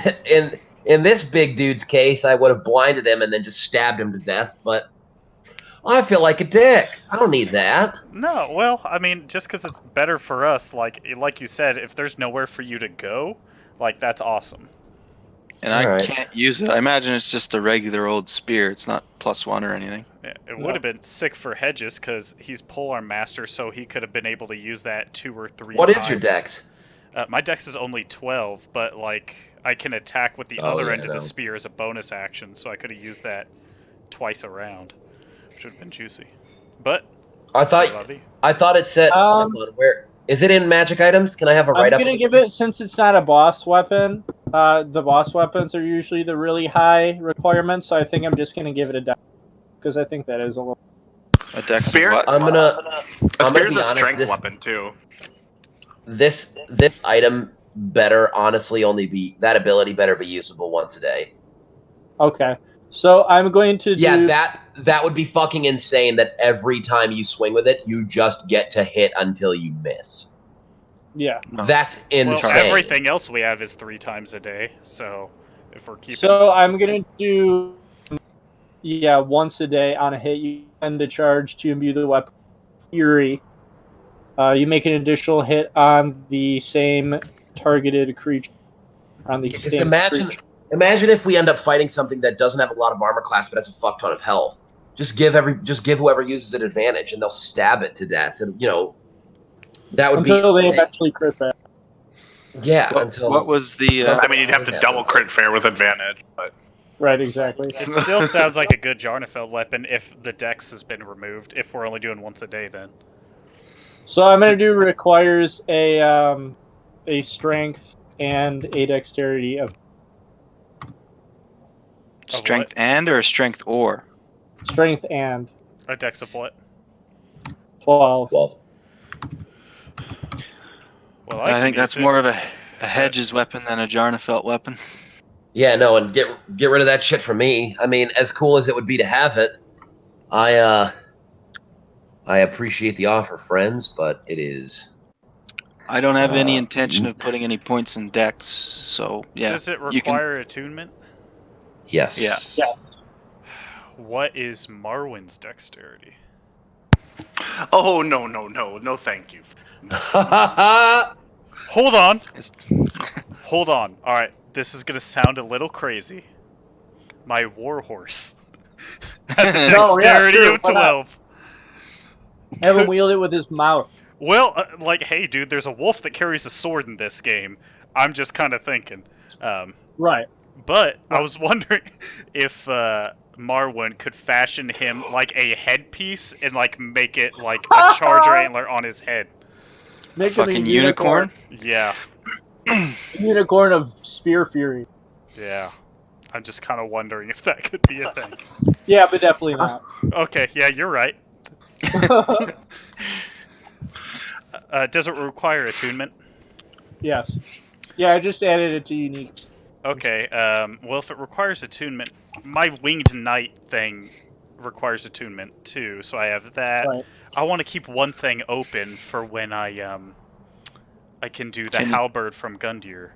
In this big dude's case, I would have blinded him and then just stabbed him to death, but I feel like a dick. I don't need that. No, well, I mean, just because it's better for us, like you said, if there's nowhere for you to go, like, that's awesome. And I can't use it. I imagine it's just a regular old spear. It's not +1 or anything. Yeah, it would have been sick for Hedges because he's polearm master, so he could have been able to use that 2 or 3 times. What is your dex? My dex is only 12, but like I can attack with the other end of the spear as a bonus action, so I could have used that twice around, which would have been juicy. But I thought it said. Where is it in magic items? Can I have a write up? I'm gonna give it, since it's not a boss weapon. The boss weapons are usually the really high requirements, so I think I'm just gonna give it a dex because I think that is a little. A dex Spear? what? I'm gonna Spear's be a honest, strength weapon too. This item better honestly only be that ability better be usable once a day. Okay, so I'm going to do... that would be fucking insane that every time you swing with it, you just get to hit until you miss. Yeah. That's insane. Well, everything else we have is 3 times a day, so if we're keeping... So I'm going to do... Yeah, once a day on a hit, you spend the charge to imbue the weapon eerie. You make an additional hit on the same targeted creature. Imagine if we end up fighting something that doesn't have a lot of armor class but has a fuck ton of health. Just give whoever uses it advantage, and they'll stab it to death. And that would until they eventually crit back. Yeah. What was the? I mean, you'd have to double crit fair with advantage, but. Right, exactly. It still sounds like a good Jarnfeld weapon if the dex has been removed. If we're only doing once a day, then. So I'm gonna do requires a strength and a dexterity of. Strength and or strength or? Strength and. A dex of what? 12. Well, I think that's more of a Hedges weapon than a Jarnfeld weapon. Yeah, no, and get rid of that shit from me. I mean, as cool as it would be to have it, I appreciate the offer, friends, but it is. I don't have any intention of putting any points in dex, so yeah. Does it require attunement? Yes. Yeah. What is Marwyn's dexterity? Oh, no, thank you. Hold on. Hold on. Alright, this is going to sound a little crazy. My warhorse has a dexterity of 12. Have him wield it with his mouth. Well, hey, dude, there's a wolf that carries a sword in this game. I'm just kind of thinking. Right. But I was wondering if Marwyn could fashion him like a headpiece and like make it like a charger antler on his head. Make fucking unicorn? Yeah. Unicorn of spear fury. Yeah. I'm just kind of wondering if that could be a thing. Yeah, but definitely not. Okay, yeah, you're right. Does it require attunement? Yes. Yeah, I just added it to unique. Okay, well, if it requires attunement, my winged knight thing requires attunement too, so I have that. Right. I want to keep one thing open for when I can do the halberd from Gundyr.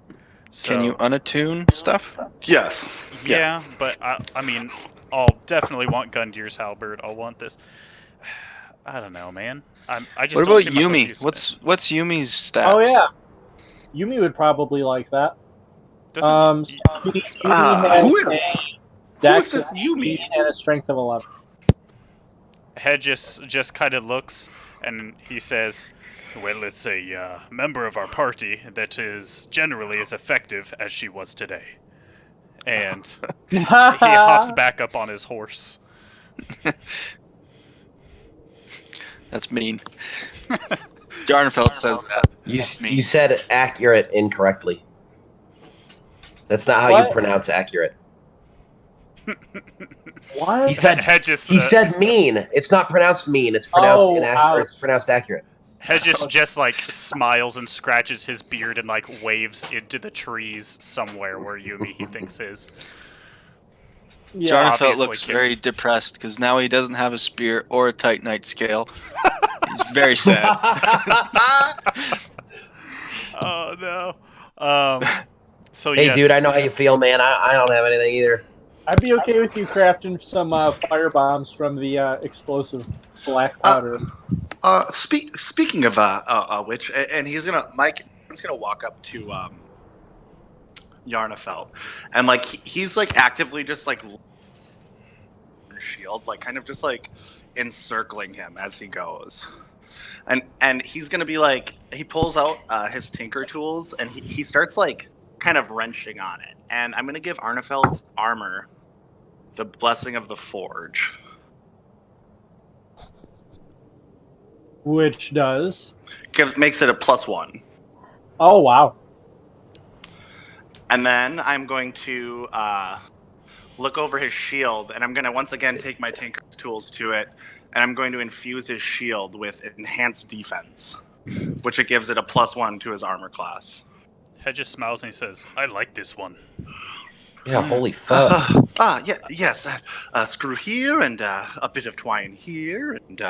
So, can you unattune stuff? Yes. Yeah, but I mean, I'll definitely want Gundyr's halberd. I'll want this. I don't know, man. I just. What about Yumi? What's Yumi's stats? Oh yeah, Yumi would probably like that. Yumi who is this Yumi? And a strength of 11. Hedges just kind of looks and he says, "Well, it's a member of our party that is generally as effective as she was today." And he hops back up on his horse. That's mean. Jarnfeld says that. You said accurate incorrectly. That's not how you pronounce accurate. What? He said mean. It's not pronounced mean. It's pronounced inaccurate. It's pronounced accurate. Hedges just like smiles and scratches his beard and like waves into the trees somewhere where Yumi he thinks is. Yeah, Jarnfeld looks very depressed because now he doesn't have a spear or a Titanite scale. He's very sad. Oh no. So hey, dude, I know how you feel, man. I don't have anything either. I'd be okay with you crafting some fire bombs from the explosive black powder. Speaking of which, and Mike's gonna walk up to Yarnafelt, and like he's like actively just like shield, like kind of just like encircling him as he goes, and he's gonna be like, he pulls out his tinker tools and he starts like kind of wrenching on it, and I'm gonna give Arnefeld's armor the blessing of the forge. Which does? Makes it a +1. Oh, wow. And then I'm going to look over his shield, and I'm going to once again take my Tinker's tools to it, and I'm going to infuse his shield with enhanced defense, which it gives it a +1 to his armor class. Hedges smiles and he says, I like this one. Yeah, holy fuck. Yes. Screw here and a bit of twine here, and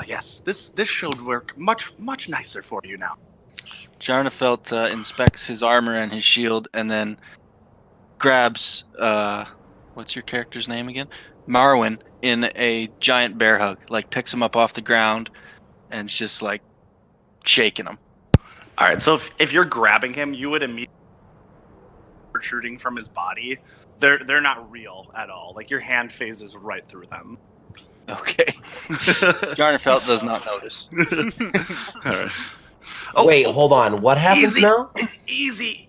yes, this should work much nicer for you now. Jarnfeld inspects his armor and his shield, and then grabs what's your character's name again? Marwyn in a giant bear hug, like picks him up off the ground, and it's just like shaking him. All right, so if you're grabbing him, you would immediately protruding from his body. They're not real at all. Like your hand phases right through them. Okay. Jarnfeld does not notice. All right. Wait, hold on. What happens now? Easy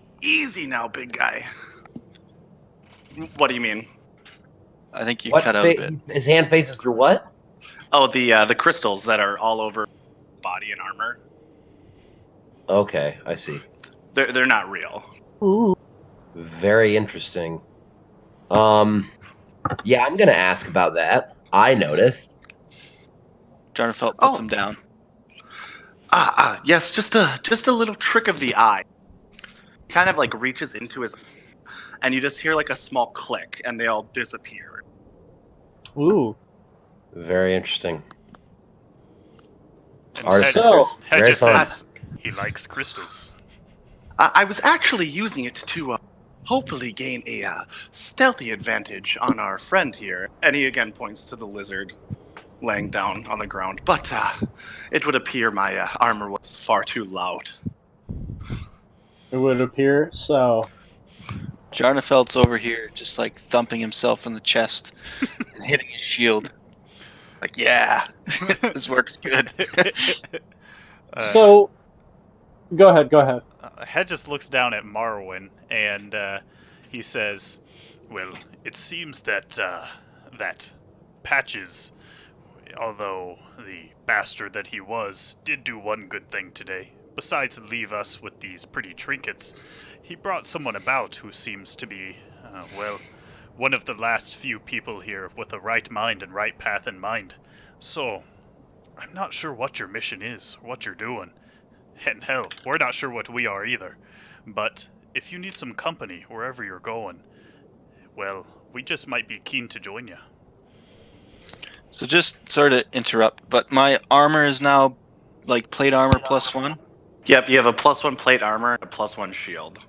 now, big guy. What do you mean? I think you cut out a bit. His hand faces through what? Oh, the crystals that are all over body and armor. Okay, I see. They're not real. Ooh. Very interesting. Yeah, I'm gonna ask about that. I noticed. Jarnfeld puts him down. Yes, just a little trick of the eye. Kind of like reaches into his, and you just hear like a small click, and they all disappear. Ooh. Very interesting. Hedges says he likes crystals. I was actually using it to hopefully gain a stealthy advantage on our friend here. And he again points to the lizard laying down on the ground. But it would appear my armor was far too loud. It would appear so. Jarnefeld's over here just like thumping himself in the chest and hitting his shield. Like, yeah, this works good. So, go ahead. Hedges looks down at Marwyn and he says, well, it seems that that Patches, although the bastard that he was, did do one good thing today. Besides leave us with these pretty trinkets, he brought someone about who seems to be, one of the last few people here with the right mind and right path in mind. So, I'm not sure what your mission is, what you're doing. And hell, we're not sure what we are either. But if you need some company wherever you're going, well, we just might be keen to join you. So just sort of interrupt, but my armor is now like plate armor +1? Yep, you have a +1 plate armor and a +1 shield.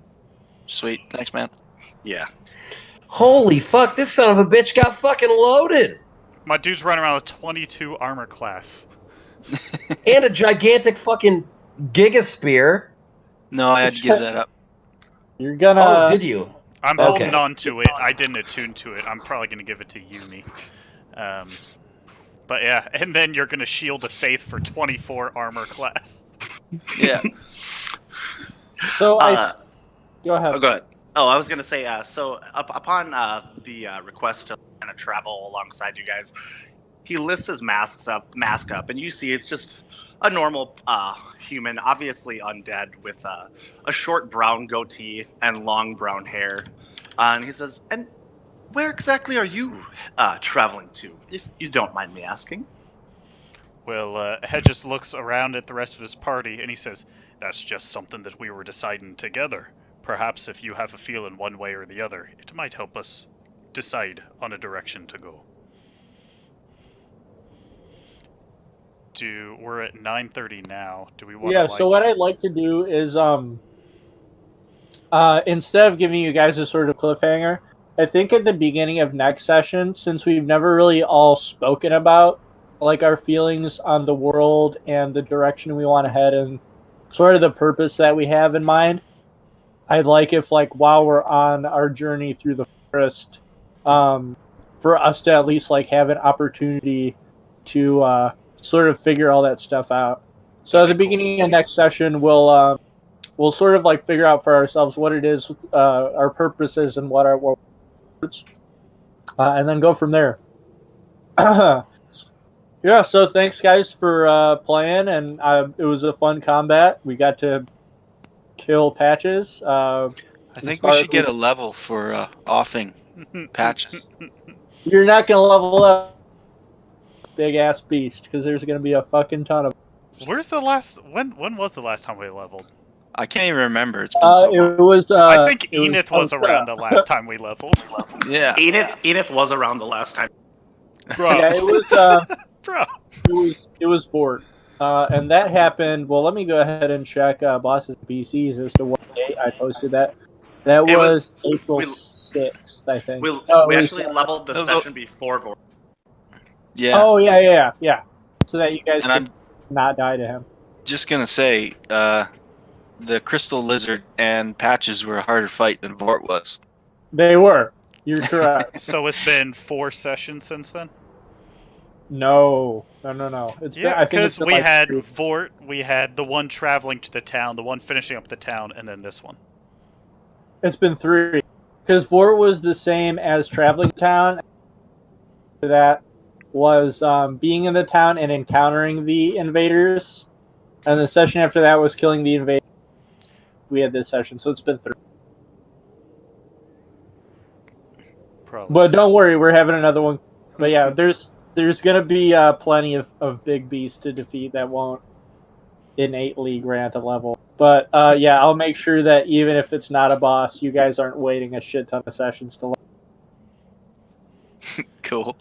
Sweet, thanks, man. Yeah. Holy fuck, this son of a bitch got fucking loaded! My dude's running around with 22 armor class. And a gigantic fucking Giga Spear. No, I had to give that up. You're gonna... Oh, did you? I'm holding on to it. I didn't attune to it. I'm probably going to give it to Yumi. But yeah, and then you're going to Shield of Faith for 24 armor class. Yeah. So Go ahead. Oh, go ahead. Oh, I was going to say, so upon the request to kind of travel alongside you guys. He lifts his mask up, and you see it's just a normal human, obviously undead, with a short brown goatee and long brown hair. And he says, "And where exactly are you traveling to, if you don't mind me asking?" Well, Hedges looks around at the rest of his party, and he says, "That's just something that we were deciding together. Perhaps if you have a feeling one way or the other, it might help us decide on a direction to go." We're at 9:30 now. Do we want to? Yeah. So what I'd like to do is, instead of giving you guys a sort of cliffhanger, I think at the beginning of next session, since we've never really all spoken about like our feelings on the world and the direction we want to head and sort of the purpose that we have in mind, I'd like if, like, while we're on our journey through the forest, for us to at least like have an opportunity to sort of figure all that stuff out. So at the beginning of next session, we'll sort of like figure out for ourselves what it is, our purposes, and what our words, and then go from there. Yeah, so thanks guys for playing, and it was a fun combat. We got to kill Patches. I think we should get a level for offing Patches. You're not gonna level up big ass beast because there's gonna be a fucking ton of. Where's the last? When was the last time we leveled? I can't even remember. It's been so long. It was. I think Enith was around the last time we leveled. Yeah. Enith was around the last time. Bro. Yeah, it was. Bro. It was bored. And that happened. Well, let me go ahead and check bosses and BCs as to what date I posted that. That was April 6th, I think. We actually leveled the session before board. Yeah. Oh yeah. So that you guys can not die to him. Just gonna say, the Crystal Lizard and Patches were a harder fight than Vort was. They were. You're correct. So it's been 4 sessions since then? No. It's because we had Vort, we had the one traveling to the town, the one finishing up the town, and then this one. It's been 3. Because Vort was the same as traveling town. That was being in the town and encountering the invaders. And the session after that was killing the invaders. We had this session, so it's been 3. Probably. But don't worry, we're having another one. But yeah, there's gonna be plenty of big beasts to defeat that won't innately grant a level. But yeah, I'll make sure that even if it's not a boss, you guys aren't waiting a shit ton of sessions to level. Cool.